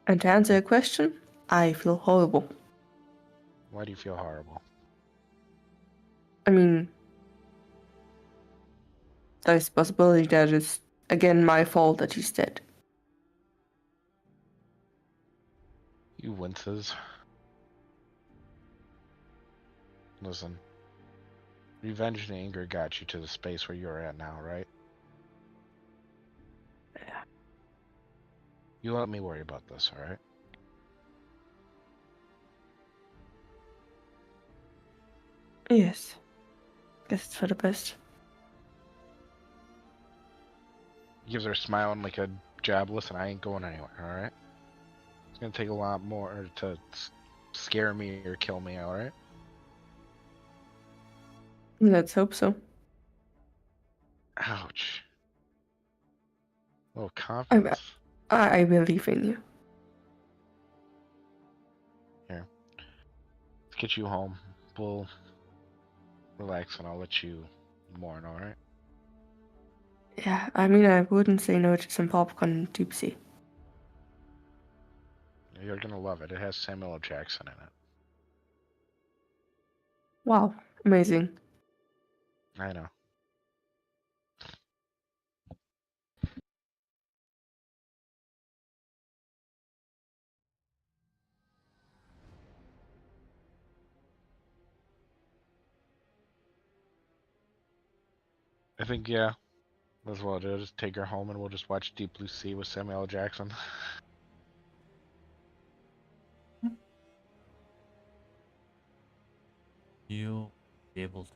And to answer your question, I feel horrible. Why do you feel horrible? I mean, there's a possibility that it's again my fault that he's dead. You winces. Listen. Revenge and anger got you to the space where you're at now, right? Yeah. You let me worry about this, alright? Yes. Guess it's for the best. Gives her a smile and like a jab. Listen, I ain't going anywhere, alright? It's gonna take a lot more to scare me or kill me, alright? Let's hope so. Ouch. A little confidence. I believe in you. Here. Let's get you home. We'll relax and I'll let you mourn, alright? Yeah, I mean, I wouldn't say no to some popcorn and Dipsy. You're gonna love it. It has Samuel L. Jackson in it. Wow, amazing. I know. I think, yeah, that's what I'll do. Just take her home and we'll just watch Deep Blue Sea with Samuel L. Jackson. You be able to.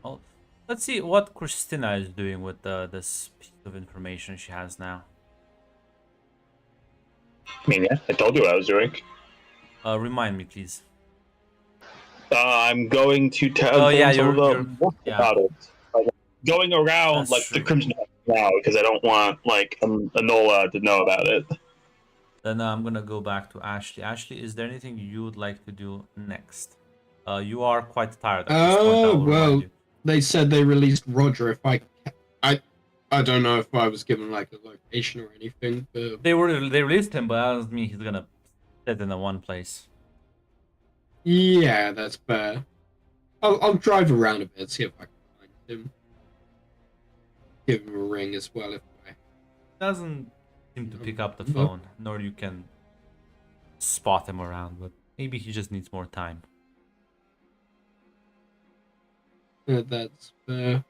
Well, let's see what Christina is doing with this piece of information she has now. I mean, yeah, I told you what I was doing. Remind me, please. I'm going to tell Oh yeah, some you're yeah. about it. Like, going around That's like true. the Crimson Heart now because I don't want like Enola to know about it. Then I'm gonna go back to Ashley. Ashley, is there anything you would like to do next? You are quite tired at this point. I will remind Well, you. they said they released Roger. I don't know if I was given like a location or anything, but They released him, but that doesn't mean he's gonna sit in the one place. yeah, that's fair. I'll drive around a bit, see if I can find him. Give him a ring as well if I. Doesn't seem to pick up the No. phone, nor you can spot him around. But maybe he just needs more time. That's fair.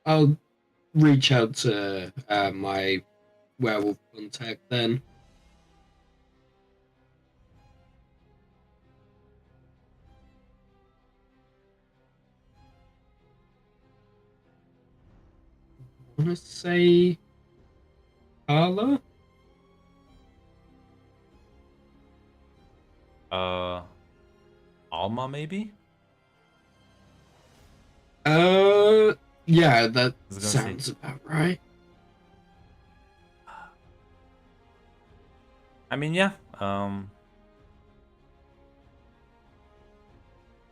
I'll reach out to my werewolf contact then. I want to say Carla? Alma maybe. Yeah, that was gonna say- sounds about right. I mean, yeah.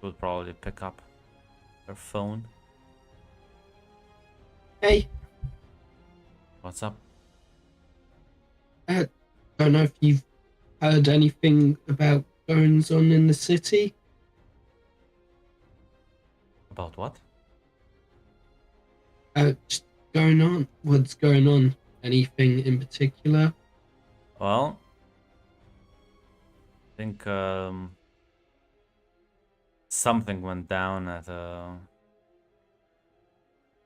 Will probably pick up her phone. Hey, What's up? I don't know if you've heard anything about goings on in the city. About what? Just going on. What's going on? Anything in particular? Well, I think something went down at a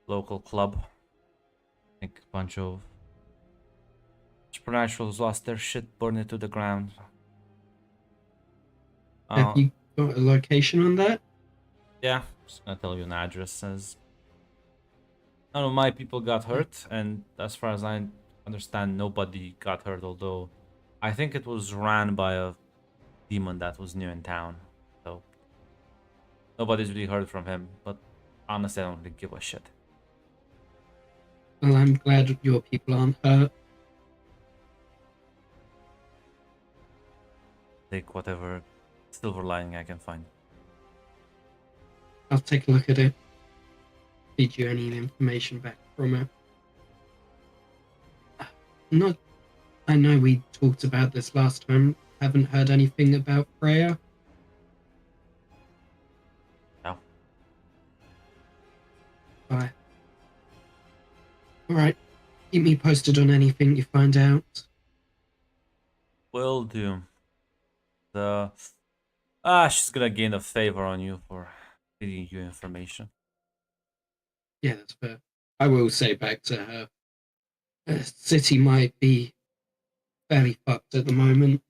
local club. I think a bunch of supernaturals lost their shit, burned it to the ground. Have you got a location on that? Yeah, just gonna tell you an address. Says none of my people got hurt, and as far as I understand, nobody got hurt. Although I think it was ran by a demon that was new in town, so nobody's really heard from him. But honestly, I don't really give a shit. Well, I'm glad your people aren't hurt. Take whatever silver lining I can find. I'll take a look at it. Feed you any information back from it. Not. I know we talked about this last time. Haven't heard anything about Freya. No. Bye. Alright. Keep me posted on anything you find out. Will do. She's gonna gain a favor on you for feeding you information. Yeah, that's fair. I will say back to her. The city might be fairly fucked at the moment.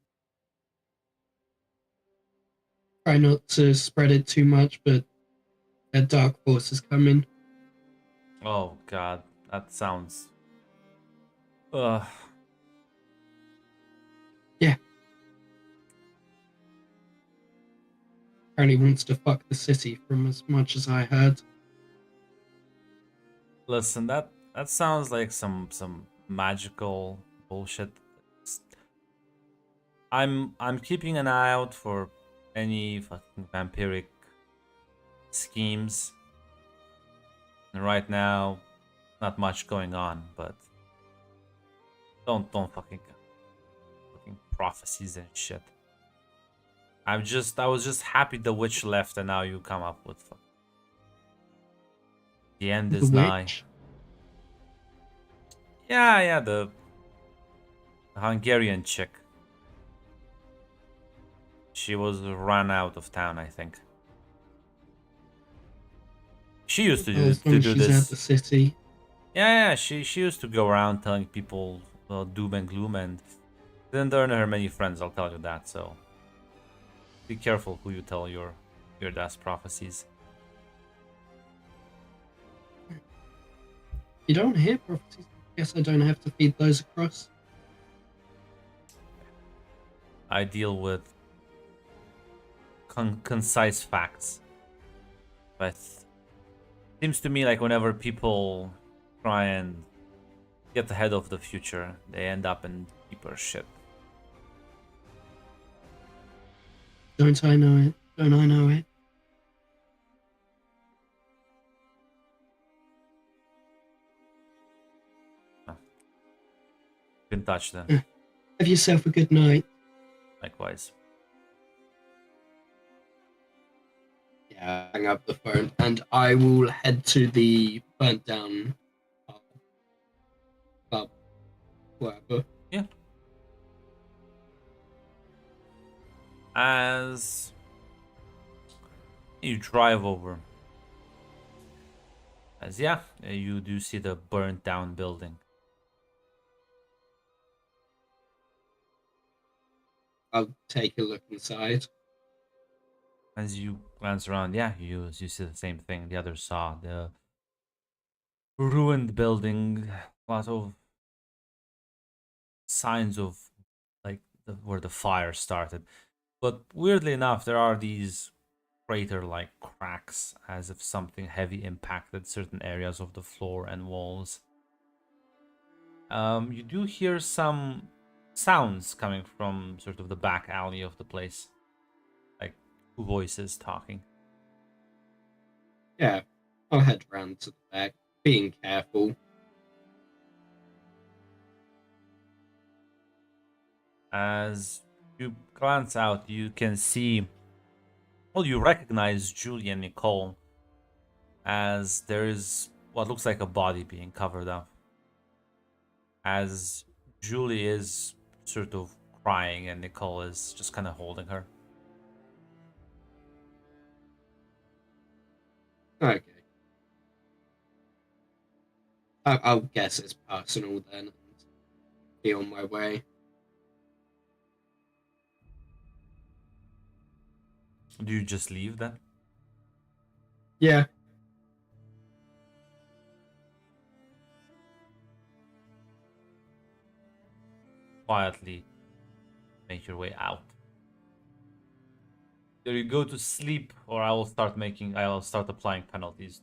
Try not to spread it too much, but a dark force is coming. Oh god, that sounds. Ugh. Yeah. Apparently wants to fuck the city from as much as I heard. Listen, that sounds like some magical bullshit. I'm keeping an eye out for any fucking vampiric schemes. And right now, not much going on, but don't fucking prophecies and shit. I was just happy the witch left, and now you come up with the end The is nigh. witch. Yeah, the Hungarian chick. She was run out of town, I think. She used to As long as do she's this. at the city. Yeah, she used to go around telling people doom and gloom, and didn't earn her many friends, I'll tell you that, so be careful who you tell your weird-ass prophecies. You don't hear prophecies. Guess I don't have to feed those across. I deal with concise facts, but seems to me like whenever people try and get ahead of the future, they end up in deeper shit. Don't I know it? Don't I know it? Been touched then. Have yourself a good night. Likewise. Yeah, hang up the phone, and I will head to the burnt down club, whatever. As you drive over, you do see the burnt down building. I'll take a look inside. As you glance around, you see the same thing the others saw. The ruined building, a lot of signs of like where the fire started. But weirdly enough, there are these crater-like cracks as if something heavy impacted certain areas of the floor and walls. You do hear some sounds coming from sort of the back alley of the place. Like voices talking. Yeah, I'll head round to the back, being careful. As you glance out, you can see, well, you recognize Julie and Nicole as there is what looks like a body being covered up. As Julie is sort of crying and Nicole is just kind of holding her. Okay. I'll guess it's personal then, and be on my way. Do you just leave then? Yeah. Quietly make your way out. Either you go to sleep or I will start applying penalties.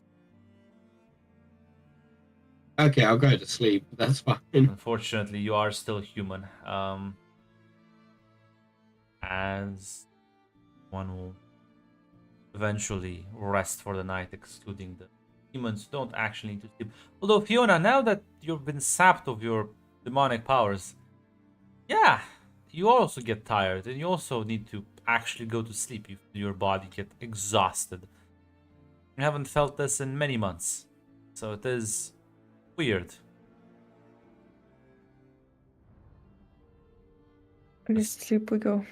Okay, I'll go to sleep. That's fine. Unfortunately, you are still human. As one will eventually rest for the night, excluding the humans who don't actually need to sleep. Although, Fiona, now that you've been sapped of your demonic powers, yeah, you also get tired, and you also need to actually go to sleep if your body get exhausted. You haven't felt this in many months, so it is weird. To sleep we go.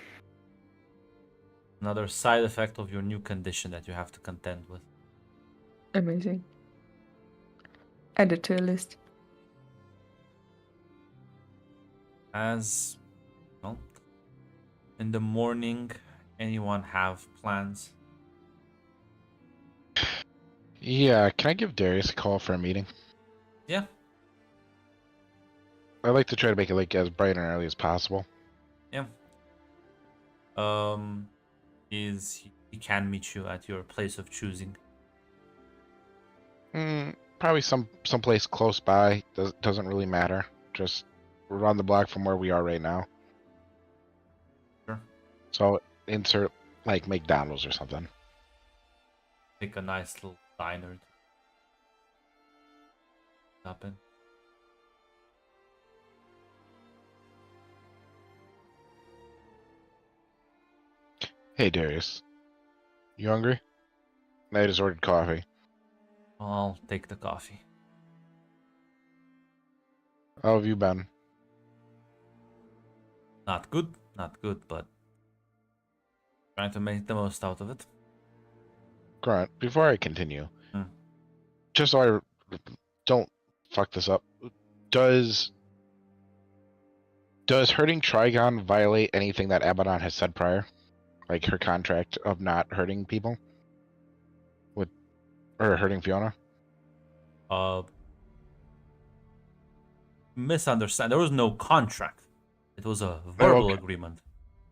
Another side effect of your new condition that you have to contend with. Amazing. Add it to a list. As well, in the morning, anyone have plans? Yeah, can I give Darius a call for a meeting? Yeah. I'd like to try to make it like as bright and early as possible. Yeah. He can meet you at your place of choosing. Probably someplace close by. Doesn't really matter. Just around the block from where we are right now. Sure. So insert like McDonald's or something. Pick a nice little diner to stop in. Hey, Darius. You hungry? I just ordered coffee. I'll take the coffee. How have you been? Not good, but trying to make the most out of it. Grant, before I continue, Hmm. just so I don't fuck this up, does hurting Trigon violate anything that Abaddon has said prior? Like her contract of not hurting people? Or hurting Fiona? Misunderstand. There was no contract. It was a verbal okay. agreement.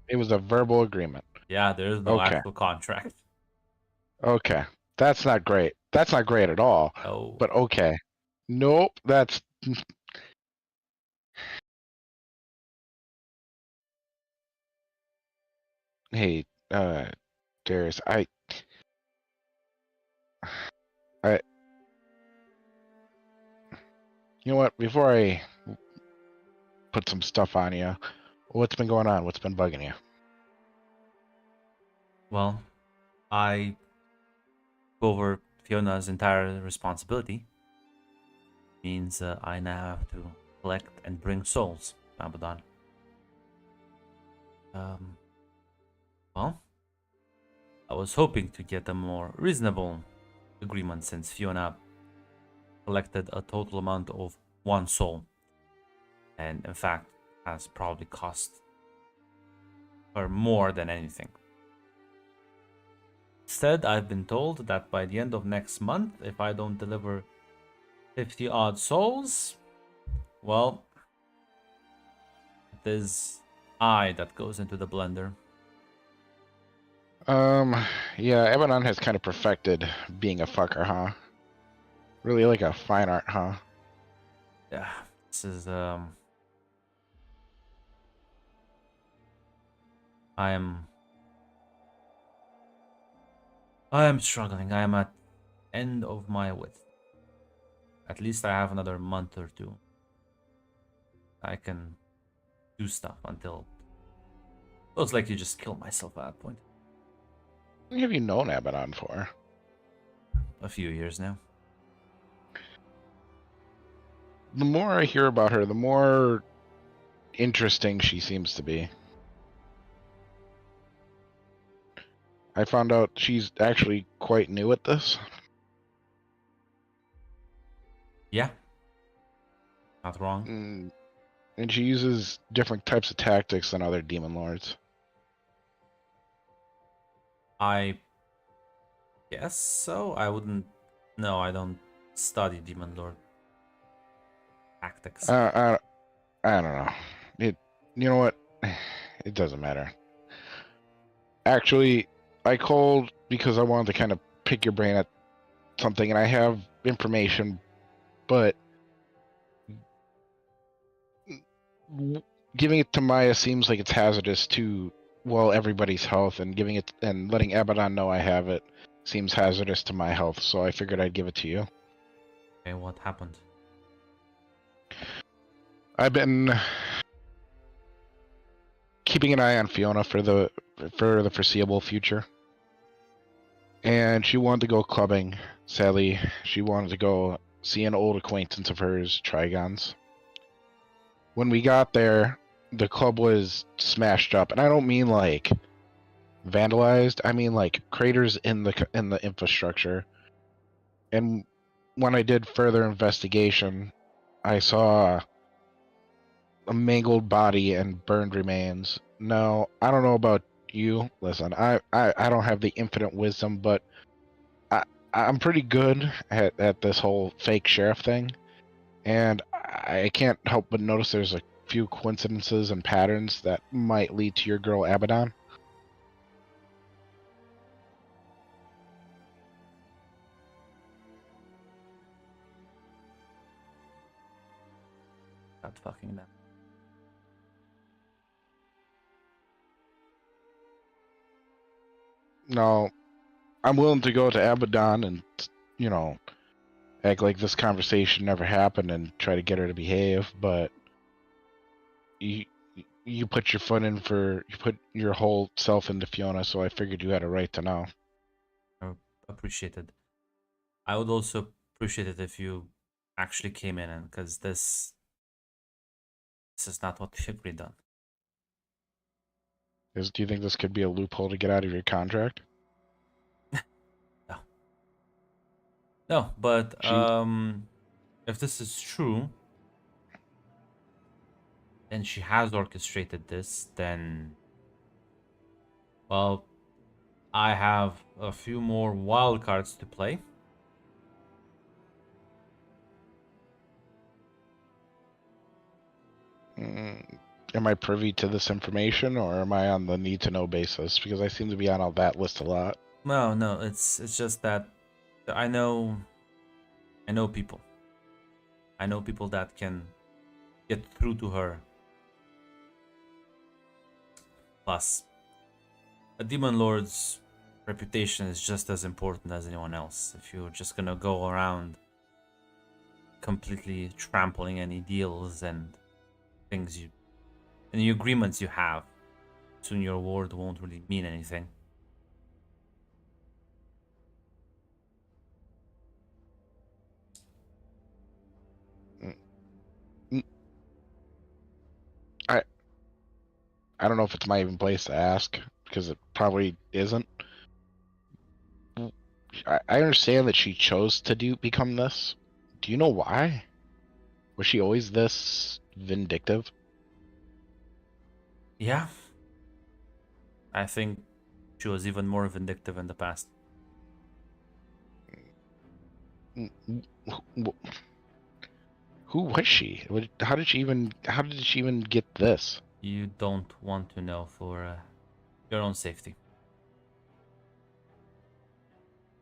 It was a verbal agreement. Yeah, there is no Okay. actual contract. Okay. That's not great. That's not great at all. Oh, But okay. Nope, that's... Hey, Darius, you know what? Before I put some stuff on you, what's been going on? What's been bugging you? well, I go over Fiona's entire responsibility. Means I now have to collect and bring souls, Abaddon. Well, I was hoping to get a more reasonable agreement since Fiona collected a total amount of 1 soul, and in fact has probably cost her more than anything. Instead, I've been told that by the end of next month, if I don't deliver 50 odd souls, well, it is I that goes into the blender. Yeah, Abaddon has kind of perfected being a fucker, huh? Really like a fine art, huh? Yeah, this is I am struggling. I am at end of my wit. At least I have another month or two. I can do stuff until feels like you just kill myself at that point. What have you known Abaddon for? A few years now. The more I hear about her, the more interesting she seems to be. I found out she's actually quite new at this. Yeah. Not wrong. And she uses different types of tactics than other demon lords. I guess so. I wouldn't. No, I don't study Demon Lord tactics. I don't know. You know what? It doesn't matter. Actually, I called because I wanted to kind of pick your brain at something, and I have information, but giving it to Maya seems like it's hazardous to, well, everybody's health, and giving it and letting Abaddon know I have it seems hazardous to my health, so I figured I'd give it to you. Okay, what happened? I've been keeping an eye on Fiona for the foreseeable future. And she wanted to go clubbing. Sadly, she wanted to go see an old acquaintance of hers, Trigons. When we got there, the club was smashed up, and I don't mean like vandalized. I mean like craters in the infrastructure. And when I did further investigation, I saw a mangled body and burned remains. No, I don't know about you. Listen, I don't have the infinite wisdom, but I'm pretty good at this whole fake sheriff thing, and I can't help but notice there's a few coincidences and patterns that might lead to your girl Abaddon. God fucking them. No, I'm willing to go to Abaddon and, you know, act like this conversation never happened and try to get her to behave, but you put your whole self into Fiona, so I figured you had a right to know. Appreciated. I would also appreciate it if you actually came in, and because this is not what we agreed on. Do you think this could be a loophole to get out of your contract? No, but She- if this is true, and she has orchestrated this, then well, I have a few more wild cards to play. Am I privy to this information, or am I on the need to know basis? Because I seem to be on all that list a lot. No, it's just that I know people. I know people that can get through to her. Plus, a demon lord's reputation is just as important as anyone else. If you're just gonna go around completely trampling any deals and things any agreements you have, soon your word won't really mean anything. I don't know if it's my even place to ask, because it probably isn't. I understand that she chose to become this. Do you know why? Was she always this vindictive? Yeah. I think she was even more vindictive in the past. Who was she? How did she even get this? You don't want to know for your own safety.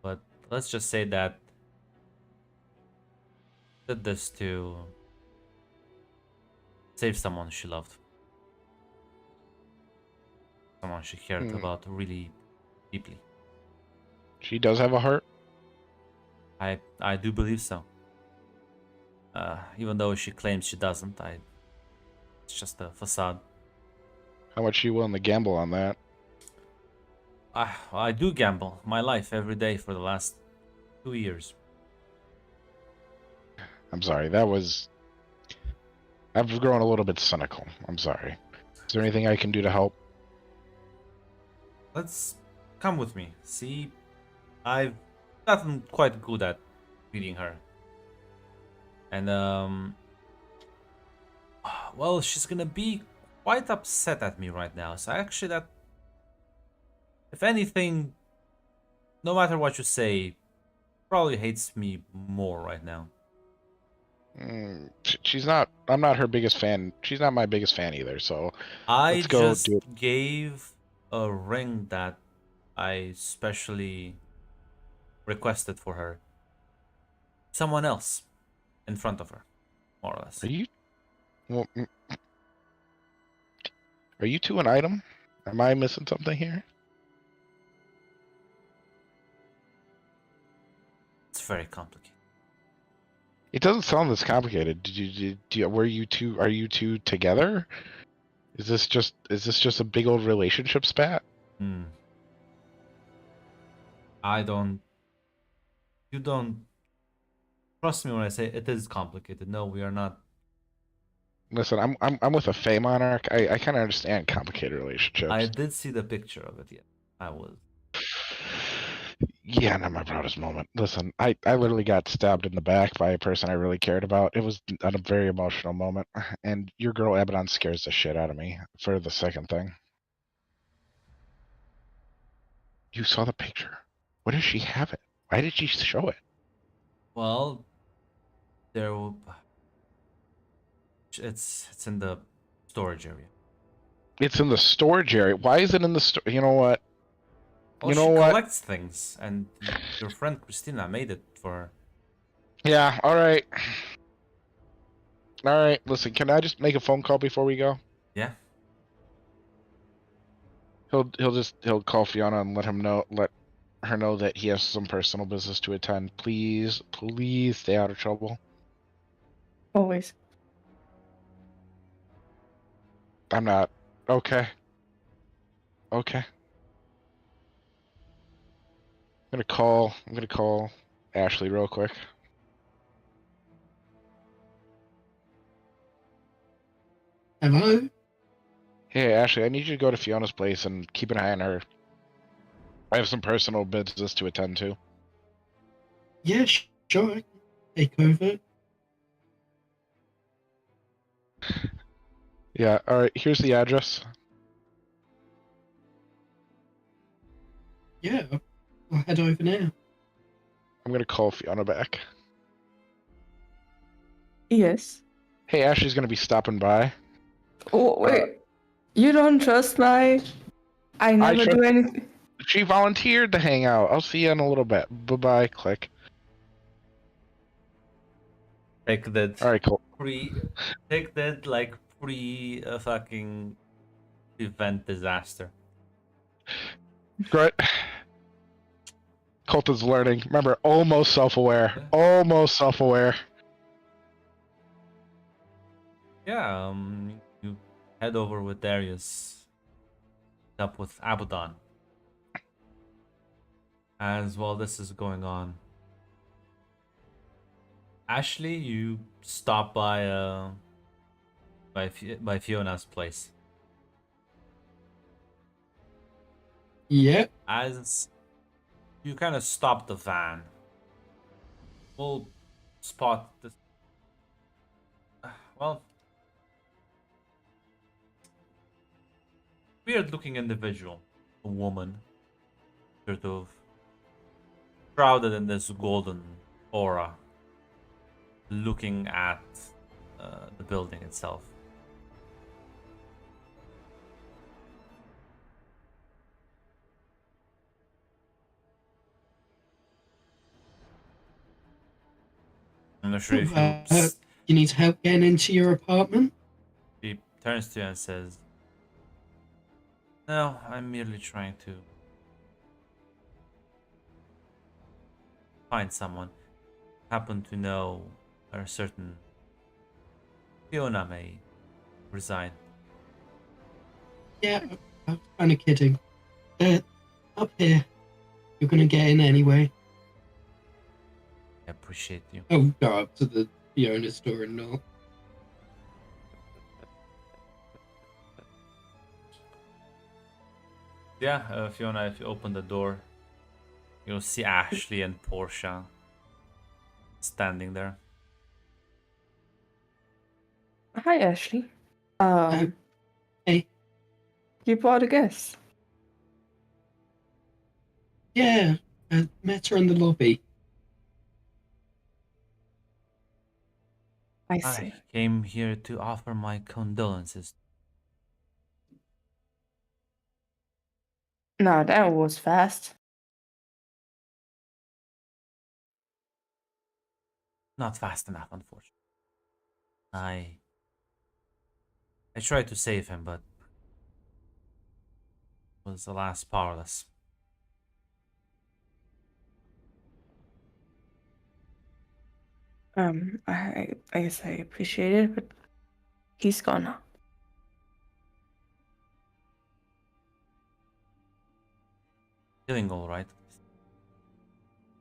But let's just say that did this to save someone she loved. Someone she cared about really deeply. She does have a heart? I do believe so. Even though she claims she doesn't, it's just a facade. How much are you willing to gamble on that? I do gamble my life every day for the last 2 years. I'm sorry, I've grown a little bit cynical. I'm sorry. Is there anything I can do to help? Let's come with me. See, I've gotten quite good at reading her. And well, she's gonna be quite upset at me right now. So actually that, if anything, no matter what you say, probably hates me more right now. She's not. I'm not her biggest fan. She's not my biggest fan either. So I let's go just do it. gave a ring that I specially requested for her. Someone else in front of her, more or less. Are you? Well, are you two an item? Am I missing something here? It's very complicated. It doesn't sound this complicated. Are you two together? Is this just a big old relationship spat? You don't trust me when I say it is complicated. No, we are not. Listen, I'm with a Fey Monarch. I kind of understand complicated relationships. I did see the picture of it, yeah. I was. Yeah, not my proudest moment. Listen, I literally got stabbed in the back by a person I really cared about. It was a very emotional moment. And your girl Abaddon scares the shit out of me for the second thing. You saw the picture. Where does she have it? Why did she show it? Well, it's in the storage area. It's in the storage area. Why is it in the store? You know what? Well, You know she what? collects things, and your friend Christina made it for her. Yeah, all right. All right, listen, can I just make a phone call before we go? Yeah. He'll call Fiona and let her know that he has some personal business to attend. Please stay out of trouble. Always. I'm not. Okay. Okay. I'm gonna call Ashley real quick. Hello? Hey, Ashley, I need you to go to Fiona's place and keep an eye on her. I have some personal business to attend to. Yeah, sure. I can take over. Yeah, alright, here's the address. Yeah, I'll head over now. I'm gonna call Fiona back. Yes. Hey, Ashley's gonna be stopping by. Oh, wait. You don't trust my. I never do anything. She volunteered to hang out. I'll see you in a little bit. Bye-bye, click. Take that Alright, cool. take that like pre fucking event disaster. Great. Colt is learning. Remember, almost self-aware. Almost self-aware. Yeah, you head over with Darius, up with Abaddon. As while this is going on, Ashley, you stop by by Fiona's place. Yeah. As you kind of stop the van, we'll spot this. Well, weird-looking individual, a woman, sort of shrouded in this golden aura, looking at the building itself. I'm not sure if You need help getting into your apartment? he turns to you and says, "No, I'm merely trying to find someone. Happen to know a certain Fiona may resign." Yeah, I was kind of kidding. Up here. You're gonna get in anyway. I appreciate you. Oh, go up to the Fiona store and knock. Yeah, Fiona, if you open the door, you'll see Ashley and Portia standing there. Hi, Ashley. Hey. You brought a guest. Yeah, I met her in the lobby. I see. I came here to offer my condolences. No, that was fast. Not fast enough, unfortunately. I tried to save him, but was alas powerless. I guess I appreciate it, but he's gone now. Feeling all right.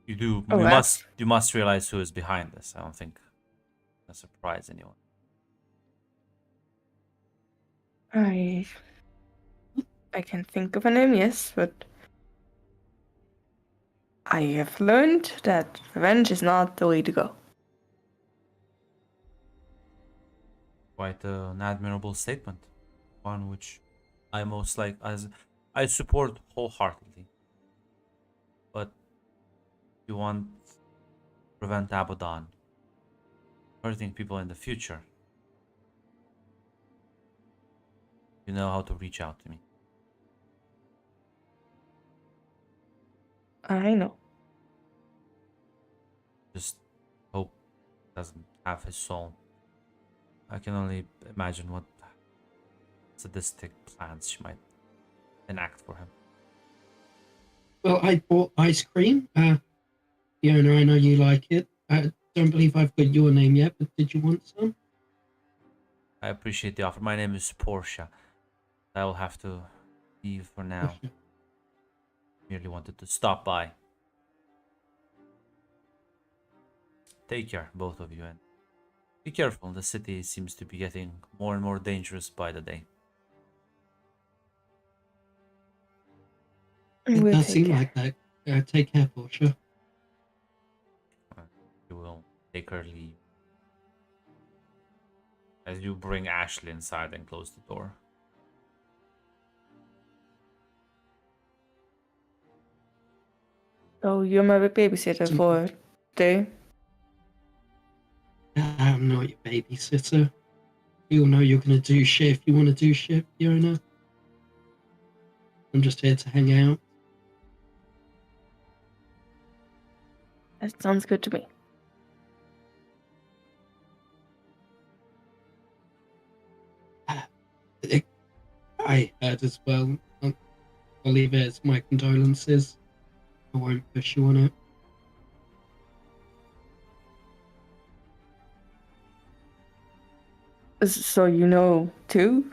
You do. Oh, You must realize who is behind this. I don't think that surprise anyone. I can think of a name, yes, but I have learned that revenge is not the way to go. Quite an admirable statement, one which I most like as I support wholeheartedly. But you want to prevent Abaddon hurting people in the future. You know how to reach out to me. I know. Just hope he doesn't have his soul. I can only imagine what sadistic plans she might enact for him. Well, I bought ice cream. Fiona, I know you like it. I don't believe I've got your name yet, but did you want some? I appreciate the offer. My name is Portia. I will have to leave for now. Merely wanted to stop by. Take care, both of you, and be careful. The city seems to be getting more and more dangerous by the day. It We'll does take seem care. like that. Take care, Portia. You will take her leave. As you bring Ashley inside and close the door. So you're my babysitter for a day? I'm not your babysitter. You all know you're going to do shit if you want to do shit, Fiona. I'm just here to hang out. That sounds good to me. I heard as well. I'll leave it as my condolences. I won't push you on it. So you know too?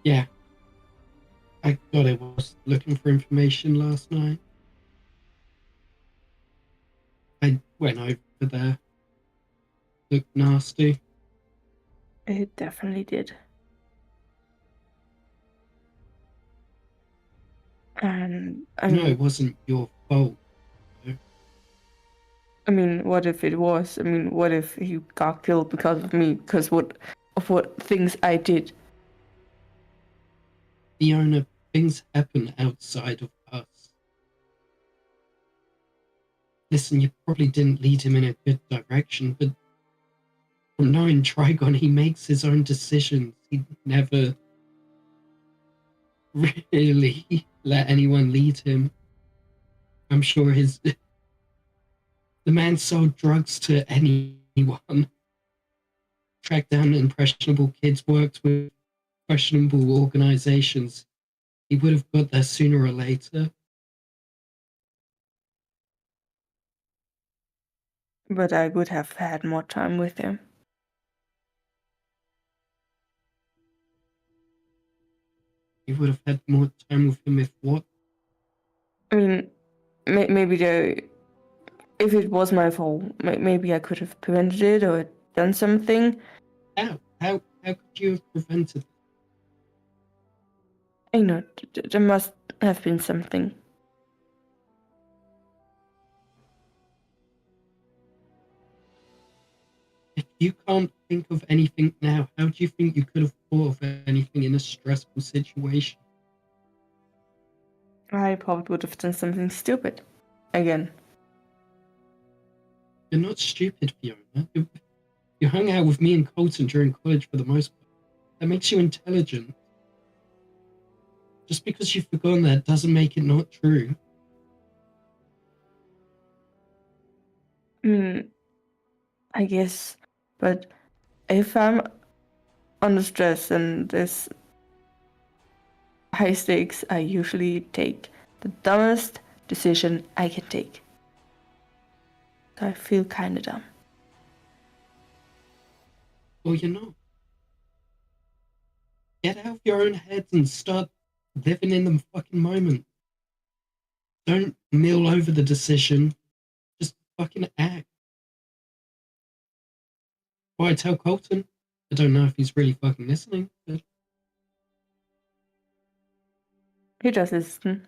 Yeah. I was looking for information last night. I went over there. Looked nasty. It definitely did. And I No, mean, it wasn't your fault. what if it was? What if he got killed because of me? Because of what things I did? Fiona, things happen outside of us. Listen, you probably didn't lead him in a good direction, but from knowing Trigon, he makes his own decisions. He never really let anyone lead him. I'm sure the man sold drugs to anyone, tracked down impressionable kids, worked with questionable organizations. He would have got there sooner or later. But I would have had more time with him. He would have had more time with him if what? Maybe if it was my fault, maybe I could have prevented it or done something. How? How could you have prevented it? I know, there must have been something. If you can't think of anything now, how do you think you could have thought of anything in a stressful situation? I probably would have done something stupid. Again. You're not stupid, Fiona. You hung out with me and Colton during college for the most part. That makes you intelligent. Just because you've forgotten that doesn't make it not true. I guess. But if I'm under stress and there's high stakes, I usually take the dumbest decision I can take. So I feel kinda dumb. Well, you're not. Get out of your own head and start living in the fucking moment. Don't mill over the decision. Just fucking act. Well, I tell Colton. I don't know if he's really fucking listening, but He does listen.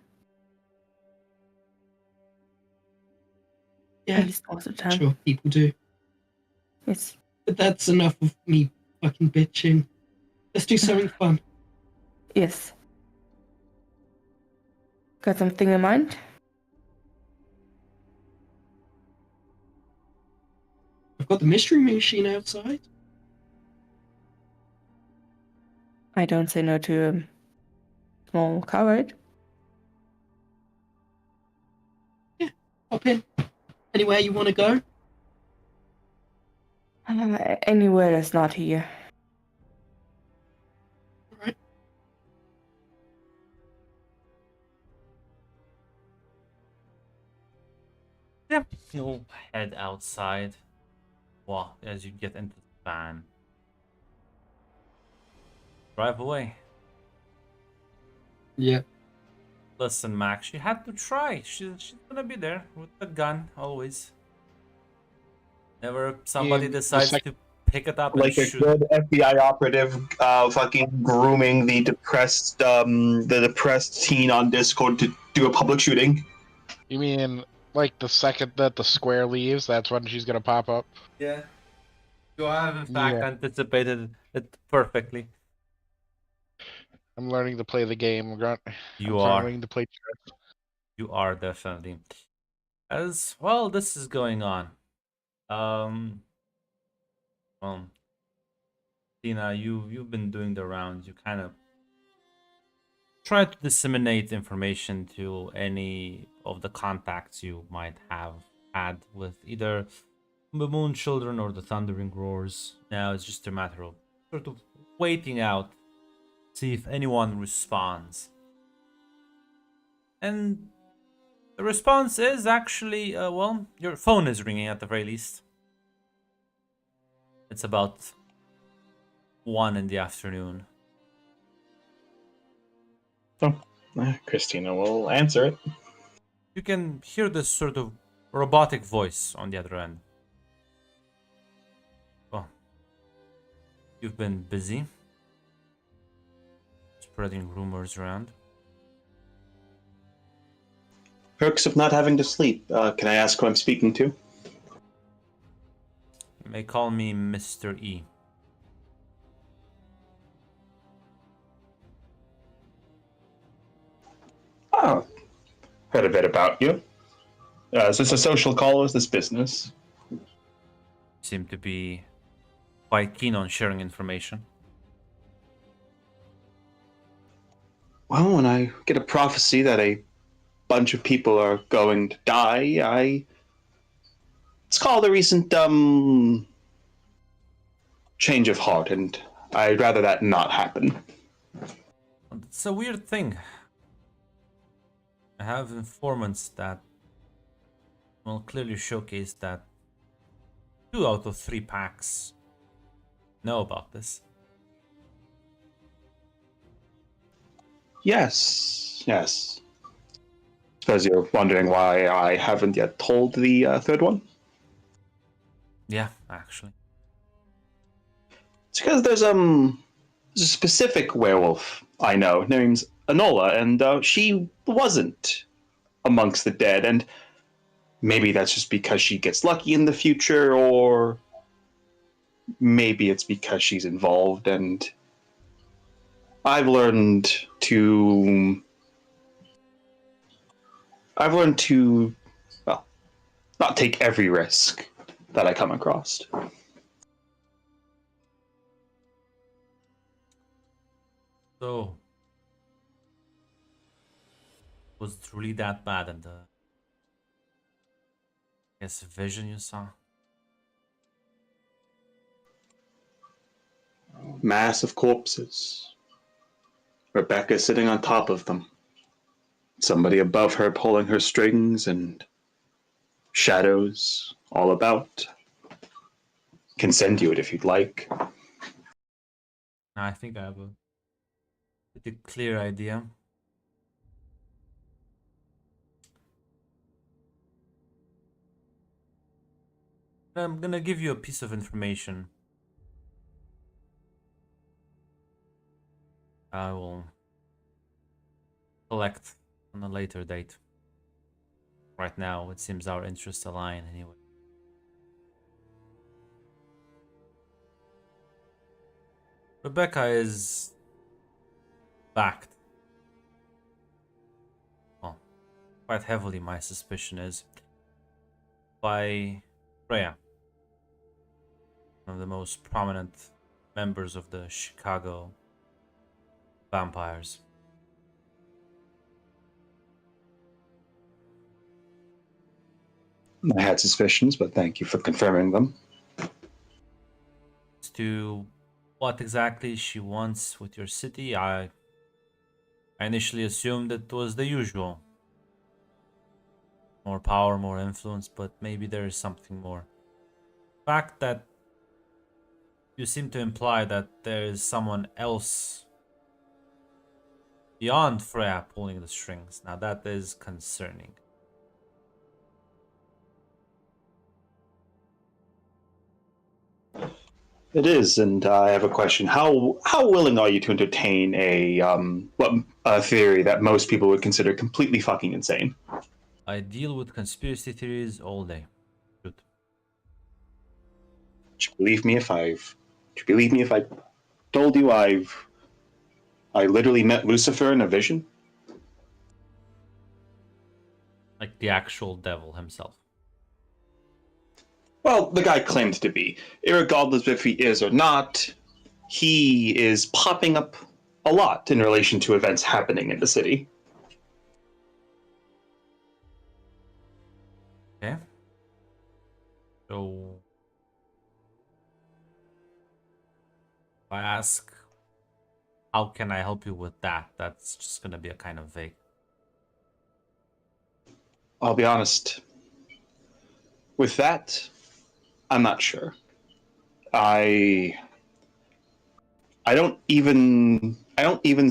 yeah, At least most of the time. sure, people do. It's But that's enough of me fucking bitching. Let's do something fun. yes. Got something in mind? I've got the mystery machine outside. I don't say no to a small car ride. Yeah, hop in. Anywhere you want to go? Anywhere that's not here. All right. Yep, you'll head outside. Well, as you get into the Fine. Drive away. Yeah. Listen, Max, she had to try. She's gonna be there with the gun, always. Never somebody the decides to pick it up and Like a shoot. good FBI operative, fucking grooming the depressed teen on Discord to do a public shooting. You mean like the second that the square leaves, that's when she's gonna pop up? Yeah. You have, in fact, Yeah. anticipated it perfectly. I'm learning to play the game, Grunt. You I'm are. learning to play chess. You are definitely. As well, this is going on. Well, Tina, you've been doing the rounds. You kind of try to disseminate information to any of the contacts you might have had with either the Moon Children or the Thundering Roars. Now it's just a matter of sort of waiting out, see if anyone responds. And the response is actually, well, your phone is ringing at the very least. It's about 1 in the afternoon. Christina will answer it. You can hear this sort of robotic voice on the other end. Well, you've been busy spreading rumors around. Perks of not having to sleep. Can I ask who I'm speaking to? You may call me Mr. E. Oh, heard a bit about you. Is this a social call or is this business? You seem to be quite keen on sharing information. Well, when I get a prophecy that a bunch of people are going to die, it's called a recent change of heart, and I'd rather that not happen. It's a weird thing. I have informants that will clearly showcase that 2 out of 3 packs know about this. Yes. Suppose you're wondering why I haven't yet told the third one? Yeah, actually. It's because there's a specific werewolf I know named Enola, and she wasn't amongst the dead, and maybe that's just because she gets lucky in the future, or maybe it's because she's involved, and I've learned to, well, not take every risk that I come across. So, was it really that bad in the, I guess, vision you saw? Mass of corpses. Rebecca sitting on top of them. Somebody above her pulling her strings, and shadows all about. Can send you it if you'd like. I think I have a pretty clear idea. I'm gonna give you a piece of information. I will collect on a later date. Right now, it seems our interests align anyway. Rebecca is backed. Well, quite heavily, my suspicion is, by Freya, one of the most prominent members of the Chicago vampires. I had suspicions, but thank you for confirming them. As to what exactly she wants with your city, I initially assumed it was the usual. More power, more influence, but maybe there is something more. The fact that You seem to imply that there is someone else beyond Freya pulling the strings. Now that is concerning. It is, and I have a question. How willing are you to entertain a theory that most people would consider completely fucking insane? I deal with conspiracy theories all day. Good. Would you believe me if I told you I literally met Lucifer in a vision? Like the actual devil himself. Well, the guy claimed to be. Irregardless if he is or not, he is popping up a lot in relation to events happening in the city. Okay. So if I ask, how can I help you with that? That's just gonna be a kind of vague. I'll be honest. With that, I'm not sure. I don't even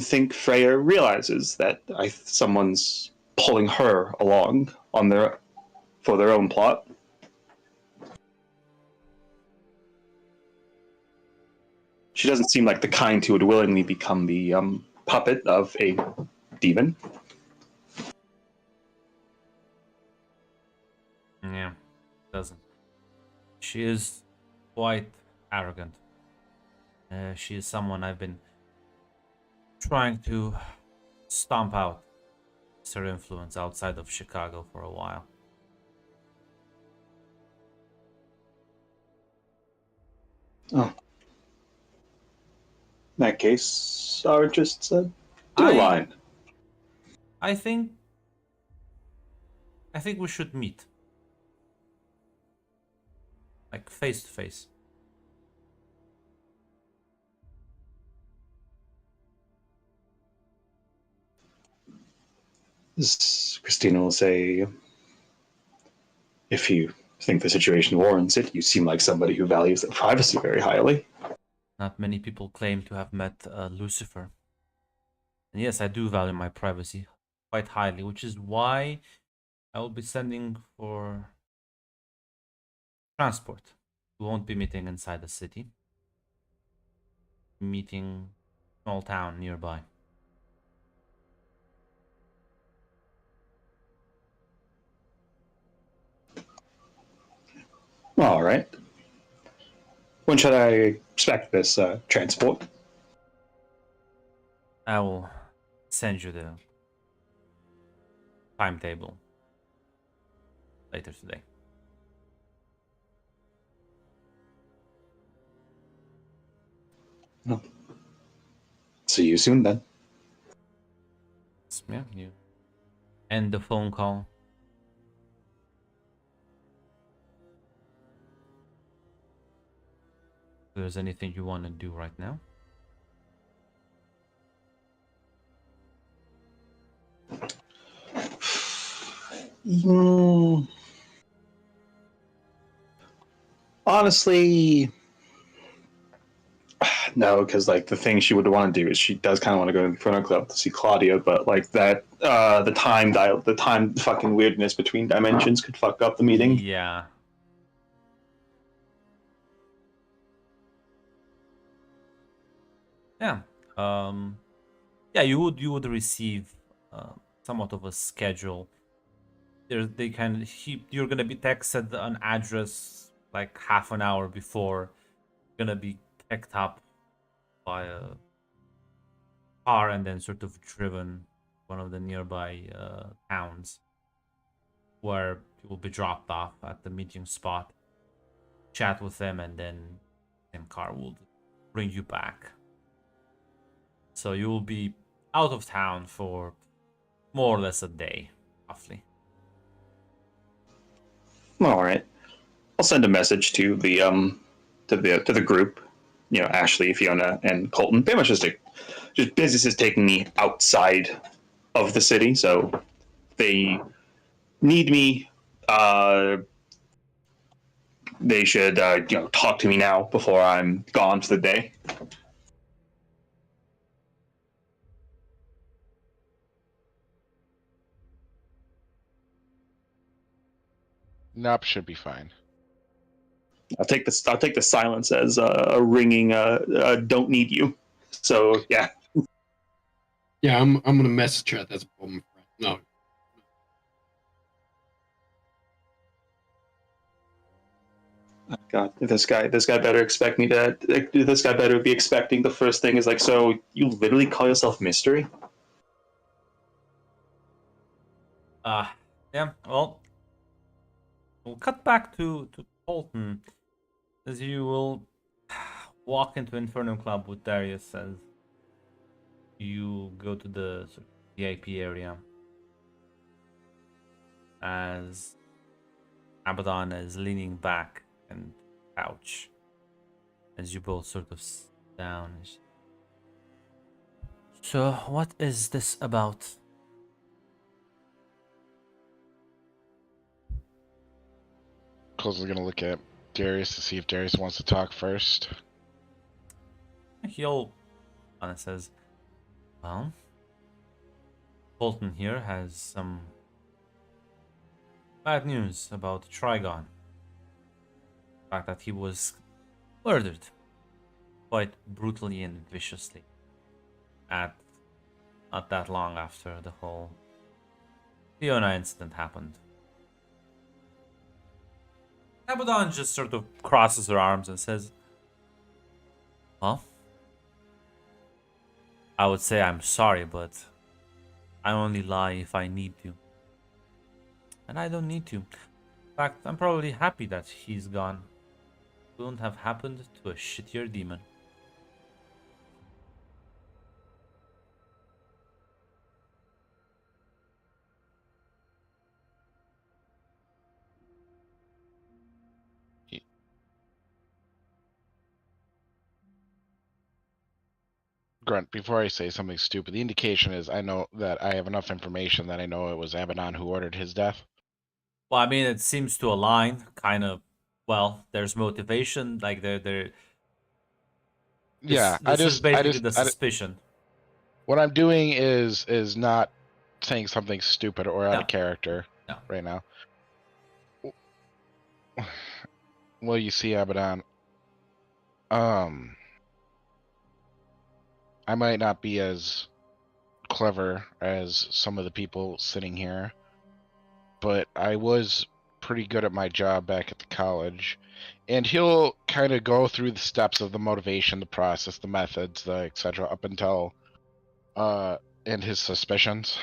think Freya realizes that someone's pulling her along for their own plot. She doesn't seem like the kind who would willingly become the puppet of a demon. Yeah, doesn't. She is quite arrogant. She is someone I've been trying to stomp out her influence outside of Chicago for a while. Oh. In that case, our interests do align. I think we should meet. Like face to face. Christina will say, if you think the situation warrants it, you seem like somebody who values their privacy very highly. Not many people claim to have met Lucifer. And yes, I do value my privacy quite highly, which is why I will be sending for transport. We won't be meeting inside the city. Meeting small town nearby. All right. When should I expect this transport? I will send you the timetable later today. Oh. See you soon then. Yeah, you end the phone call. If there's anything you want to do right now? Honestly, no, because like the thing she would want to do is she does kind of want to go to the Inferno Club to see Claudia, but like that, the time fucking weirdness between dimensions could fuck up the meeting. Yeah. Yeah. Yeah, you would receive somewhat of a schedule. You're gonna be texted an address like half an hour before. You're gonna be picked up by a car and then sort of driven one of the nearby towns where you will be dropped off at the meeting spot. Chat with them, and then the same car will bring you back. So you will be out of town for more or less a day, roughly. All right, I'll send a message to the group. You know, Ashley, Fiona, and Colton. Pretty much just businesses taking me outside of the city, so they need me they should talk to me now before I'm gone for the day. Nope, should be fine. I'll take the silence as a ringing don't need you. So yeah. Yeah, I'm gonna message her. There's a problem. No. God, this guy better expect me to. This guy better be expecting the first thing is like, so you literally call yourself Mystery? Yeah, well, we'll cut back to Colton as you will walk into Infernum Club with Darius as you go to the sort of VIP area. As Abaddon is leaning back and couch as you both sort of sit down. So, what is this about? Colton's gonna look at Darius to see if Darius wants to talk first. He'll and says, well, Colton here has some bad news about Trigon. The fact that he was murdered quite brutally and viciously at not that long after the whole Fiona incident happened. Abaddon just sort of crosses her arms and says, well, I would say I'm sorry, but I only lie if I need to. And I don't need to. In fact, I'm probably happy that he's gone. It wouldn't have happened to a shittier demon. Grunt, before I say something stupid, the indication is I know that I have enough information that I know it was Abaddon who ordered his death. Well, I mean, it seems to align, kind of. Well, there's motivation, like Yeah, this is basically the suspicion. What I'm doing is not saying something stupid or out No. of character No. right now. Well, you see, Abaddon, I might not be as clever as some of the people sitting here, but I was pretty good at my job back at the college. And he'll kind of go through the steps of the motivation, the process, the methods, the etc. up until and his suspicions.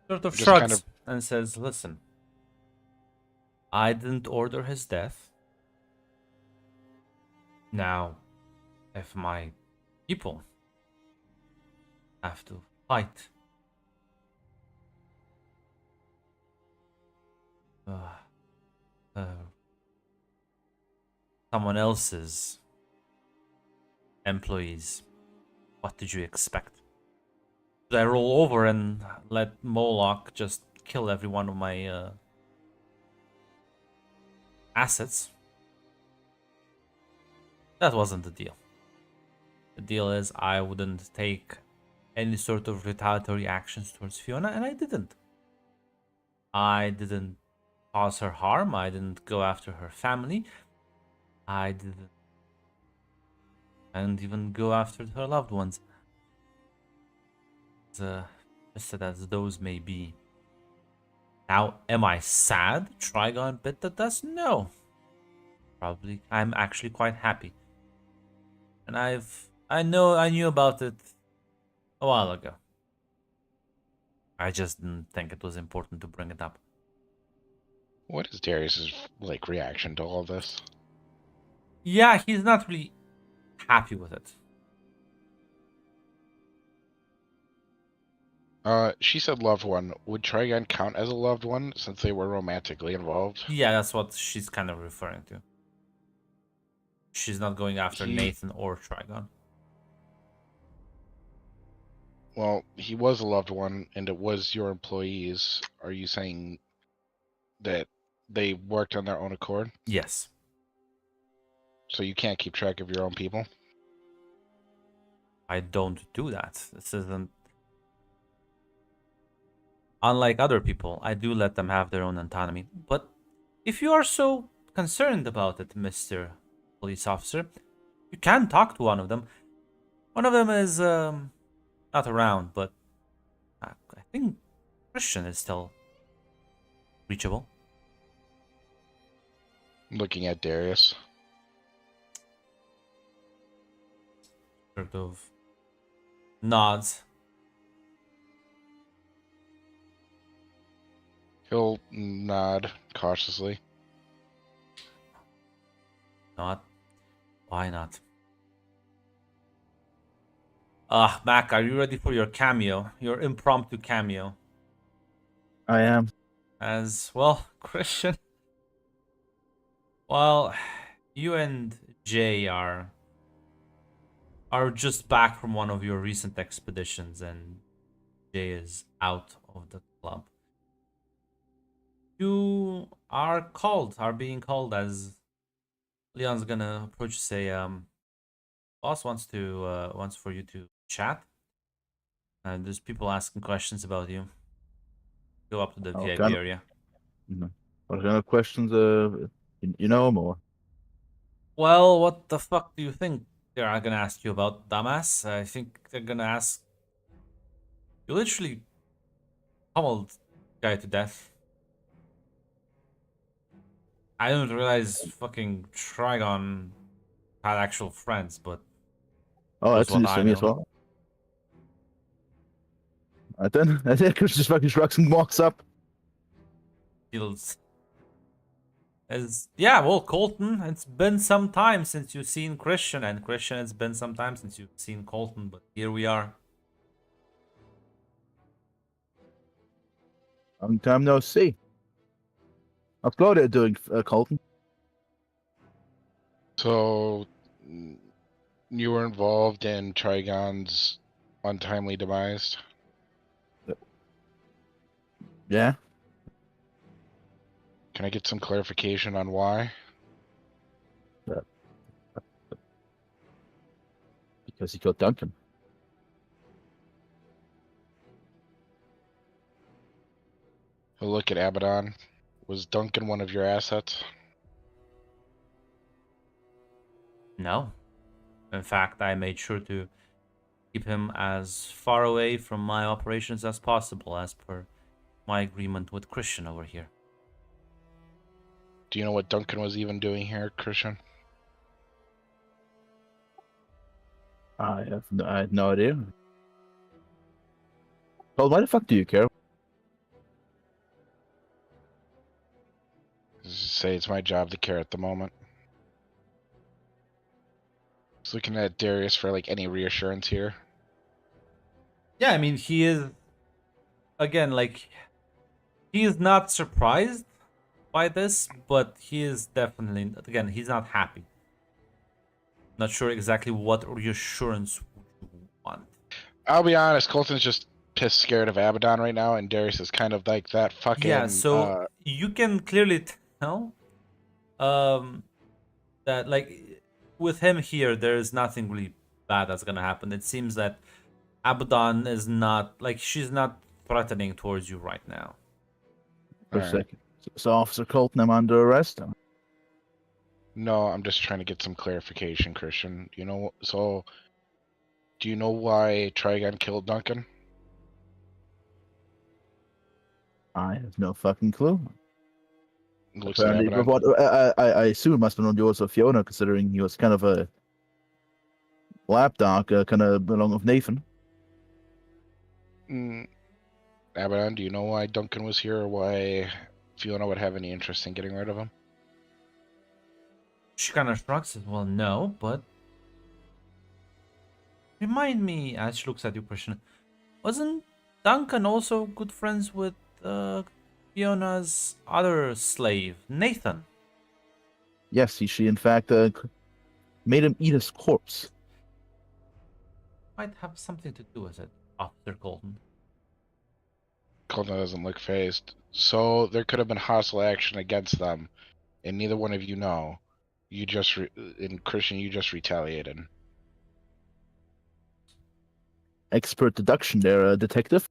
Sort of Just shrugs kind of- and says, listen, I didn't order his death. Now, if my people have to fight someone else's employees, what did you expect? Should I roll over and let Moloch just kill every one of my assets? That wasn't the deal. The deal is I wouldn't take any sort of retaliatory actions towards Fiona, and I didn't. I didn't cause her harm. I didn't go after her family. I didn't even go after her loved ones. Just as those may be. Now, am I sad Trigon bit the dust? No. Probably. I'm actually quite happy. And I knew about it a while ago. I just didn't think it was important to bring it up. What is Darius's reaction to all this? Yeah, he's not really happy with it. She said loved one. Would Trigon count as a loved one since they were romantically involved? Yeah, that's what she's kind of referring to. She's not going after Nathan or Trigon. Well, he was a loved one, and it was your employees. Are you saying that they worked on their own accord, Yes. so you can't keep track of your own people. I don't do that. This isn't unlike other people. I do let them have their own autonomy. But if you are so concerned about it, Mr. Police Officer, you can talk to one of them. One of them is not around, but I think Christian is still reachable. Looking at Darius. Sort of nods. He'll nod cautiously. Not. Why not? Mac, are you ready for your cameo? Your impromptu cameo? I am. As well, Christian. Well, you and Jay are just back from one of your recent expeditions, and Jay is out of the club. You are being called as Leon's gonna approach, say, boss wants for you to chat. And there's people asking questions about you. Go up to the VIP kind of- area. What kind of questions? You know more. Well, what the fuck do you think they're gonna ask you about, dumbass? I think they're gonna ask. You literally pummeled guy to death. I didn't realize fucking Trigon had actual friends, but Oh, That's that's news what to I me as know. well. I think Chris just fucking shrugs and walks up. feels as yeah. Well, Colton, it's been some time since you've seen Christian, and Christian, it's been some time since you've seen Colton, but here we are. Long time no see. How's Claudia doing, Colton? So, you were involved in Trigon's untimely demise. Yeah. Can I get some clarification on why? Because he killed Duncan. A look at Abaddon. Was Duncan one of your assets? No, in fact, I made sure to keep him as far away from my operations as possible, as per my agreement with Christian over here. Do you know what Duncan was even doing here, Christian? I had no idea. Well, why the fuck do you care? Just say it's my job to care at the moment. Just looking at Darius for like any reassurance here. Yeah, I mean, he is, again, like, he is not surprised by this, but he is definitely, again, he's not happy. Not sure exactly what reassurance would you want. I'll be honest, Colton's just pissed scared of Abaddon right now, and Darius is kind of like that fucking Yeah, so you can clearly tell that, like, with him here, there is nothing really bad that's gonna happen. It seems that Abaddon is not, like, she's not threatening towards you right now. For a Alright. second. So, Officer Colton, I'm under arrest. No, I'm just trying to get some clarification, Christian. You know, so do you know why Trigon killed Duncan? I have no fucking clue. Looks at Apparently, Abaddon. what I assume it must have been on yours or Fiona, considering he was kind of a lapdog, kind of along with Nathan. Abaddon, do you know why Duncan was here, or why Fiona would have any interest in getting rid of him? She kind of shrugs. Well, no, but remind me. As she looks at you, Christian, wasn't Duncan also good friends with Fiona's other slave, Nathan? Yes, she in fact made him eat his corpse. Might have something to do with it, Officer Colton. Colton doesn't look phased. So there could have been hostile action against them, and neither one of you know. You just, and Christian, you just retaliated. Expert deduction there, detective.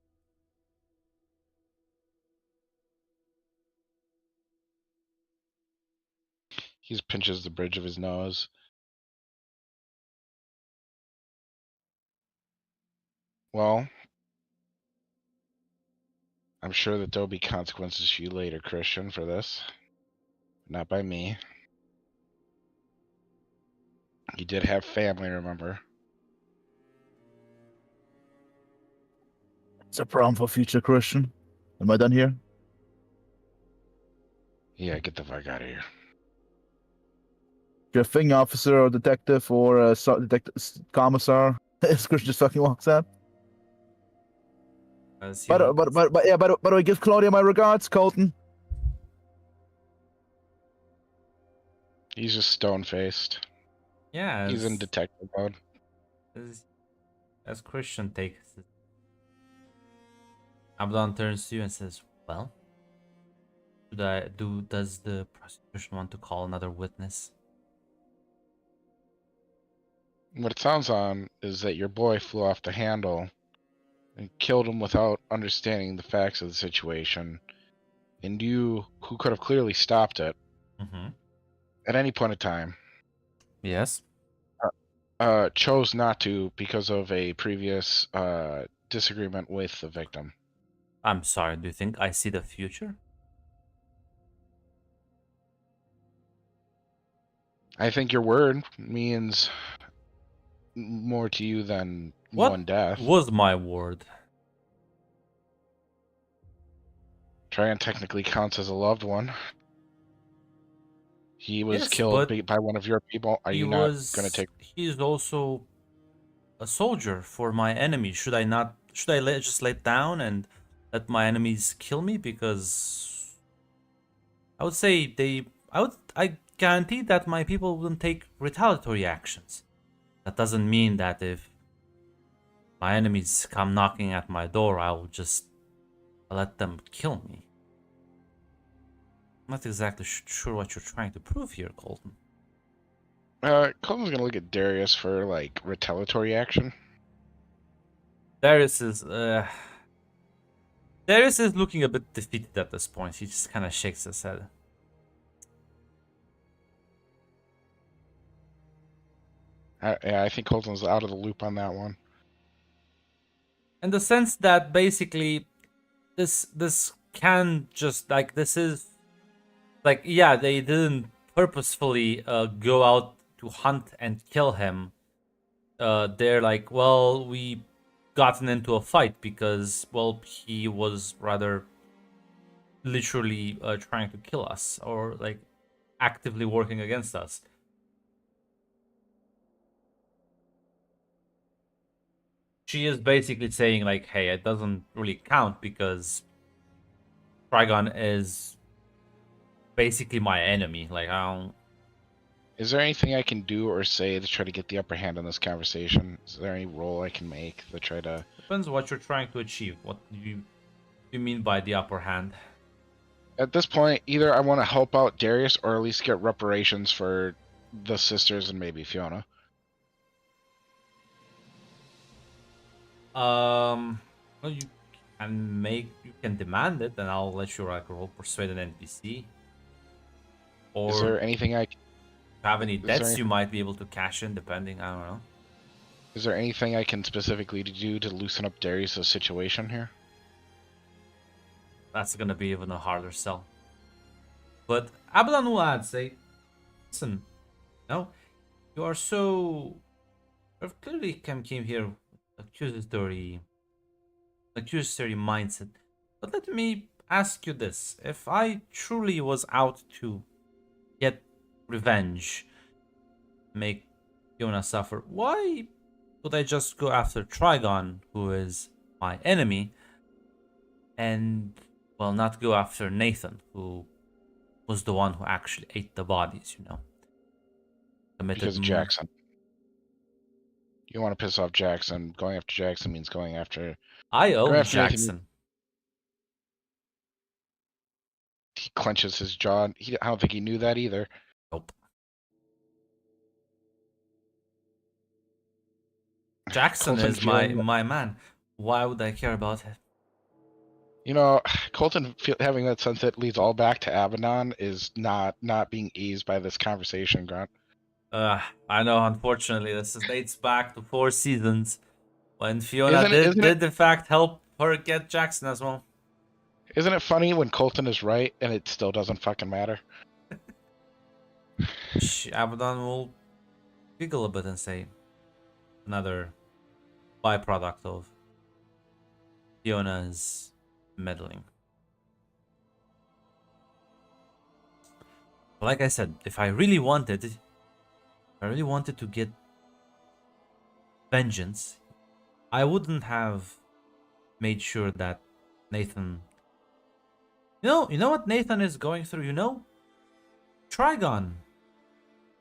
He pinches the bridge of his nose. Well, I'm sure that there'll be consequences for you later, Christian, for this. Not by me. You did have family, remember? It's a problem for future, Christian. Am I done here? Yeah, get the fuck out of here. You're a thing officer or detective or commissar. As Christian just fucking walks out. As he But walks- yeah, by the way, give Claudia my regards, Colton. He's just stone-faced. yeah, He's in as- detective mode. as Christian takes it, Abaddon turns to you and says, "Well, does the prosecution want to call another witness?" What it sounds on is that your boy flew off the handle and killed him without understanding the facts of the situation. And you, who could have clearly stopped it Mm-hmm. at any point in time, Yes. chose not to because of a previous disagreement with the victim. I'm sorry. Do you think I see the future? I think your word means more to you than What one death. was my word? Trian technically counts as a loved one. He was Yes, killed but by one of your people. Are he you not was. going to take? He's also a soldier for my enemy. Should I not? Should I just lay down and let my enemies kill me? Because I would say they. I guarantee that my people wouldn't take retaliatory actions. That doesn't mean that if my enemies come knocking at my door, I will just let them kill me. I'm not exactly sure what you're trying to prove here, Colton. Colton's gonna look at Darius for like retaliatory action. Darius is looking a bit defeated at this point. He just kind of shakes his head. I think Colton's out of the loop on that one. In the sense that basically this can just like this is like yeah, they didn't purposefully go out to hunt and kill him. They're like, well, we gotten into a fight because well he was rather literally trying to kill us or like actively working against us. She is basically saying like, hey, it doesn't really count because Trigon is basically my enemy. Like I don't. Is there anything I can do or say to try to get the upper hand in this conversation? Is there any role I can make to try to? Depends what you're trying to achieve. What do you mean by the upper hand? At this point, either I want to help out Darius or at least get reparations for the sisters and maybe Fiona. Well, you can demand it, and I'll let you like roll persuade an NPC. Or Is there anything I? have any is there debts any- you might be able to cash in, depending. I don't know. Is there anything I can specifically do to loosen up Darius' situation here? That's gonna be even a harder sell. But Abaddon will add, say, listen, no, you are so. You've clearly came here with accusatory mindset. But let me ask you this: if I truly was out to get revenge, make Fiona suffer, why would I just go after Trigon, who is my enemy, and well, not go after Nathan, who was the one who actually ate the bodies, you know? Committed Because of mur- Jackson. You want to piss off Jackson. Going after Jackson means going after. I own Go after Nathan. Jackson. He clenches his jaw. I don't think he knew that either. Nope. Jackson Colton is my feeling- my man. Why would I care about it? You know, Colton having that sense that leads all back to Abaddon is not being eased by this conversation, Grant. I know. Unfortunately, this dates back to 4 seasons when Fiona Isn't it- did in fact help her get Jackson as well. Isn't it funny when Colton is right and it still doesn't fucking matter? Abaddon will giggle a bit and say, another byproduct of Fiona's meddling. Like I said, if I really wanted to get vengeance, I wouldn't have made sure that Nathan. You know what Nathan is going through. Trigon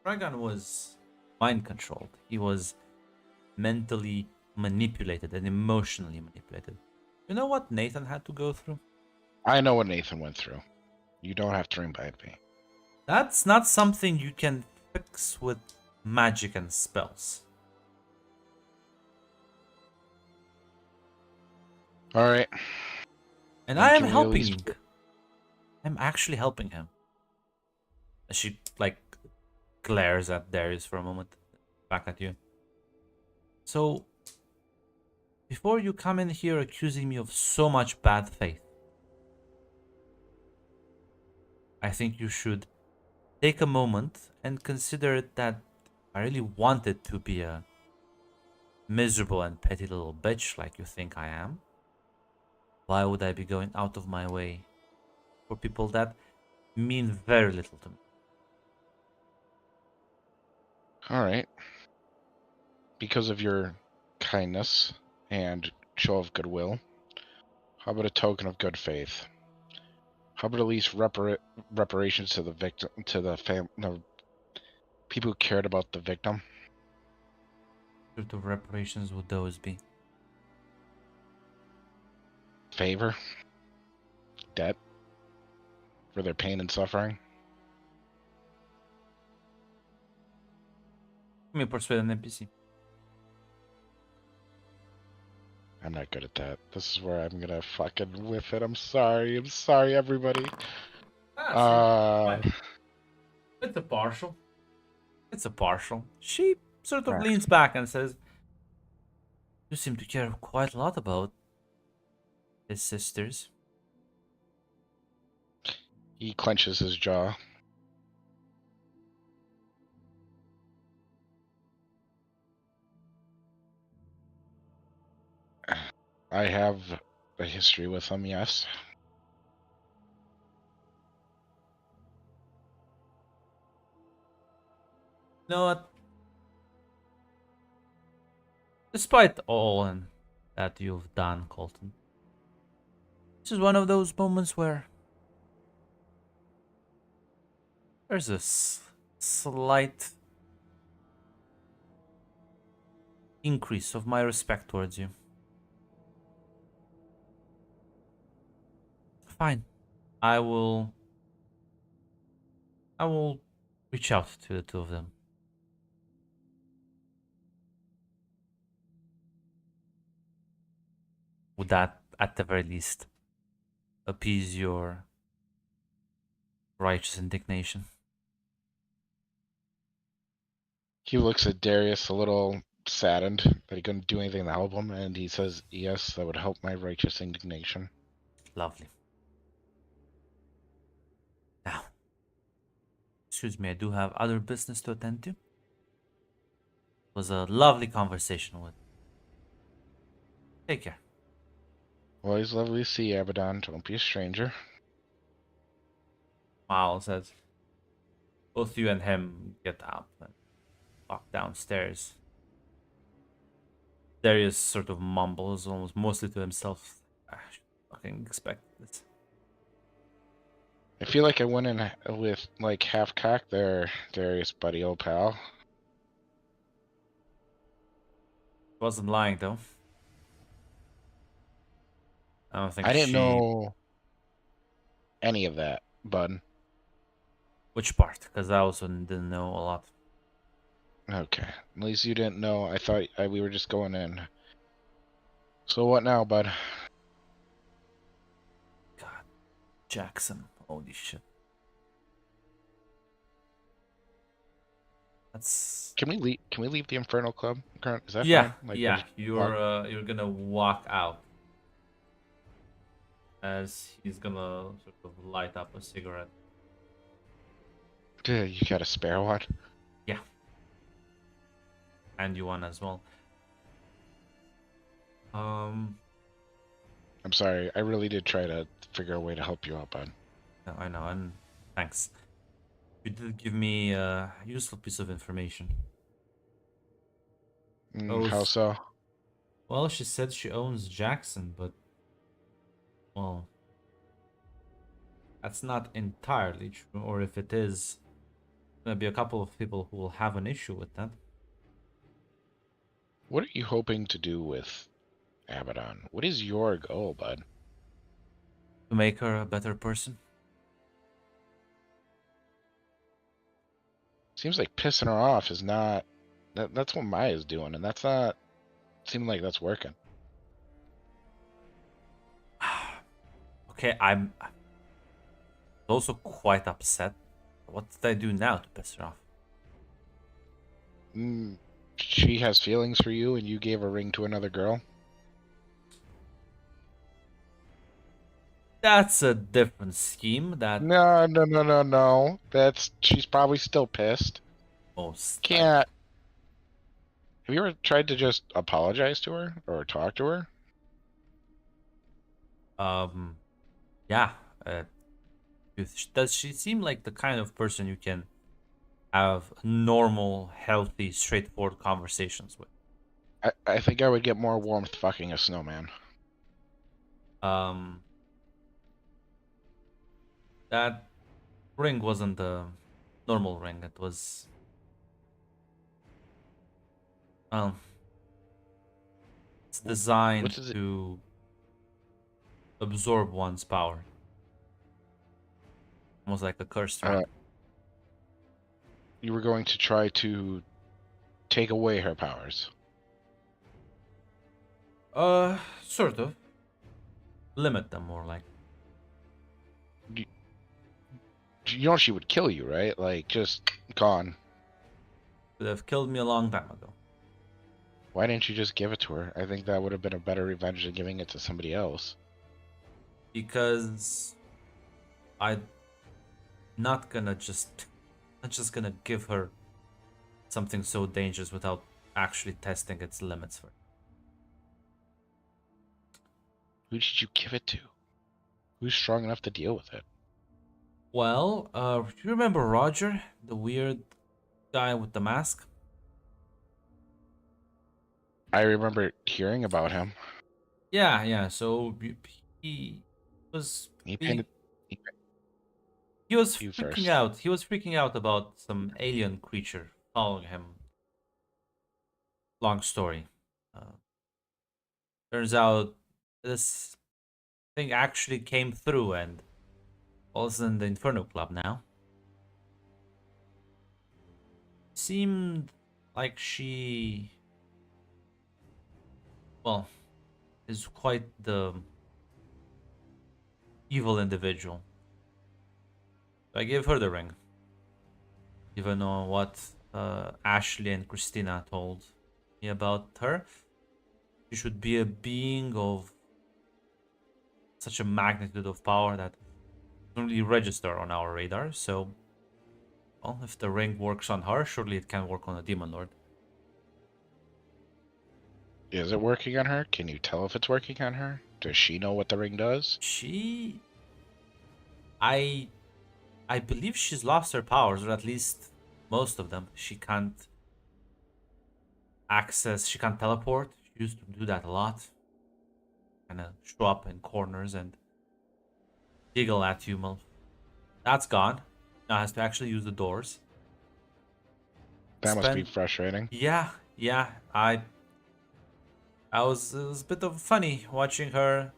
was mind controlled. He was mentally manipulated and emotionally manipulated. You know what Nathan had to go through? I know what Nathan went through. You don't have to remind me. That's not something you can fix with magic and spells. All right. And Then I am can we at helping. least- I'm actually helping him. She glares at Darius for a moment, back at you. So, before you come in here accusing me of so much bad faith, I think you should take a moment and consider that I really wanted to be a miserable and petty little bitch like you think I am. Why would I be going out of my way for people that mean very little to me? All right. Because of your kindness and show of goodwill, how about a token of good faith? How about at least reparations to the victim, to the people who cared about the victim? What sort of reparations would those be? Favor? Debt? For their pain and suffering? Let me persuade an NPC. I'm not good at that. This is where I'm gonna fucking whiff it. I'm sorry, everybody. It's a partial. It's a partial. She sort of Ah. leans back and says, "You seem to care quite a lot about his sisters." He clenches his jaw. I have a history with him, yes. You know what? Despite all that you've done, Colton, this is one of those moments where there's a slight increase of my respect towards you. Fine. I will reach out to the two of them. Would that, at the very least, appease your righteous indignation? He looks at Darius a little saddened that he couldn't do anything to help him, and he says, yes, that would help my righteous indignation. Lovely. Now, excuse me, I do have other business to attend to. It was a lovely conversation with. Take care. Always lovely to see you, Abaddon. Don't be a stranger. Miles says, both you and him get up and walk downstairs. Darius sort of mumbles, almost mostly to himself. I should fucking expect this. I feel like I went in with, like, half-cock there, Darius, buddy, old pal. Wasn't lying though. I don't think I didn't she... know any of that. bud? Which part? Because I also didn't know a lot. Okay. At least you didn't know. I thought we were just going in. So what now, bud? God, Jackson. Holy shit. That's Can we leave? Can we leave the Infernal Club? Current? Is that yeah, fine? Like, yeah. just walk- You're gonna walk out as he's gonna sort of light up a cigarette. Yeah, you got a spare one? Yeah, and you one as well. I'm sorry. I really did try to figure a way to help you out, bud. Yeah, I know, and thanks. You did give me a useful piece of information. How so? Well, she said she owns Jackson, but well, that's not entirely true. Or if it is, there'll be a couple of people who will have an issue with that. What are you hoping to do with Abaddon? What is your goal, bud? To make her a better person. Seems like pissing her off is not. That's what Maya's doing, and that's not. Seeming like that's working. Okay, I'm also quite upset. What did I do now to piss her off? She has feelings for you, and you gave a ring to another girl. That's a different scheme. That No. She's probably still pissed. most Can't. Have you ever tried to just apologize to her or talk to her? Yeah. Does she seem like the kind of person you can have normal, healthy, straightforward conversations with? I think I would get more warmth fucking a snowman. That ring wasn't a normal ring. It was, it's designed What is it? to absorb one's power. Almost like a cursed ring. You were going to try to take away her powers. Sort of. Limit them more like. You know she would kill you, right? Like, just gone. Could have killed me a long time ago. Why didn't you just give it to her? I think that would have been a better revenge than giving it to somebody else. Because I'm not just gonna give her something so dangerous without actually testing its limits first. Who did you give it to? Who's strong enough to deal with it? Well, do you remember Roger, the weird guy with the mask? I remember hearing about him. Yeah. So he was He being- painted he was you freaking first. out. He was freaking out about some alien creature following him. Long story. Turns out this thing actually came through and was in the Inferno Club now. Seemed like she, well, is quite the evil individual. I gave her the ring. Even though what Ashley and Christina told me about her, she should be a being of such a magnitude of power that doesn't really register on our radar. So, well, if the ring works on her, surely it can work on a demon lord. Is it working on her? Can you tell if it's working on her? Does she know what the ring does? I believe she's lost her powers, or at least most of them. She can't teleport. She used to do that a lot. Kind of show up in corners and giggle at you. Well, that's gone. Now has to actually use the doors. That must be frustrating. Yeah. It was a bit of funny watching her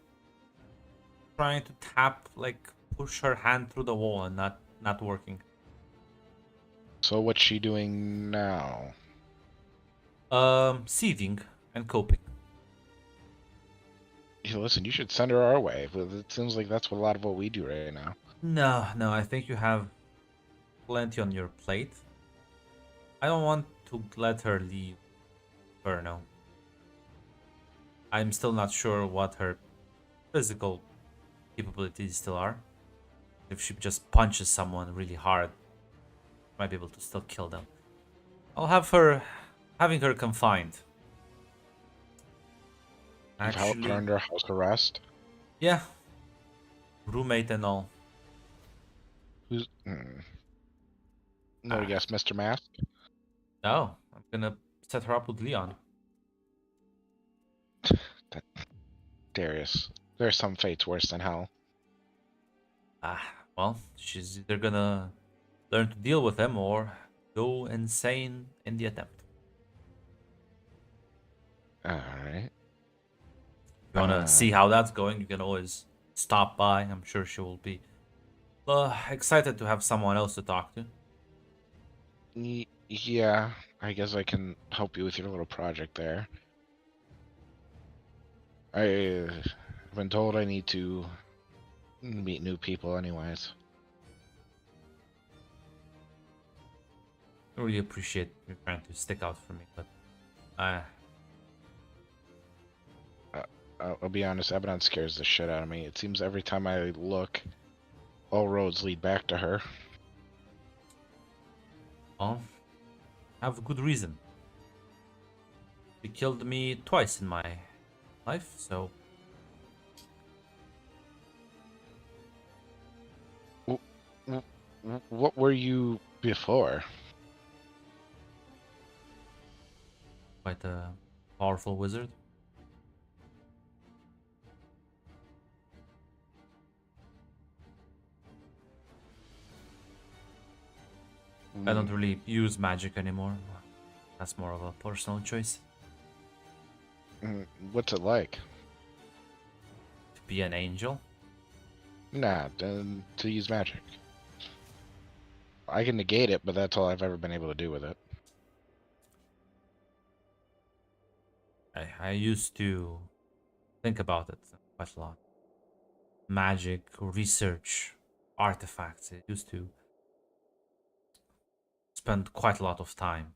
trying to tap, like, push her hand through the wall and not working. So what's she doing now? Seething and coping. Listen, you should send her our way. But it seems like that's what a lot of what we do right now. No, I think you have plenty on your plate. I don't want to let her leave Inferno. I'm still not sure what her physical capabilities still are. If she just punches someone really hard, she might be able to still kill them. I'll have having her confined. You've helped her under house arrest. Yeah. Roommate and all. Who's? No, yes, Mr. Mask. No, I'm gonna set her up with Leon. Darius, there's some fates worse than hell. Well, she's either gonna learn to deal with him or go insane in the attempt. Alright. If you wanna see how that's going, you can always stop by. I'm sure she will be excited to have someone else to talk to. Yeah, I guess I can help you with your little project there. I've been told I need to meet new people anyways. I really appreciate you trying to stick out for me, but I'll be honest, Abaddon scares the shit out of me. It seems every time I look, all roads lead back to her. well, I have a good reason. She killed me twice in my life, so What were you before? quite a powerful wizard. I don't really use magic anymore. That's more of a personal choice. What's it like? To be an angel. Nah, to use magic. I can negate it, but that's all I've ever been able to do with it. I used to think about it quite a lot. Magic, research, artifacts. I used to spend quite a lot of time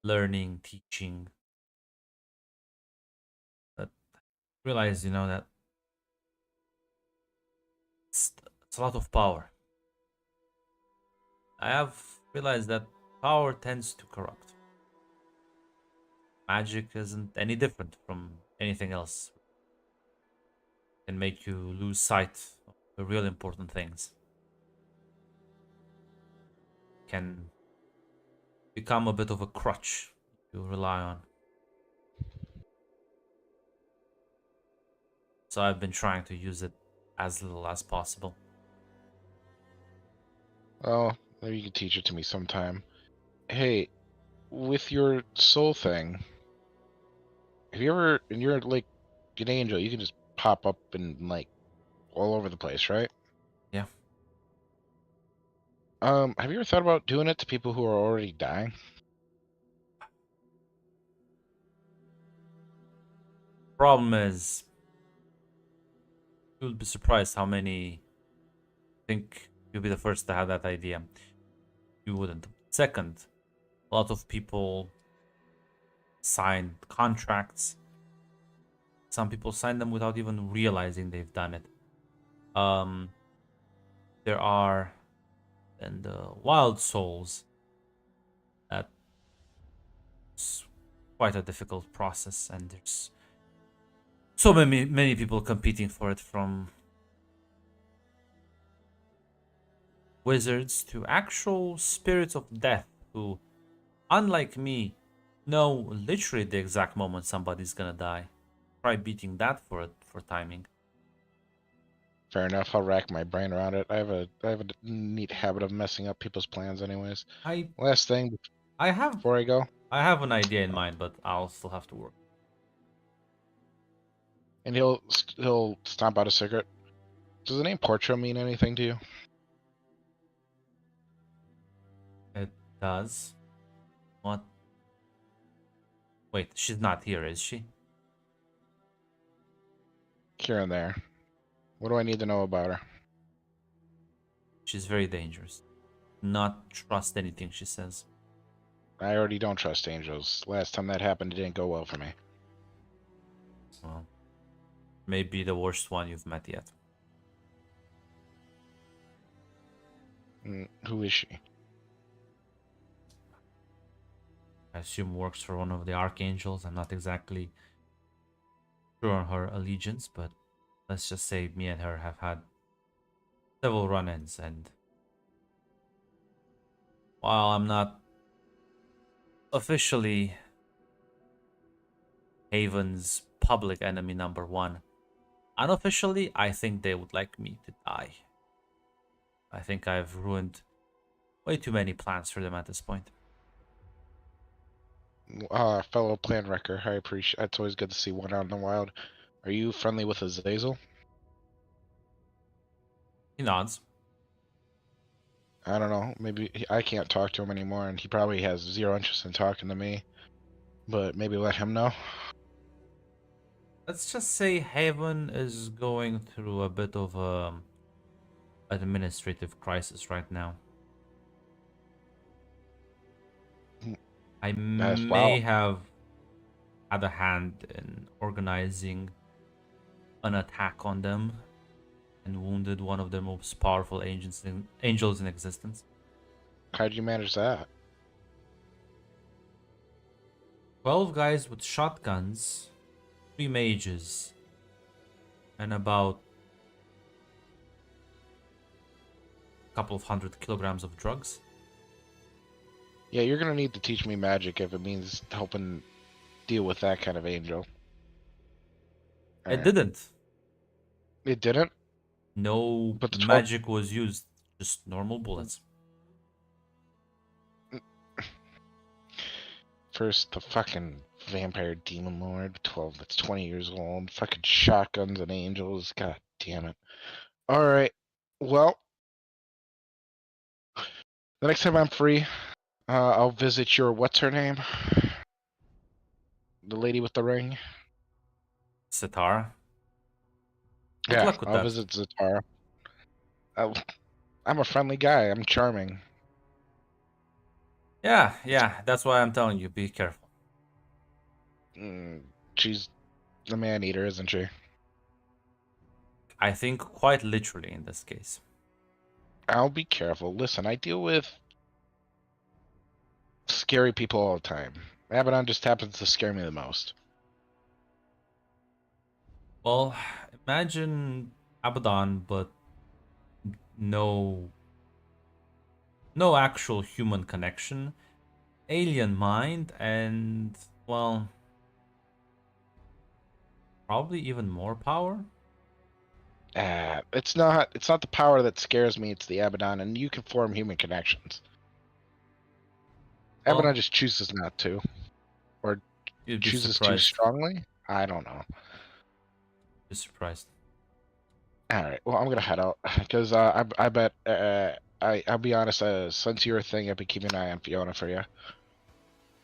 learning, teaching. But I realized, that it's a lot of power. I have realized that power tends to corrupt. Magic isn't any different from anything else. It can make you lose sight of the real important things. It can become a bit of a crutch you rely on. So I've been trying to use it as little as possible. Well, maybe you can teach it to me sometime. Hey, with your soul thing, have you ever, and you're like an angel, you can just pop up and like all over the place, right? Yeah. Have you ever thought about doing it to people who are already dying? Problem is, you'll be surprised how many think you'll be the first to have that idea. You wouldn't. Second, a lot of people sign contracts. Some people sign them without even realizing they've done it. There are in the wild souls that's quite a difficult process, and there's so many people competing for it, from wizards to actual spirits of death who, unlike me, know literally the exact moment somebody's gonna die. Try beating that for timing. Fair enough. I'll rack my brain around it. I have a neat habit of messing up people's plans, anyways. Last thing I have before I go, an idea in mind, but I'll still have to work. and he'll stomp out a cigarette. Does the name Portrait mean anything to you? It does. What? Wait, she's not here, is she? Here and there. What do I need to know about her? She's very dangerous. Not trust anything she says. I already don't trust angels. Last time that happened, it didn't go well for me. Well, maybe the worst one you've met yet. Who is she? I assume works for one of the archangels. I'm not exactly sure on her allegiance, but let's just say me and her have had several run-ins, and while I'm not officially Haven's public enemy number one, unofficially, I think they would like me to die. I think I've ruined way too many plans for them at this point. Fellow plan wrecker, I appreciate. It's always good to see one out in the wild. Are you friendly with Azazel? He nods. I don't know. Maybe I can't talk to him anymore, and he probably has zero interest in talking to me. But maybe let him know. Let's just say Haven is going through a bit of administrative crisis right now. I may have had a hand in organizing an attack on them and wounded one of their most powerful angels in existence. How'd you manage that? 12 guys with shotguns, 3 mages, and about a couple of 100 kilograms of drugs. Yeah, you're gonna need to teach me magic if it means helping deal with that kind of angel. It didn't. It didn't? No But the magic was used, just normal bullets. First, the fucking vampire demon lord, 12, that's 20 years old. Fucking shotguns and angels, god damn it. Alright, well, the next time I'm free, I'll visit your, what's her name? The lady with the ring? Sitara. Good Yeah, luck with I'll that. visit Zatara. I'm a friendly guy, I'm charming. Yeah, that's why I'm telling you, be careful. She's the man-eater, isn't she? I think quite literally in this case. I'll be careful. Listen, I deal with scary people all the time. Abaddon just happens to scare me the most. Well, imagine Abaddon, but no actual human connection, alien mind, and, well, probably even more power. It's not the power that scares me, it's the Abaddon, and you can form human connections. Well, Abaddon just chooses not to. Or you'd be chooses too surprised. strongly? I don't know. Be surprised. Alright, well, I'm gonna head out. Because I bet, I'll be honest, since you're a thing, I've been keeping an eye on Fiona for you.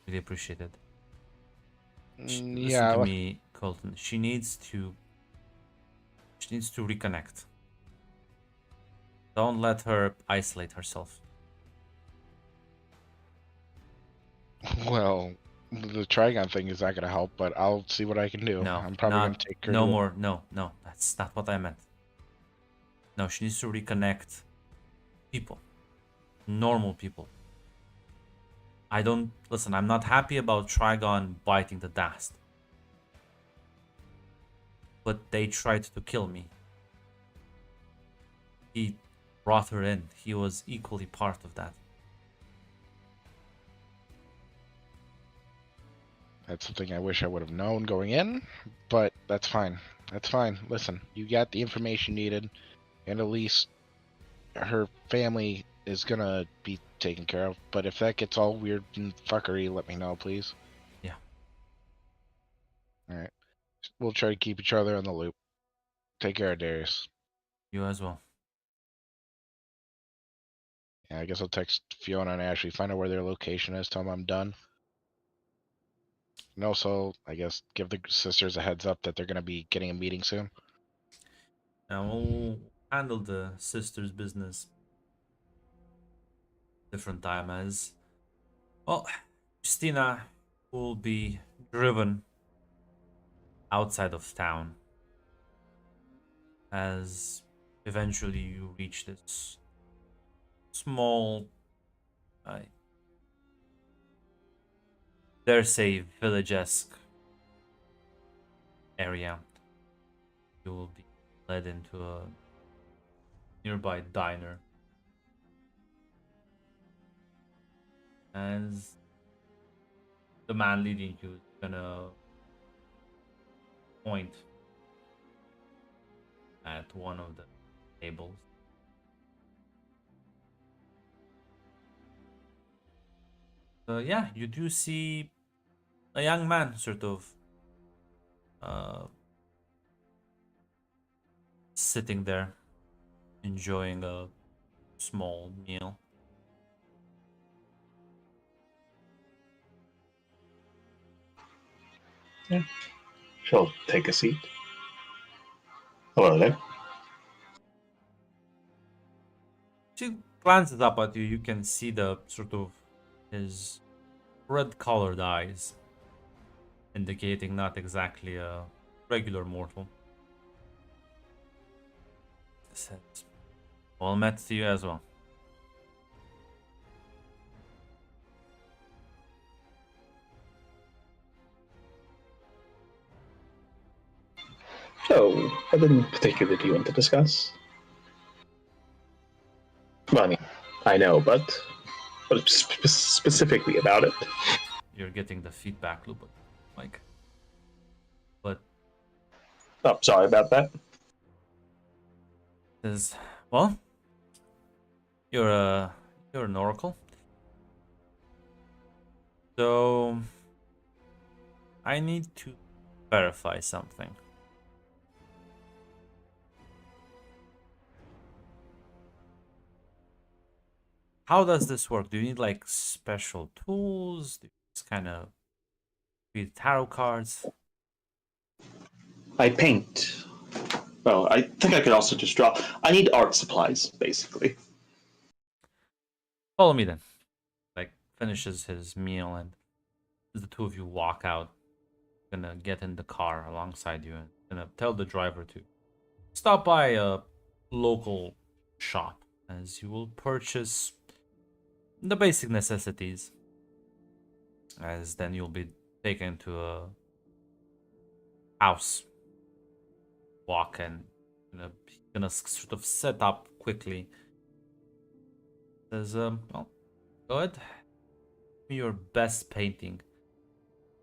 Really appreciate it. Listen Yeah, to me, Colton. She needs to reconnect. Don't let her isolate herself. well, the Trigon thing is not gonna help, but I'll see what I can do. No, I'm probably gonna take her. no to- more. No, that's not what I meant. No, she needs to reconnect people, normal people. Listen, I'm not happy about Trigon biting the dust, but they tried to kill me. He brought her in. He was equally part of that. That's something I wish I would have known going in, but that's fine. That's fine. Listen, you got the information needed, and at least her family is gonna be taken care of. But if that gets all weird and fuckery, let me know, please. Yeah. Alright. We'll try to keep each other in the loop. Take care, Darius. You as well. Yeah, I guess I'll text Fiona and Ashley, find out where their location is, tell them I'm done. And also, I guess, give the sisters a heads up that they're going to be getting a meeting soon. And we'll handle the sisters' business different time as well. Christina will be driven outside of town as eventually you reach this small, I dare say, village-esque area. You will be led into a nearby diner as the man leading you is gonna point at one of the tables. So yeah, you do see a young man sort of sitting there enjoying a small meal. She'll take a seat. Hello there. She glances up at you. You can see the sort of his red-colored eyes, indicating not exactly a regular mortal. Says, "Well met to you as well." So, what in particular do you want to discuss? Well, I mean, I know, but specifically about it. You're getting the feedback loop, like, but Oh, sorry about that. says, "Well, you're an oracle, so I need to verify something." How does this work? Do you need like special tools? Do you just kind of read tarot cards? I paint. Well, I think I could also just draw. I need art supplies, basically. Follow me then. Like finishes his meal, and as the two of you walk out, gonna get in the car alongside you and gonna tell the driver to stop by a local shop as you will purchase the basic necessities. As then you'll be taken to a house. Walk and gonna sort of set up quickly. Says, well, go ahead. Give me your best painting.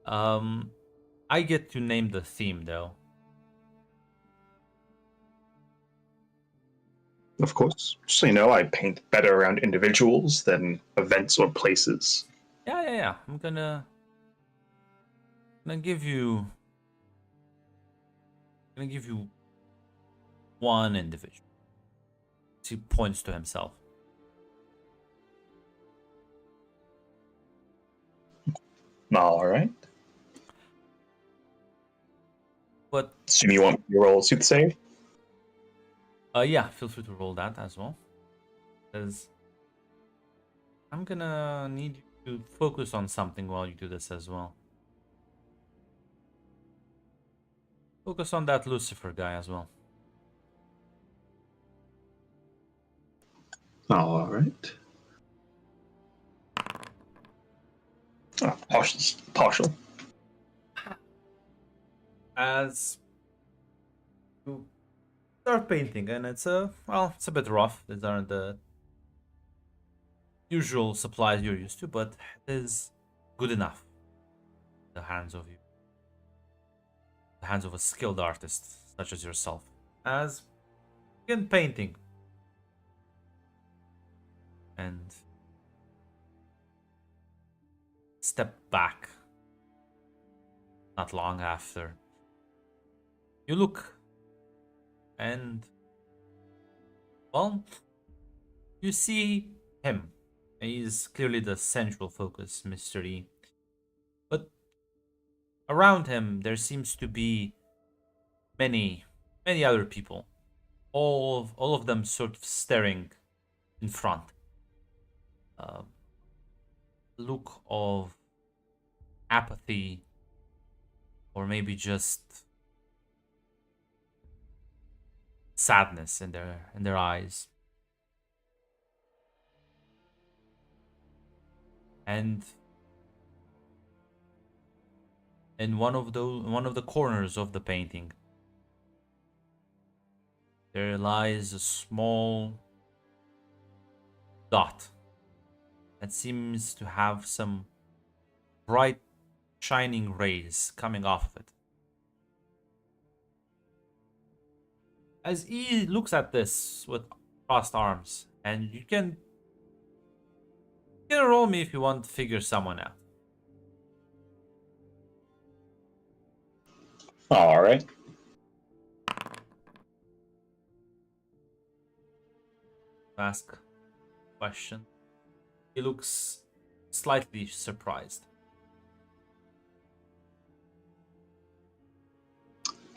I get to name the theme though. Of course. So, you know, I paint better around individuals than events or places. Yeah. I'm gonna give you one individual. He points to himself. All right. But Assume you want your roll soothsayer? yeah, feel free to roll that as well. Because I'm gonna need you to focus on something while you do this as well. Focus on that Lucifer guy as well. All right. Oh, partial. As you start painting, and it's a bit rough. These aren't the usual supplies you're used to, but it is good enough. The hands of a skilled artist such as yourself. As begin painting, and step back. Not long after, you look, and Well, you see him. He's clearly the central focus, Mr. E. But around him, there seems to be many other people. All of them sort of staring in front. Look of apathy, or maybe just sadness in their eyes. And in one of the corners of the painting, there lies a small dot that seems to have some bright shining rays coming off of it. As he looks at this with crossed arms, and you can roll me if you want to figure someone out. All right. Ask question. He looks slightly surprised.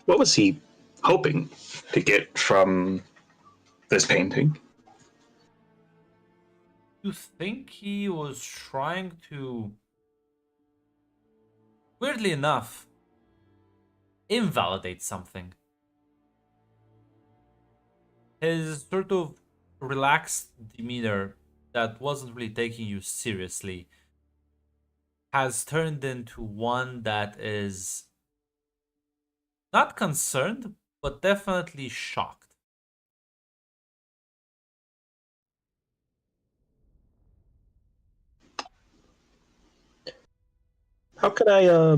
What was he hoping to get from this painting? You think he was trying to, weirdly enough, invalidate something? His sort of relaxed demeanor that wasn't really taking you seriously has turned into one that is not concerned, but definitely shocked. How could I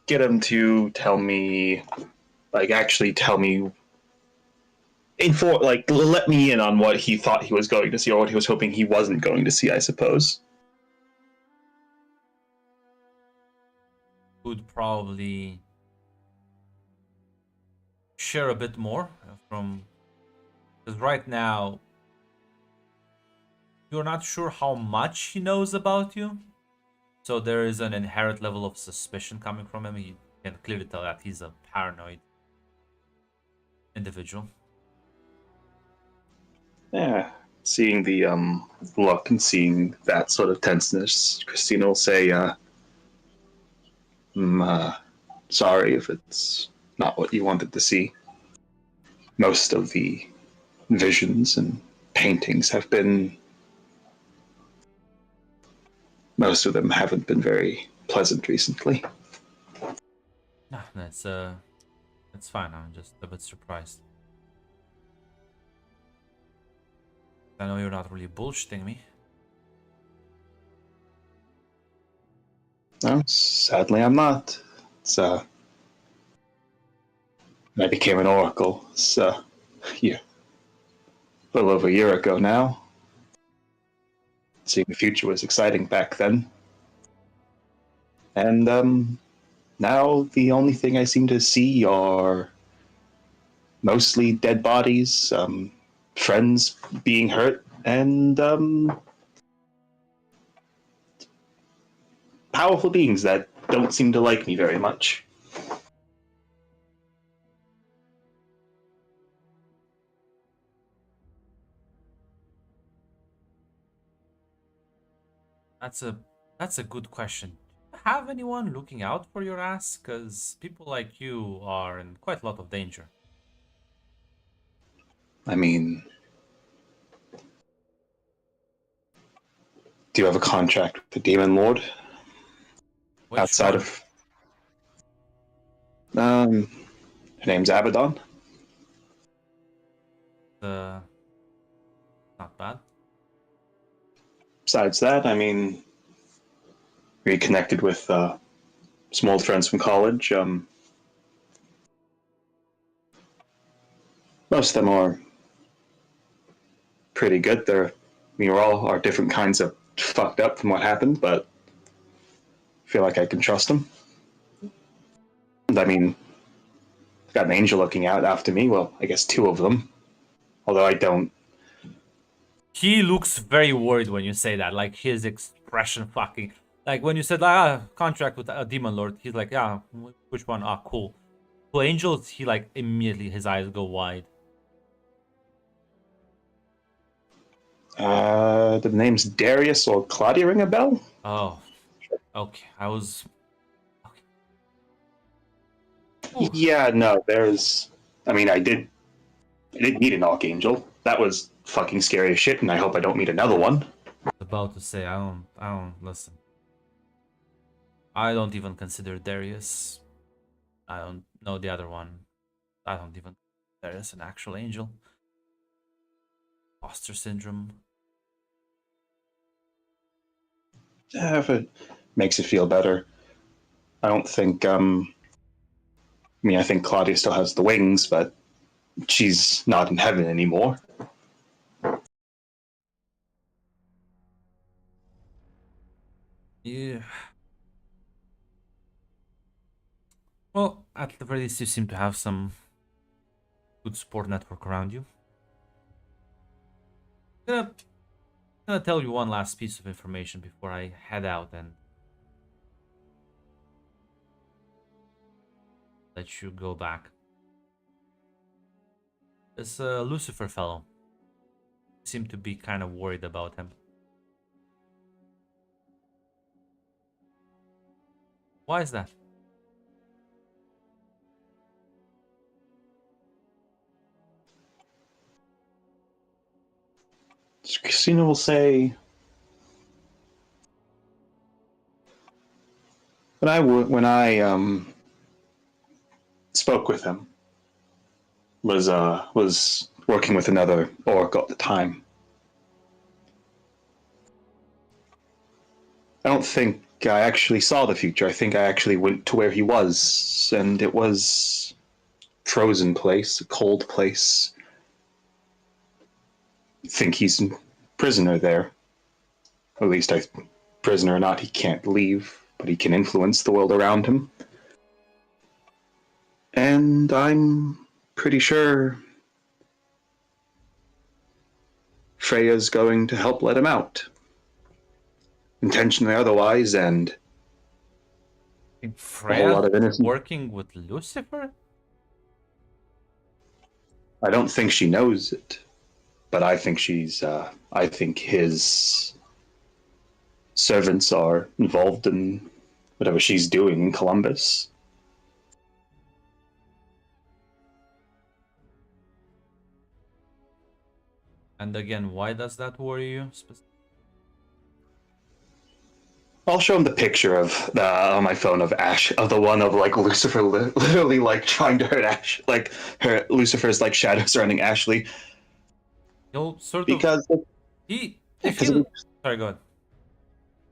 get him to tell me, like actually tell me, let me in on what he thought he was going to see, or what he was hoping he wasn't going to see, I suppose. Would probably share a bit more from, because right now you're not sure how much he knows about you, so there is an inherent level of suspicion coming from him. You can clearly tell that he's a paranoid individual. Yeah, seeing the look and seeing that sort of tenseness, Christina will say, sorry if it's not what you wanted to see. Most of the visions and paintings have been... Most of them haven't been very pleasant recently. No, that's fine. I'm just a bit surprised. I know you're not really bullshitting me. No, sadly I'm not. It's, I became an oracle. It's, yeah, a little over a year ago now. Seeing the future was exciting back then. And, now the only thing I seem to see are mostly dead bodies, friends being hurt, and, powerful beings that don't seem to like me very much. That's a good question. Do you have anyone looking out for your ass? Because people like you are in quite a lot of danger. I mean, do you have a contract with the Demon Lord? Which Outside one? of... her name's Abaddon. Not bad. Besides that, I mean, reconnected with some old friends from college. Most of them are pretty good. We all are different kinds of fucked up from what happened, but I feel like I can trust them. And I mean, I've got an angel looking out after me. Well, I guess two of them. Although I don't. He looks very worried when you say that. Like his expression, fucking like when you said contract with a demon lord. He's like, yeah, which one? Ah, cool. To angels, he like immediately his eyes go wide. The name's Darius or Claudia ring a bell? Oh, okay. I was. Okay. Ooh. Yeah, no, there's. I mean, I did meet an archangel. That was fucking scary as shit, and I hope I don't meet another one. About to say, I don't listen. I don't even consider Darius. I don't know the other one. I don't even consider Darius an actual angel. Imposter syndrome. If it makes it feel better. I don't think. I mean, I think Claudia still has the wings, but she's not in heaven anymore. Yeah. Well, at the very least, you seem to have some good support network around you. Gonna tell you one last piece of information before I head out and let you go back. This Lucifer fellow seemed to be kind of worried about him. Why is that? Christina will say, when I spoke with him, was working with another oracle at the time. I don't think I actually saw the future. I think I actually went to where he was, and it was a frozen place, a cold place. I think he's a prisoner there. At least, prisoner or not, he can't leave, but he can influence the world around him. And I'm pretty sure Freya's going to help let him out. Intentionally otherwise, and think a whole lot of Freya's innocent. working with Lucifer? I don't think she knows it, but I think I think his servants are involved in whatever she's doing in Columbus. And again, why does that worry you? I'll show him the picture of on my phone of Ash, of the one of like Lucifer literally like trying to hurt Ash, like her Lucifer's like shadow surrounding Ashley. He'll sort because of he if he sorry, go ahead.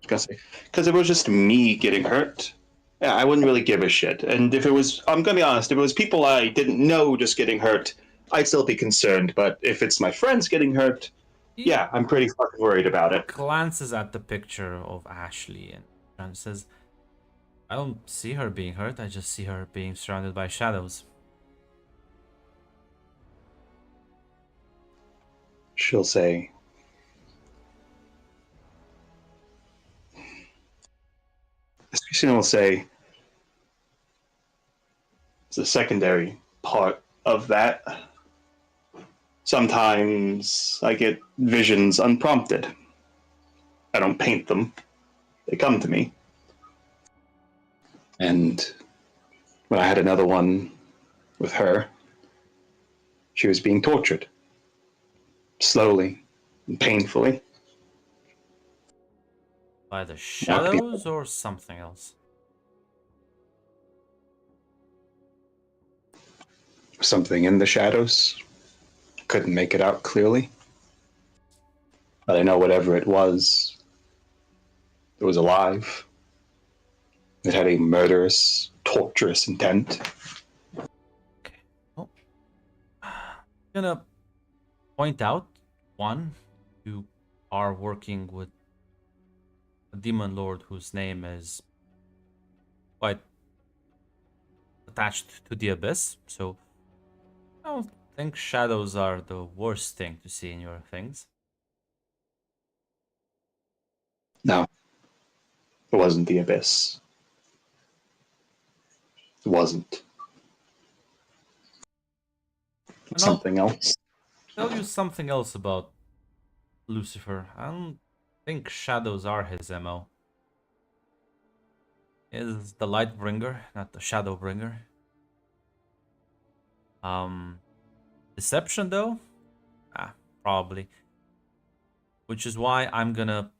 Because if it was just me getting hurt, yeah, I wouldn't really give a shit. And if it was, I'm gonna be honest, if it was people I didn't know just getting hurt, I'd still be concerned. But if it's my friends getting hurt, yeah, I'm pretty fucking worried about it. Glances at the picture of Ashley and says, I don't see her being hurt, I just see her being surrounded by shadows. She'll say, Christina will say, it's a secondary part of that. Sometimes I get visions unprompted. I don't paint them. They come to me. And when I had another one with her, she was being tortured. Slowly and painfully. By the shadows or something else? Something in the shadows. Couldn't make it out clearly. But I know whatever it was alive. It had a murderous, torturous intent. Okay. Well, I'm gonna point out, one, you are working with a demon lord whose name is quite attached to the abyss, so I don't think shadows are the worst thing to see in your things. No, it wasn't the abyss. It wasn't. And I'll Something else. tell you something else about Lucifer. I don't think shadows are his MO. He is the light bringer, not the shadow bringer. Deception though? Probably. Which is why I'm gonna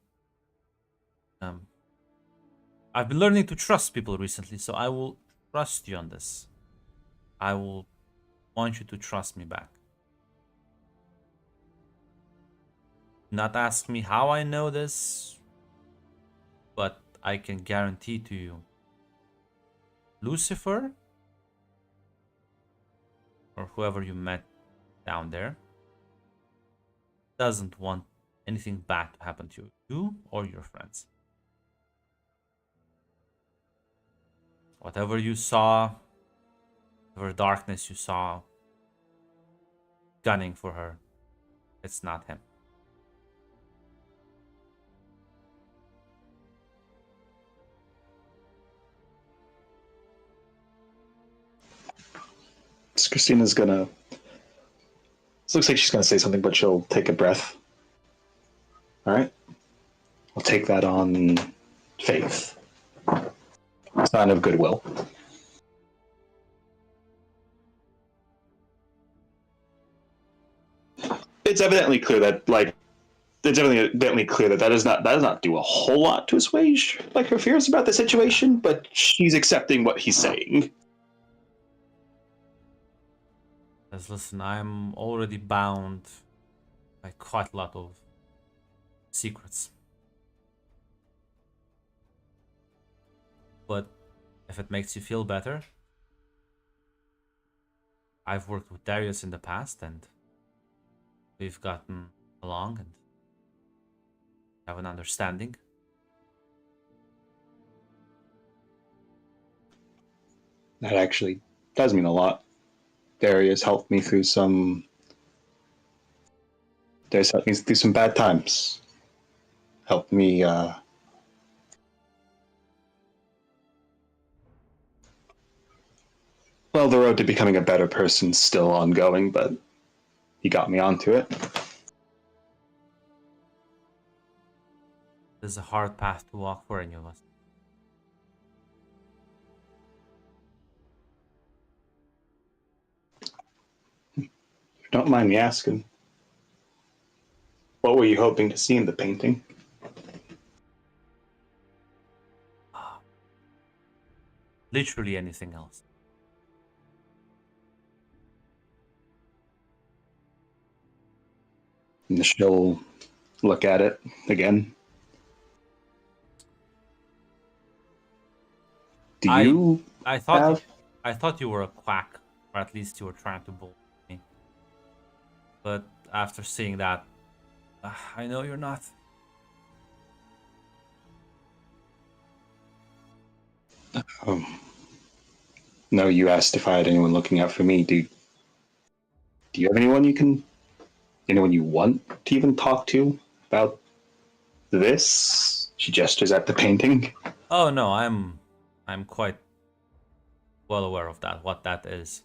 I've been learning to trust people recently, so I will trust you on this. I will want you to trust me back. Not ask me how I know this, but I can guarantee to you Lucifer, or whoever you met down there, doesn't want anything bad to happen to you or your friends. Whatever you saw, whatever darkness you saw gunning for her, it's not him. Christina's gonna. This looks like she's gonna say something, but she'll take a breath. All right. I'll take that on faith. Sign of goodwill. It's evidently clear that, that does not do a whole lot to assuage her fears about the situation, but she's accepting what he's saying. As listen, I'm already bound by quite a lot of secrets. But if it makes you feel better, I've worked with Darius in the past and we've gotten along and have an understanding. That actually does mean a lot. Darius helped me through some. Darius helped me through some bad times. Helped me. Well, the road to becoming a better person's still ongoing, but he got me onto it. There's a hard path to walk for any of us. Don't mind me asking. What were you hoping to see in the painting? Literally anything else. And she'll look at it again. Do you I thought have? I thought you were a quack, or at least you were trying to bully me. But after seeing that, I know you're not. No, you asked if I had anyone looking out for me. Do you have anyone you want to even talk to about this? She gestures at the painting. Oh no, I'm quite well aware of that, what that is.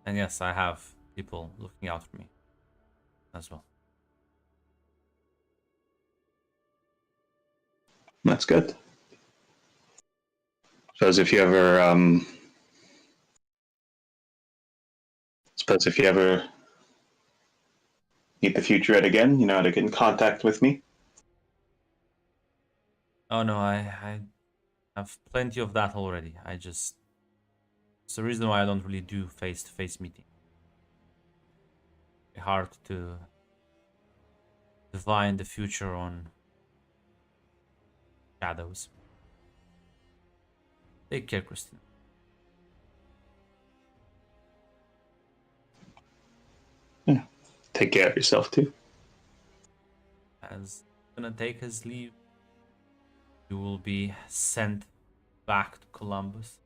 And yes, I have people looking out for me as well. That's good. Suppose if you ever need the future ed again, you know how to get in contact with me. Oh no, I have plenty of that already. It's the reason why I don't really do face-to-face meetings. It's hard to divine the future on shadows. Take care, Christina. Yeah. Take care of yourself too. As he's gonna take his leave, you will be sent back to Columbus.